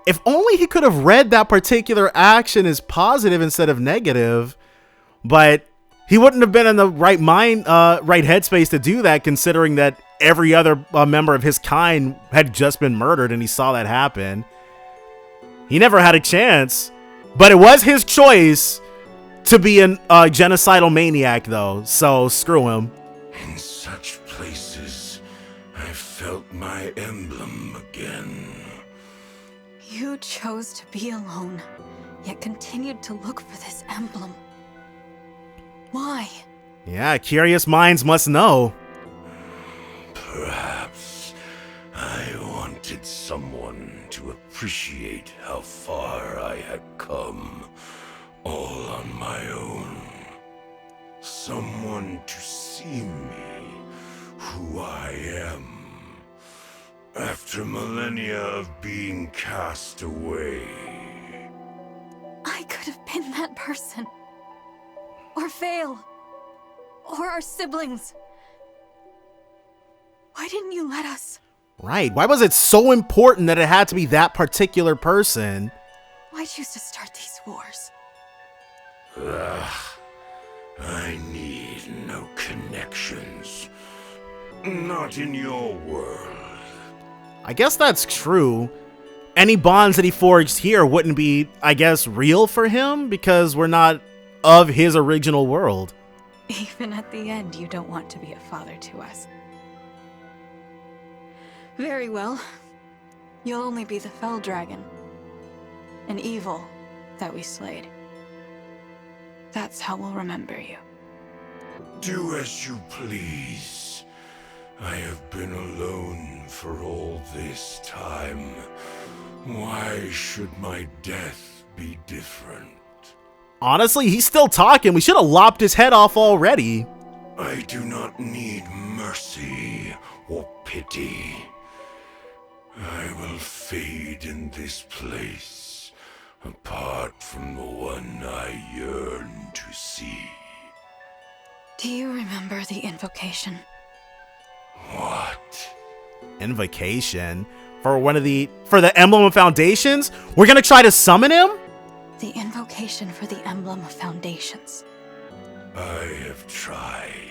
A: If only he could have read that particular action as positive instead of negative, but he wouldn't have been in the right right headspace to do that, considering that every other member of his kind had just been murdered and he saw that happen. He never had a chance. But it was his choice to be a genocidal maniac, though, so screw him.
N: In such places, I felt my emblem again.
K: You chose to be alone, yet continued to look for this emblem. Why?
A: Yeah, curious minds must know.
N: Perhaps I wanted someone to appreciate how far I had come, all on my own. Someone to see me, who I am, after millennia of being cast away.
K: I could have been that person. Or Vale. Or our siblings. Why didn't you let us?
A: Right, why was it so important that it had to be that particular person?
K: Why choose to start these wars?
N: I need no connections. Not in your world.
A: I guess that's true. Any bonds that he forged here wouldn't be, I guess, real for him because we're not of his original world.
K: Even at the end, you don't want to be a father to us. Very well. You'll only be the fell dragon. An evil that we slayed. That's how we'll remember you.
N: Do as you please. I have been alone for all this time. Why should my death be different?
A: Honestly, he's still talking. We should have lopped his head off already.
N: I do not need mercy or pity. I will fade in this place, apart from the one I yearn to see.
K: Do you remember the invocation?
N: What?
A: Invocation? For the Emblem of Foundations? We're gonna try to summon him?
K: The invocation for the Emblem of Foundations.
N: I have tried.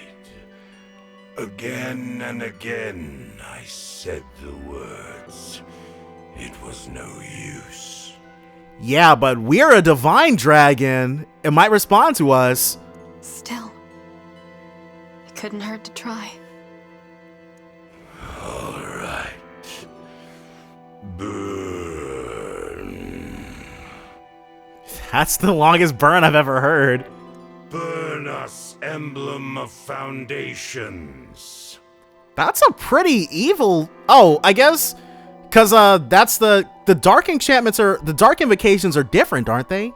N: Again and again I said the words. It was no use.
A: Yeah, but we're a divine dragon. It might respond to us.
K: Still, it couldn't hurt to try.
N: All right. Burn.
A: That's the longest burn I've ever heard.
N: Burn us, Emblem of Foundations.
A: That's a pretty evil... Oh, I guess... Because that's the dark enchantments are... The dark invocations are different, aren't they?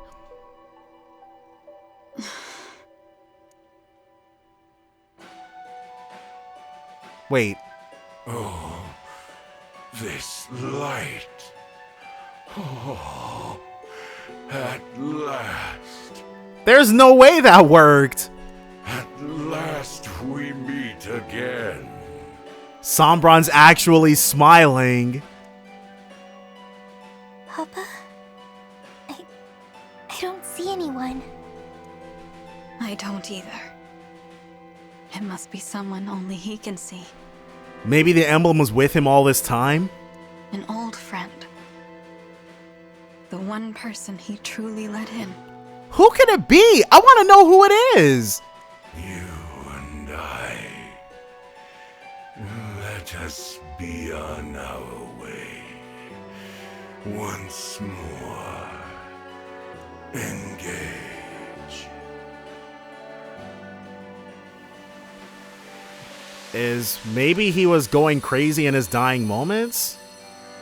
A: Wait.
N: Oh, this light. Oh, at last.
A: There's no way that worked.
N: At last we meet again.
A: Sombron's actually smiling.
R: Papa? I don't see anyone.
K: I don't either. It must be someone only he can see.
A: Maybe the emblem was with him all this time?
K: An old friend. The one person he truly let in.
A: Who can it be? I want to know who it is.
N: You and I. Let us be on our way. Once more. Engage.
A: Is maybe he was going crazy in his dying moments?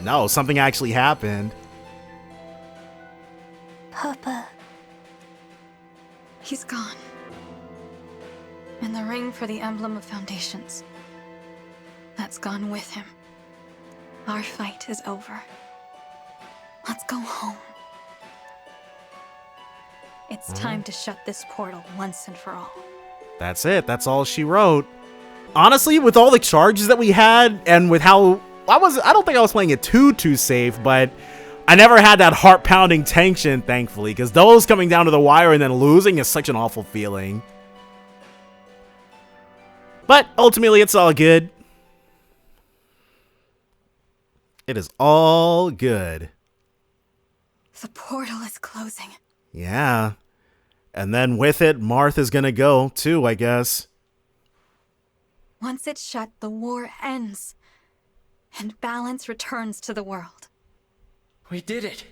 A: No, something actually happened.
R: Papa.
K: He's gone. And the ring for the Emblem of Foundations. That's gone with him. Our fight is over. Let's go home. It's time to shut this portal once and for all.
A: That's it. That's all she wrote. Honestly, with all the charges that we had and with how I don't think I was playing it too safe, but I never had that heart-pounding tension, thankfully, because those coming down to the wire and then losing is such an awful feeling. But ultimately, it's all good. It is all good.
K: The portal is closing.
A: Yeah. And then with it, Marth is gonna go, too, I guess.
K: Once it's shut, the war ends. And balance returns to the world.
F: We did it!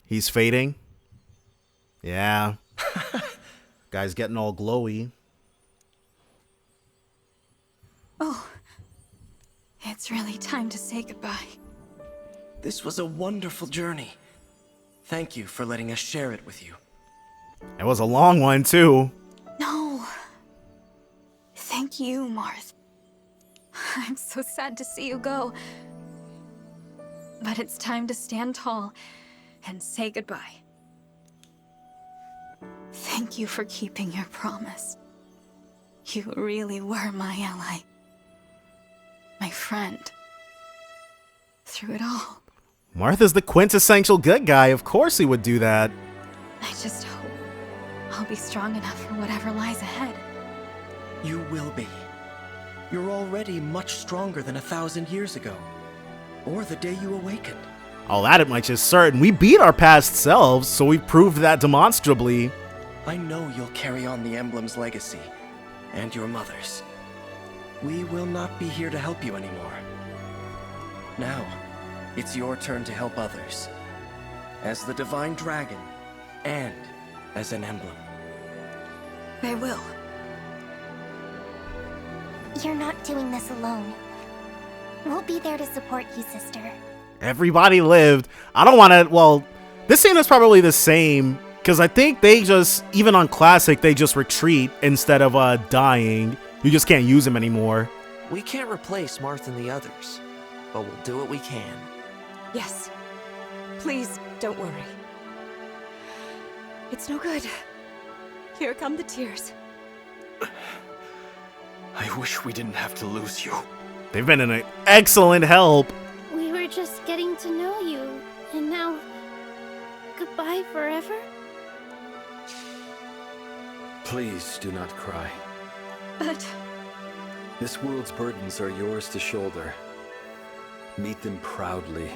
A: He's fading. Yeah. Guy's getting all glowy.
K: Oh. It's really time to say goodbye.
F: This was a wonderful journey. Thank you for letting us share it with you.
A: It was a long one, too.
K: No. Thank you, Marth. I'm so sad to see you go. But it's time to stand tall and say goodbye. Thank you for keeping your promise. You really were my ally. My friend. Through it all.
A: Martha's the quintessential good guy. Of course he would do that.
K: I just hope I'll be strong enough for whatever lies ahead.
F: You will be. You're already much stronger than 1,000 years ago. Or the day you awakened.
A: Oh, that much is certain. We beat our past selves, so we proved that demonstrably.
F: I know you'll carry on the Emblem's legacy. And your mother's. We will not be here to help you anymore. Now, it's your turn to help others. As the Divine Dragon, and as an Emblem.
K: I will.
R: You're not doing this alone. We'll be there to support you, sister.
A: Everybody lived. I don't want to... Well, this scene is probably the same, because I think they just... Even on Classic, they just retreat instead of dying. You just can't use them anymore.
B: We can't replace Marth and the others, but we'll do what we can.
Q: Yes. Please, don't worry. It's no good. Here come the tears.
S: I wish we didn't have to lose you.
A: They've been an excellent help.
E: We were just getting to know you, and now... goodbye forever?
S: Please do not cry.
Q: But...
S: This world's burdens are yours to shoulder. Meet them proudly.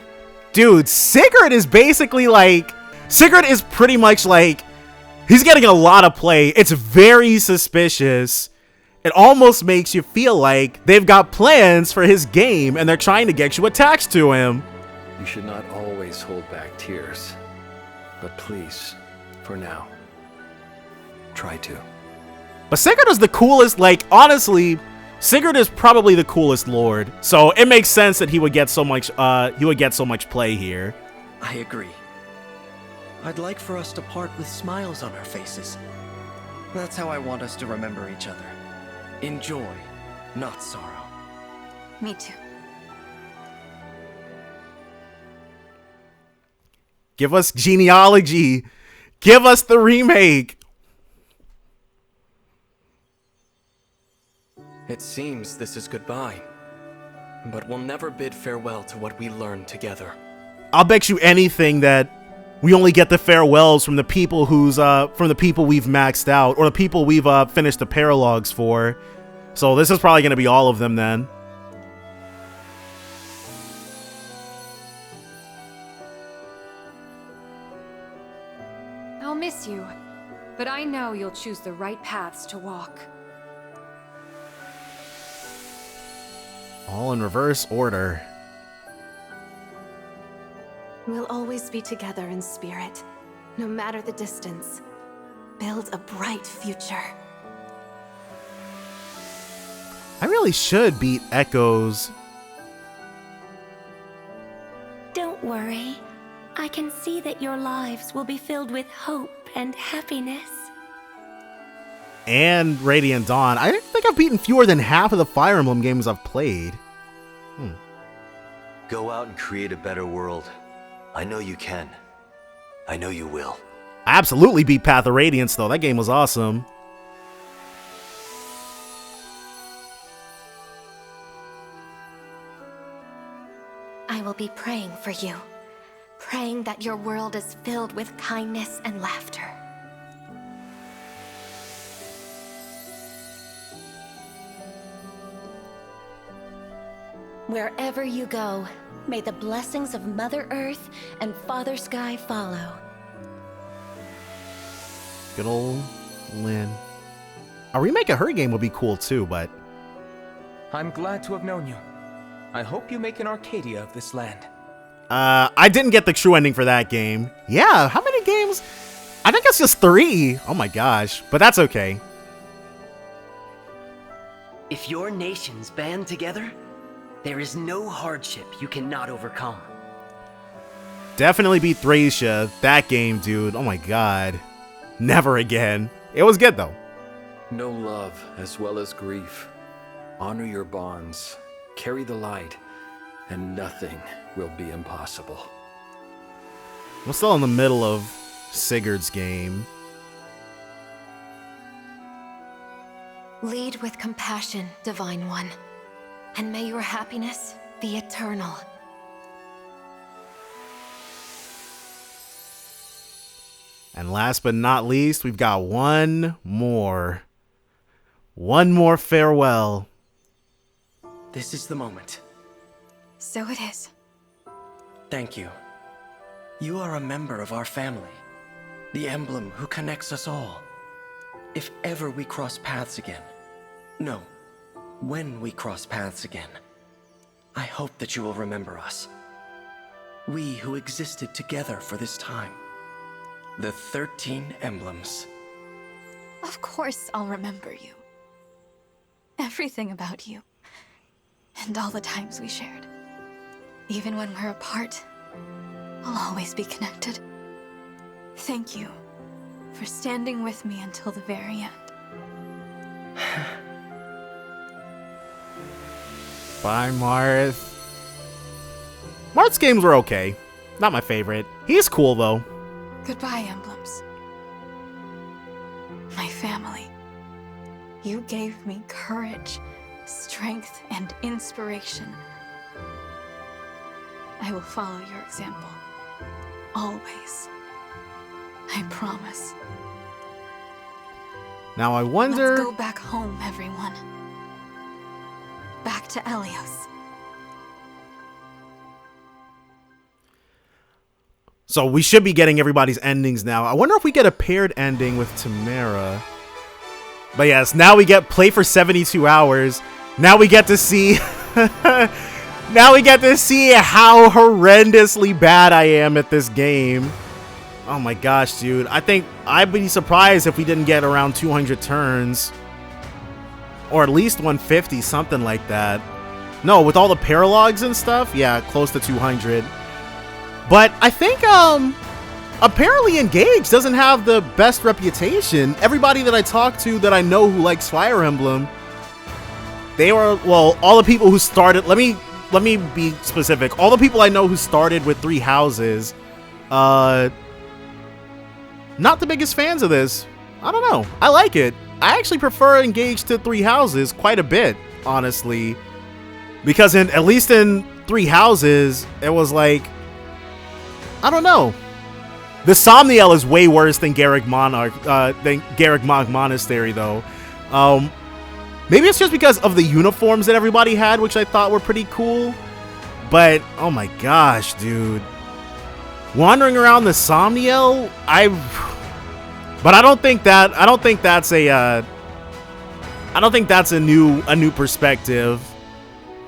A: Dude, Sigurd is basically like... Sigurd is pretty much like... He's getting a lot of play. It's very suspicious. It almost makes you feel like they've got plans for his game and they're trying to get you attached to him.
S: You should not always hold back tears. But please, for now, try to.
A: But Sigurd is the coolest, like, honestly, Sigurd is probably the coolest lord. So it makes sense that he would get so much play here.
F: I agree. I'd like for us to part with smiles on our faces. That's how I want us to remember each other. In joy, not sorrow.
K: Me too.
A: Give us genealogy. Give us the remake.
F: It seems this is goodbye. But we'll never bid farewell to what we learned together.
A: I'll bet you anything that we only get the farewells from the people we've maxed out, or the people we've finished the paralogs for. So this is probably going to be all of them then.
U: I'll miss you, but I know you'll choose the right paths to walk.
A: All in reverse order.
H: We'll always be together in spirit, no matter the distance. Build a bright future.
A: I really should beat Echoes.
V: Don't worry. I can see that your lives will be filled with hope and happiness.
A: And Radiant Dawn. I think I've beaten fewer than half of the Fire Emblem games I've played.
W: Go out and create a better world. I know you can. I know you will.
A: I absolutely beat Path of Radiance, though. That game was awesome.
V: I will be praying for you. Praying that your world is filled with kindness and laughter.
G: Wherever you go, may the blessings of Mother Earth and Father Sky follow.
A: Good old Lynn. A remake of her game would be cool too, but...
T: I'm glad to have known you. I hope you make an Arcadia of this land.
A: I didn't get the true ending for that game. Yeah, how many games? I think it's just 3. Oh my gosh, but that's okay.
C: If your nations band together, there is no hardship you cannot overcome.
A: Definitely beat Thracia. That game, dude. Oh my god. Never again. It was good though.
S: Know love as well as grief. Honor your bonds. Carry the light. And nothing will be impossible.
A: I'm still in the middle of Sigurd's game.
V: Lead with compassion, Divine One, and may your happiness be eternal.
A: And last but not least, we've got one more farewell.
F: This is the moment.
V: So it is.
F: Thank you. You are a member of our family, the emblem who connects us all. If ever we cross paths again, no, when we cross paths again, I hope that you will remember us. We who existed together for this time. The 13 emblems.
K: Of course I'll remember you. Everything about you. And all the times we shared. Even when we're apart, we'll always be connected. Thank you for standing with me until the very end.
A: Bye, Marth. Marth's games were okay. Not my favorite. He's cool, though.
K: Goodbye, emblems. My family. You gave me courage, strength, and inspiration. I will follow your example. Always. I promise.
A: Now I wonder...
K: Let's go back home, everyone. Back to Elyos.
A: So we should be getting everybody's endings now. I wonder if we get a paired ending with Tamara. But yes, now we get play for 72 hours. Now we get to see... now we get to see how horrendously bad I am at this game. Oh my gosh, dude. I think I'd be surprised if we didn't get around 200 turns. Or at least 150, something like that. No, with all the paralogs and stuff? Yeah, close to 200. But I think, apparently Engage doesn't have the best reputation. Everybody that I talk to that I know who likes Fire Emblem, they were, well, all the people who started, let me be specific. All the people I know who started with 3 houses, not the biggest fans of this. I don't know. I like it. I actually prefer Engage to 3 houses quite a bit, honestly. Because at least in 3 houses, it was like, I don't know. The Somniel is way worse than Garrick Monk Monastery, though. Maybe it's just because of the uniforms that everybody had, which I thought were pretty cool. But oh my gosh, dude, wandering around the Somniel, but I don't think that's a new perspective.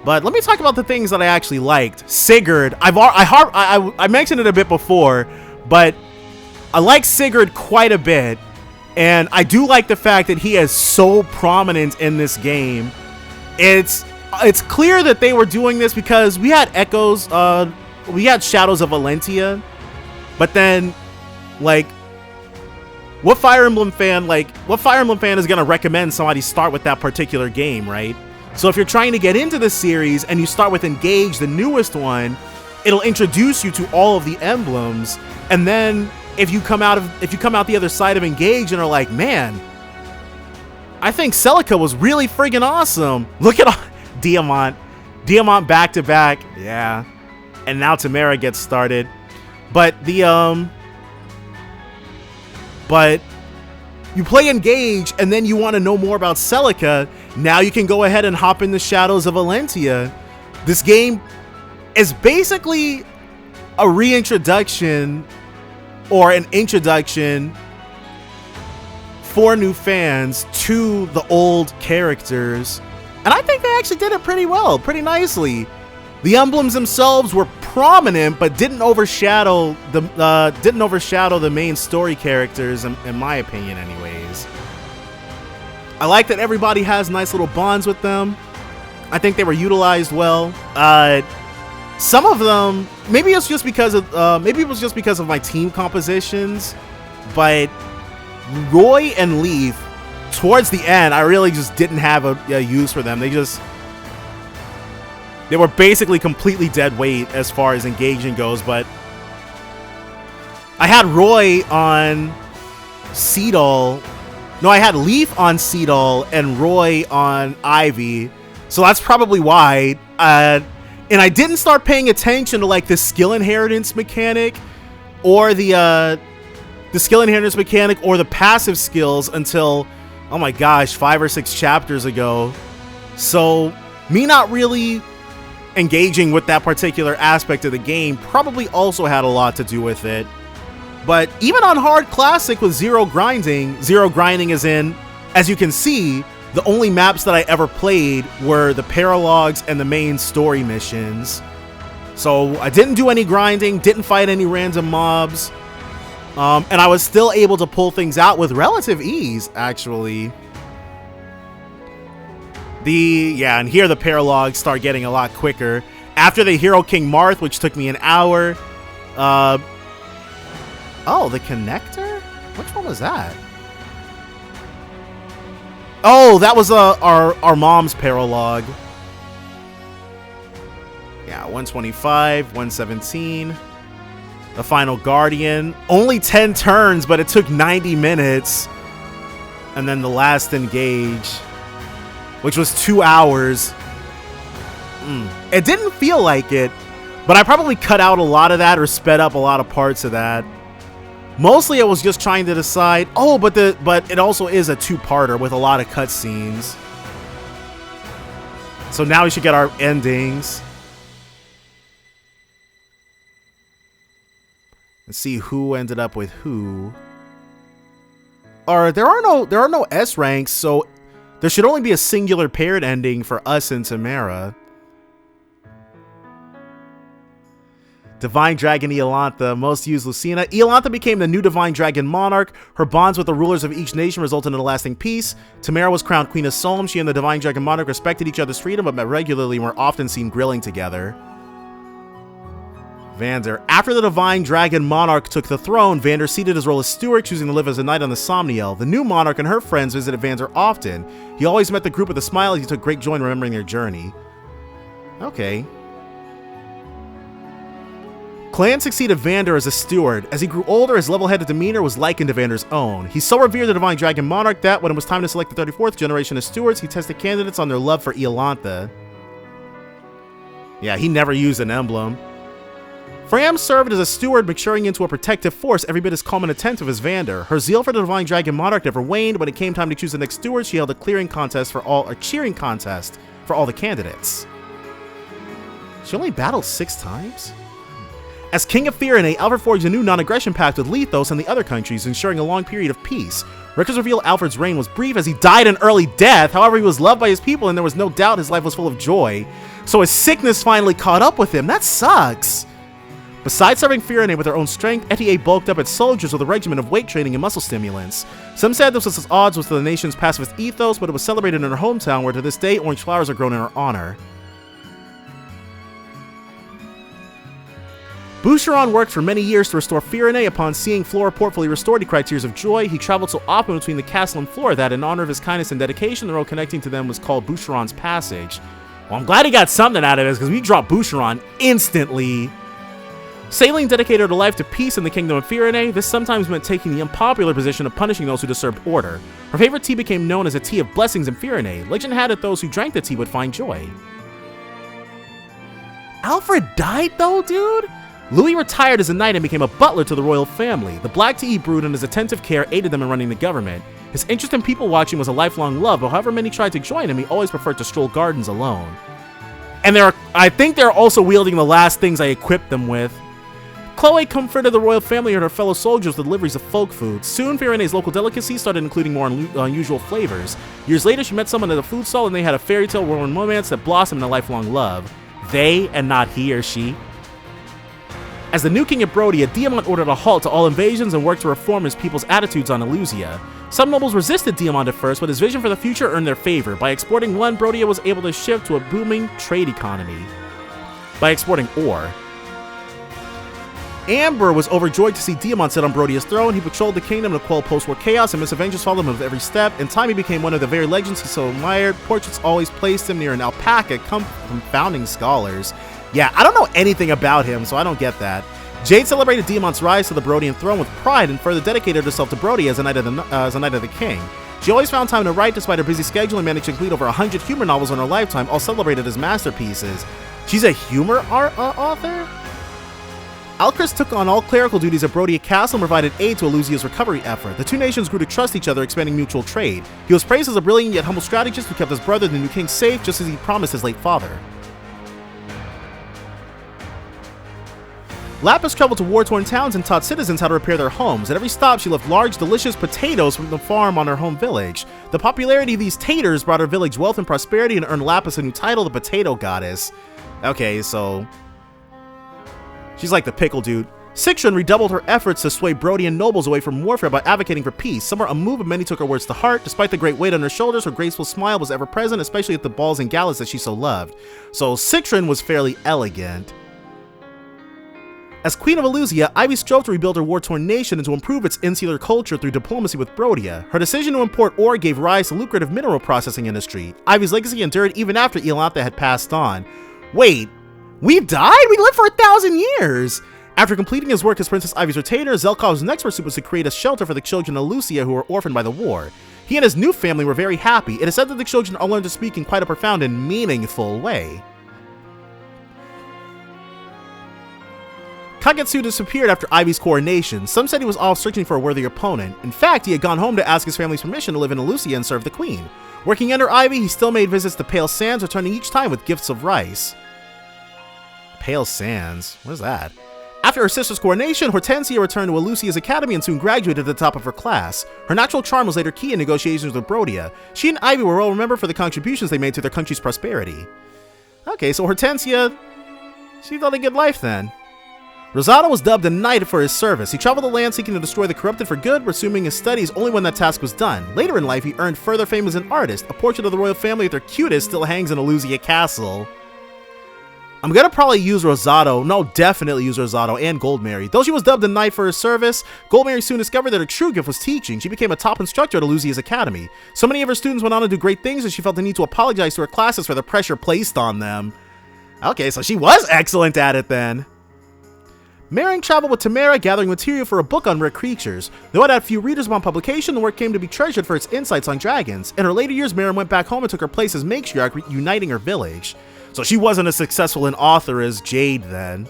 A: But let me talk about the things that I actually liked. Sigurd, I mentioned it a bit before, but I like Sigurd quite a bit, and I do like the fact that he is so prominent in this game. It's clear that they were doing this because we had Echoes, we had Shadows of Valentia, but then, like, what Fire Emblem fan is gonna recommend somebody start with that particular game, right? So if you're trying to get into the series and you start with Engage, the newest one, it'll introduce you to all of the emblems, and then if you come out the other side of Engage and are like, man, I think Celica was really friggin' awesome. Look at all Diamant back to back, yeah, and now Tamara gets started, but you play Engage and then you want to know more about Celica. Now you can go ahead and hop in the Shadows of Valentia, This game is basically a reintroduction or an introduction for new fans to the old characters. And I think they actually did it pretty well, pretty nicely. The emblems themselves were prominent, but didn't overshadow the main story characters, in my opinion, anyways. I like that everybody has nice little bonds with them. I think they were utilized well. Some of them, maybe it was just because of my team compositions, but Roy and Leaf, towards the end, I really just didn't have a use for them. They were basically completely dead weight as far as engaging goes, but I had Roy on Seedall. No, I had Leaf on Seedall and Roy on Ivy. So that's probably why. And I didn't start paying attention to like the skill inheritance mechanic or the skill inheritance mechanic or the passive skills until, oh my gosh, 5 or 6 chapters ago. So me not really engaging with that particular aspect of the game probably also had a lot to do with it. But even on hard classic with zero grinding as in, as you can see, the only maps that I ever played were the paralogs and the main story missions. So I didn't do any grinding, didn't fight any random mobs, and I was still able to pull things out with relative ease, actually. And here the paralogs start getting a lot quicker. After the Hero King Marth, which took me an hour. Oh, the connector? Which one was that? Oh, that was our mom's paralog. Yeah, 125, 117. The Final Guardian. Only 10 turns, but it took 90 minutes. And then the last engage, which was 2 hours. It didn't feel like it, but I probably cut out a lot of that or sped up a lot of parts of that. Mostly I was just trying to decide, but it also is a 2-parter with a lot of cutscenes. So now we should get our endings. Let's see who ended up with who. There are no S ranks, so there should only be a singular paired ending for us and Tamara. Divine Dragon Iolantha, most used Lucina. Iolantha became the new Divine Dragon Monarch. Her bonds with the rulers of each nation resulted in a lasting peace. Tamara was crowned Queen of Solm. She and the Divine Dragon Monarch respected each other's freedom, but met regularly and were often seen grilling together. Vander. After the Divine Dragon Monarch took the throne, Vander ceded his role as steward, choosing to live as a knight on the Somniel. The new monarch and her friends visited Vander often. He always met the group with a smile as he took great joy in remembering their journey. Okay. Clan succeeded Vander as a steward. As he grew older, his level-headed demeanor was likened to Vander's own. He so revered the Divine Dragon Monarch that, when it was time to select the 34th generation of stewards, he tested candidates on their love for Iolantha. Yeah, he never used an emblem. Fram served as a steward, maturing into a protective force every bit as calm and attentive as Vander. Her zeal for the Divine Dragon Monarch never waned. When it came time to choose the next steward, she held a cheering contest for all the candidates. She only battled 6 times? As King of Firene, Alfred forged a new non-aggression pact with Lethos and the other countries, ensuring a long period of peace. Records reveal Alfred's reign was brief as he died an early death. However, he was loved by his people and there was no doubt his life was full of joy. So his sickness finally caught up with him. That sucks. Besides serving Firene with their own strength, Etier bulked up its soldiers with a regimen of weight training and muscle stimulants. Some said this was at odds with the nation's pacifist ethos, but it was celebrated in her hometown where to this day orange flowers are grown in her honor. Boucheron worked for many years to restore Firene. Upon seeing Flora Port fully restored, he cried tears of joy. He traveled so often between the castle and Flora that, in honor of his kindness and dedication, the road connecting to them was called Boucheron's Passage. Well, I'm glad he got something out of this, because we dropped Boucheron instantly. Sailing dedicated her life to peace in the kingdom of Firene. This sometimes meant taking the unpopular position of punishing those who disturbed order. Her favorite tea became known as a tea of blessings in Firene. Legend had it those who drank the tea would find joy. Alfred died though, dude? Louis retired as a knight and became a butler to the royal family. The black tea he brewed and his attentive care aided them in running the government. His interest in people watching was a lifelong love, but however many tried to join him, he always preferred to stroll gardens alone. And I think they're also wielding the last things I equipped them with. Chloe comforted the royal family and her fellow soldiers with deliveries of folk food. Soon, Firene's local delicacies started including more unusual flavors. Years later, she met someone at a food stall and they had a fairy tale romance that blossomed in a lifelong love. They and not he or she. As the new king of Brodia, Diamond ordered a halt to all invasions and worked to reform his people's attitudes on Elusia. Some nobles resisted Diamond at first, but his vision for the future earned their favor. By exporting one, Brodia was able to shift to a booming trade economy. By exporting ore. Amber was overjoyed to see Diamond sit on Brodia's throne. He patrolled the kingdom to quell post-war chaos and misadventures followed him with every step. In time, he became one of the very legends he so admired. Portraits always placed him near an alpaca, confounding scholars. Yeah, I don't know anything about him, so I don't get that. Jade celebrated Diamond's rise to the Brodian throne with pride and further dedicated herself to Brodia as a knight of the king. She always found time to write despite her busy schedule and managed to complete over 100 humor novels in her lifetime, all celebrated as masterpieces. She's a humor author? Alcris took on all clerical duties at Brodia Castle and provided aid to Elusia's recovery effort. The two nations grew to trust each other, expanding mutual trade. He was praised as a brilliant yet humble strategist who kept his brother, the new king, safe, just as he promised his late father. Lapis traveled to war-torn towns and taught citizens how to repair their homes. At every stop, she left large, delicious potatoes from the farm on her home village. The popularity of these taters brought her village wealth and prosperity and earned Lapis a new title, the Potato Goddess. Okay, so she's like the pickle dude. Citron redoubled her efforts to sway Brodian nobles away from warfare by advocating for peace. Some were unmoved, but many took her words to heart. Despite the great weight on her shoulders, her graceful smile was ever present, especially at the balls and galas that she so loved. So Citron was fairly elegant. As Queen of Elusia, Ivy strove to rebuild her war-torn nation and to improve its insular culture through diplomacy with Brodia. Her decision to import ore gave rise to lucrative mineral processing industry. Ivy's legacy endured even after Iolantha had passed on. Wait, we died? We lived for 1,000 years! After completing his work as Princess Ivy's retainer, Zelkov's next pursuit was to create a shelter for the children of Elusia who were orphaned by the war. He and his new family were very happy. It is said that the children all learned to speak in quite a profound and meaningful way. Kagetsu disappeared after Ivy's coronation. Some said he was off searching for a worthy opponent. In fact, he had gone home to ask his family's permission to live in Elusia and serve the queen. Working under Ivy, he still made visits to Pale Sands, returning each time with gifts of rice. Pale Sands? What is that? After her sister's coronation, Hortensia returned to Elusia's academy and soon graduated at the top of her class. Her natural charm was later key in negotiations with Brodia. She and Ivy were well remembered for the contributions they made to their country's prosperity. Okay, so Hortensia, she led a good life then. Rosado was dubbed a knight for his service. He traveled the land seeking to destroy the corrupted for good, resuming his studies only when that task was done. Later in life, he earned further fame as an artist. A portrait of the royal family at their cutest still hangs in Elusia Castle. I'm gonna probably use Rosado. No, definitely use Rosado and Goldmary. Though she was dubbed a knight for her service, Goldmary soon discovered that her true gift was teaching. She became a top instructor at Elusia's academy. So many of her students went on to do great things, and she felt the need to apologize to her classes for the pressure placed on them. Okay, so she was excellent at it then. Marin traveled with Tamara, gathering material for a book on rare creatures. Though it had few readers upon publication, the work came to be treasured for its insights on dragons. In her later years, Marin went back home and took her place as matriarch, uniting her village. So she wasn't as successful an author as Jade then.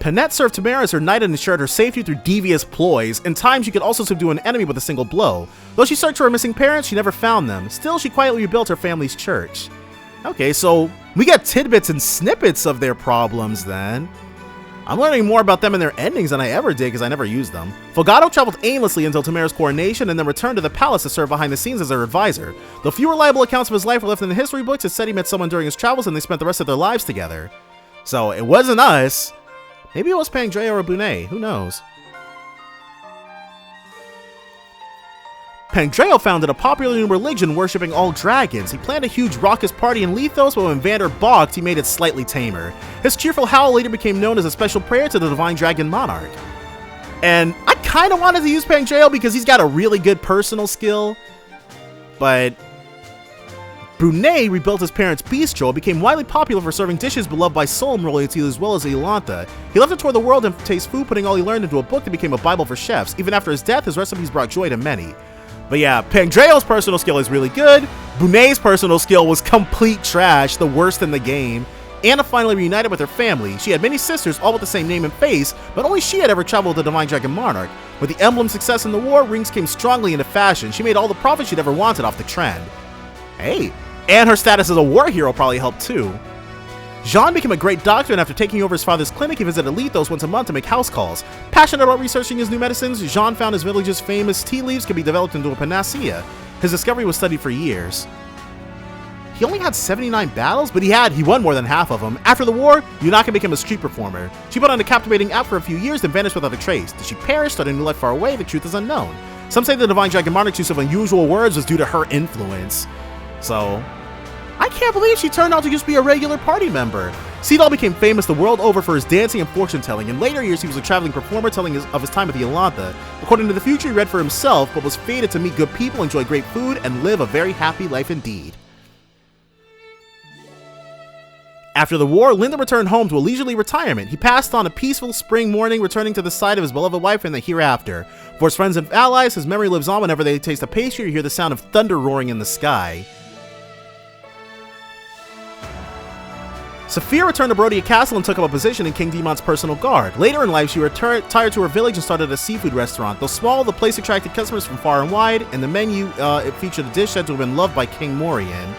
A: Panette served Tamara as her knight and ensured her safety through devious ploys. In time, she could also subdue an enemy with a single blow. Though she searched for her missing parents, she never found them. Still, she quietly rebuilt her family's church. Okay, so we got tidbits and snippets of their problems then. I'm learning more about them and their endings than I ever did because I never used them. Fogado traveled aimlessly until Tamara's coronation and then returned to the palace to serve behind the scenes as her advisor. Though few reliable accounts of his life were left in the history books, it said he met someone during his travels and they spent the rest of their lives together. So it wasn't us. Maybe it was Pangea or Bunei, who knows? Pangea founded a popular new religion worshipping all dragons. He planned a huge raucous party in Lethos, but when Vander balked, he made it slightly tamer. His cheerful howl later became known as a special prayer to the divine dragon monarch. And I kind of wanted to use Pangea because he's got a really good personal skill, but Brunei rebuilt his parents' bistro, became widely popular for serving dishes beloved by Solom royalty as well as Iolantha. He left to tour the world and taste food, putting all he learned into a book that became a Bible for chefs. Even after his death, his recipes brought joy to many. But yeah, Pangrea's personal skill is really good. Brunei's personal skill was complete trash, the worst in the game. Anna finally reunited with her family. She had many sisters, all with the same name and face, but only she had ever traveled with the Divine Dragon Monarch. With the Emblem's success in the war, rings came strongly into fashion. She made all the profit she'd ever wanted off the trend. Hey, and her status as a war hero probably helped too. Jean became a great doctor, and after taking over his father's clinic, he visited Lithos once a month to make house calls. Passionate about researching his new medicines, Jean found his village's famous tea leaves could be developed into a panacea. His discovery was studied for years. He only had 79 battles, but he won more than half of them. After the war, Unaka became a street performer. She put on a captivating act for a few years, then vanished without a trace. Did she perish, start a new life far away? The truth is unknown. Some say the Divine Dragon Monarch's use of unusual words was due to her influence. So, I can't believe she turned out to just be a regular party member. Seedall became famous the world over for his dancing and fortune-telling. In later years, he was a traveling performer telling of his time at the Yolantha. According to the future, he read for himself, but was fated to meet good people, enjoy great food, and live a very happy life indeed. After the war, Linda returned home to a leisurely retirement. He passed on a peaceful spring morning, returning to the side of his beloved wife in the hereafter. For his friends and allies, his memory lives on whenever they taste a pastry or hear the sound of thunder roaring in the sky. Saphir returned to Brodia Castle and took up a position in King Demon's personal guard. Later in life, she retired to her village and started a seafood restaurant. Though small, the place attracted customers from far and wide, and the menu it featured a dish said to have been loved by King Morian.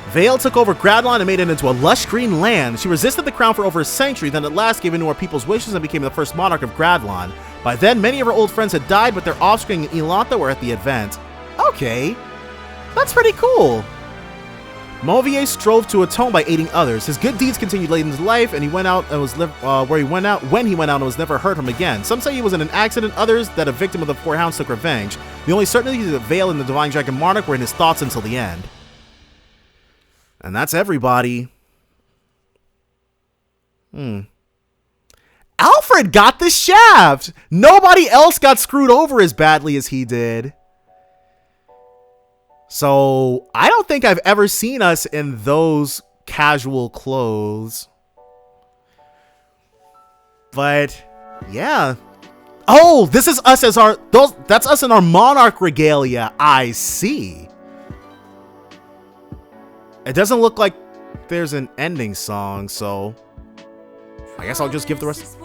A: Vale took over Gradlon and made it into a lush green land. She resisted the crown for over a century, then at last gave in to her people's wishes and became the first monarch of Gradlon. By then, many of her old friends had died, but their offspring in Yolantha were at the event. Okay, that's pretty cool. Mauvier strove to atone by aiding others. His good deeds continued late in his life, and he went out and was when he went out and was never heard from again. Some say he was in an accident, others that a victim of the Four Hounds took revenge. The only certainty is that Vale and the Divine Dragon Monarch were in his thoughts until the end. And that's everybody. Alfred got the shaft! Nobody else got screwed over as badly as he did. So, I don't think I've ever seen us in those casual clothes. But, yeah. Oh, this is us as that's us in our Monarch regalia. I see. It doesn't look like there's an ending song, so I guess I'll just give the rest.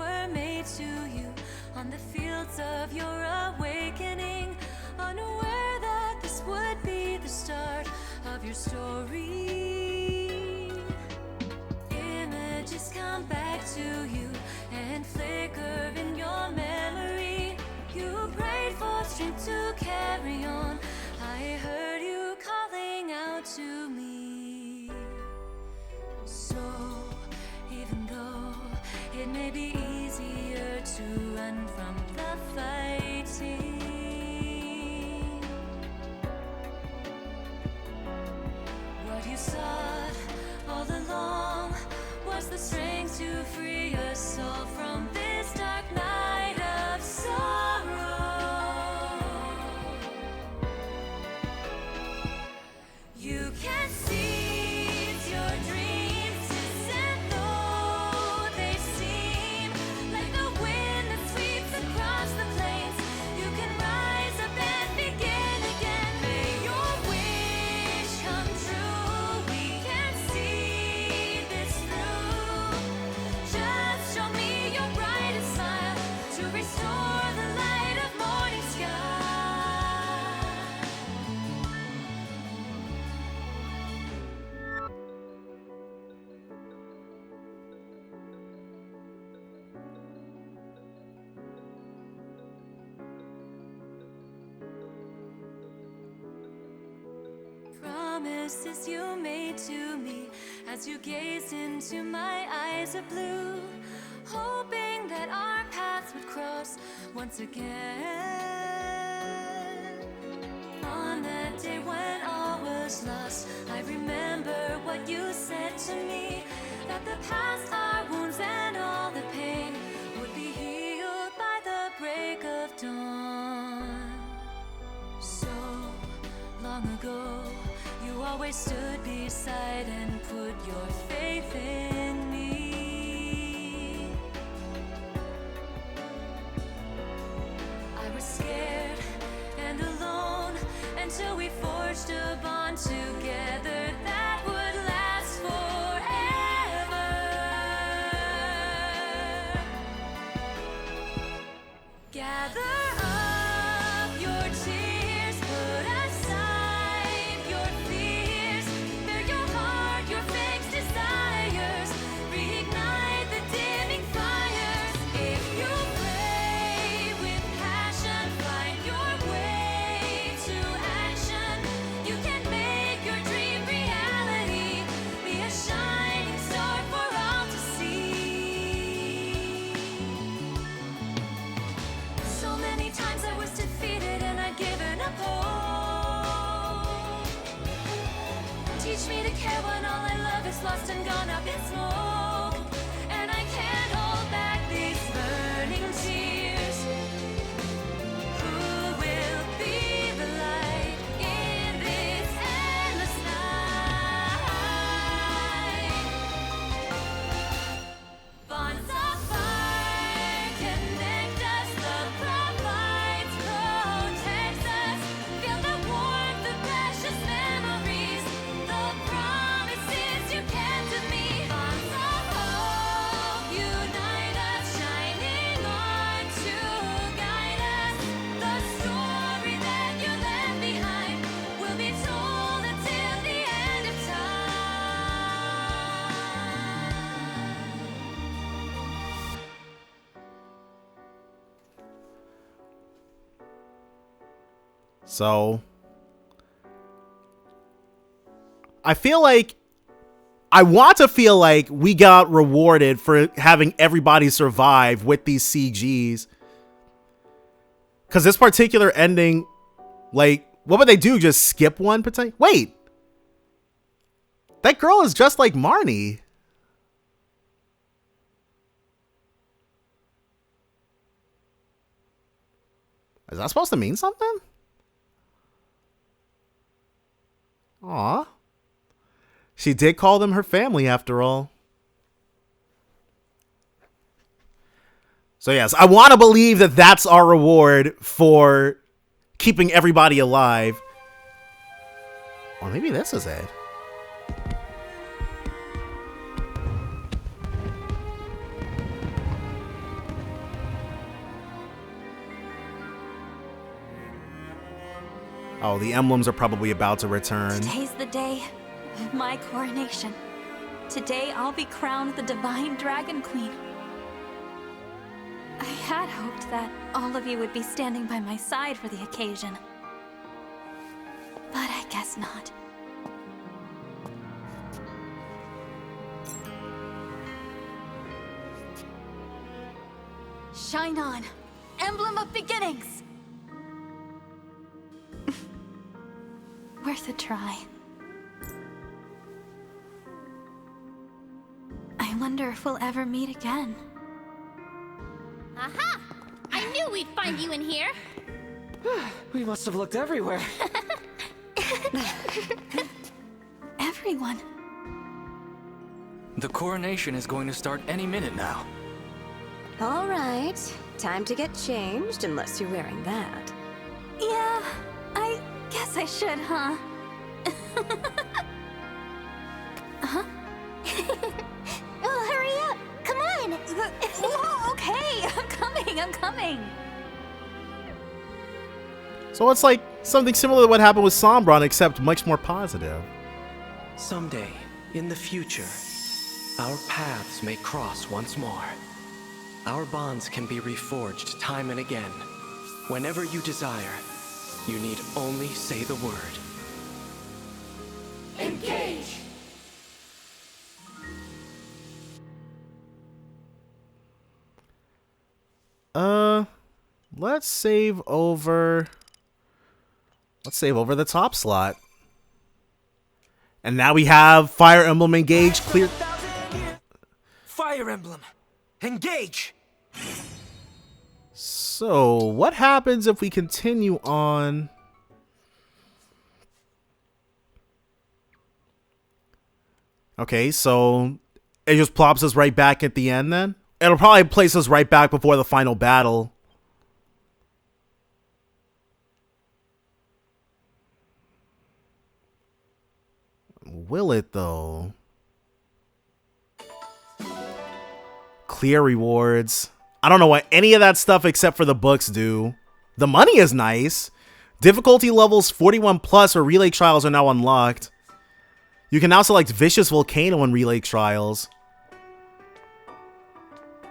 D: To carry on, I heard you calling out to me. So, even though it may be easier to run from the fighting, what you sought all along was the strength to free your soul from this dark night of sorrow. You can seize your dreams, and though they seem like the wind that sweeps across the plains, you can rise up and begin again. May your wish come true. We can see this through. Just show me your brightest smile to restore the light of morning sky. Promises you made to me as you gazed into my eyes of blue, hoping that our paths would cross once again. On that day when all was lost, I remember what you said to me, that the past, our wounds and all the pain would be healed by the break of dawn. So long ago, you always stood beside and put your faith in me. I was scared and alone until we forged a bond together that would last forever. Gather up your tears, put me to care when all I love is lost and gone up in smoke. And I can't hold back these burning tears. Who will be the light in this endless night? Bonds of fire connect us, love provides, protects us. Feel the warmth of precious memories, the promises you kept to me. Bonds of hope unite us, shining on to guide us. The story that you left behind will be told until the end of time.
A: So I feel like I want to feel like we got rewarded for having everybody survive with these CGs. Because this particular ending, like, what would they do? Just skip one potentially? Wait. That girl is just like Marnie. Is that supposed to mean something? Aw. She did call them her family after all. So yes, I want to believe that that's our reward for keeping everybody alive. Or maybe this is it. Oh, the emblems are probably about to return.
K: Today's the day of my coronation. Today I'll be crowned the Divine Dragon Queen. I had hoped that all of you would be standing by my side for the occasion. But I guess not. Shine on, Emblem of Beginnings! Worth a try. I wonder if we'll ever meet again.
E: Aha! I knew we'd find you in here.
F: We must have looked everywhere.
K: Everyone.
J: The coronation is going to start any minute now.
I: All right, time to get changed, unless you're wearing that.
K: Yeah, I guess I should, huh? Huh?
R: Well, hurry up! Come on!
K: Whoa, okay, I'm coming.
A: So it's like something similar to what happened with Sombron, except much more positive.
F: Someday, in the future, our paths may cross once more. Our bonds can be reforged time and again. Whenever you desire, you need only say the word.
D: Engage!
A: Let's save over the top slot. And now we have Fire Emblem Engage clear.
F: Fire Emblem, engage!
A: So, what happens if we continue on? Okay, so it just plops us right back at the end then? It'll probably place us right back before the final battle. Will it though? Clear rewards. I don't know what any of that stuff except for the books do. The money is nice. Difficulty levels 41 plus or relay trials are now unlocked. You can now select Vicious Volcano in relay trials.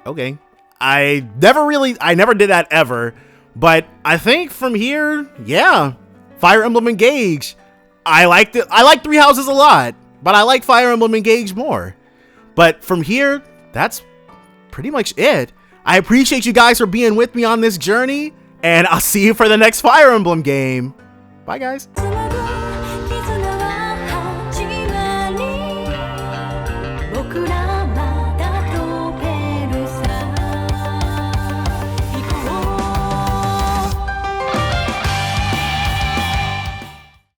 A: Okay. I never did that ever. But I think from here, yeah. Fire Emblem Engage. I liked it. I like Three Houses a lot, but I like Fire Emblem Engage more. But from here, that's pretty much it. I appreciate you guys for being with me on this journey, and I'll see you for the next Fire Emblem game. Bye, guys.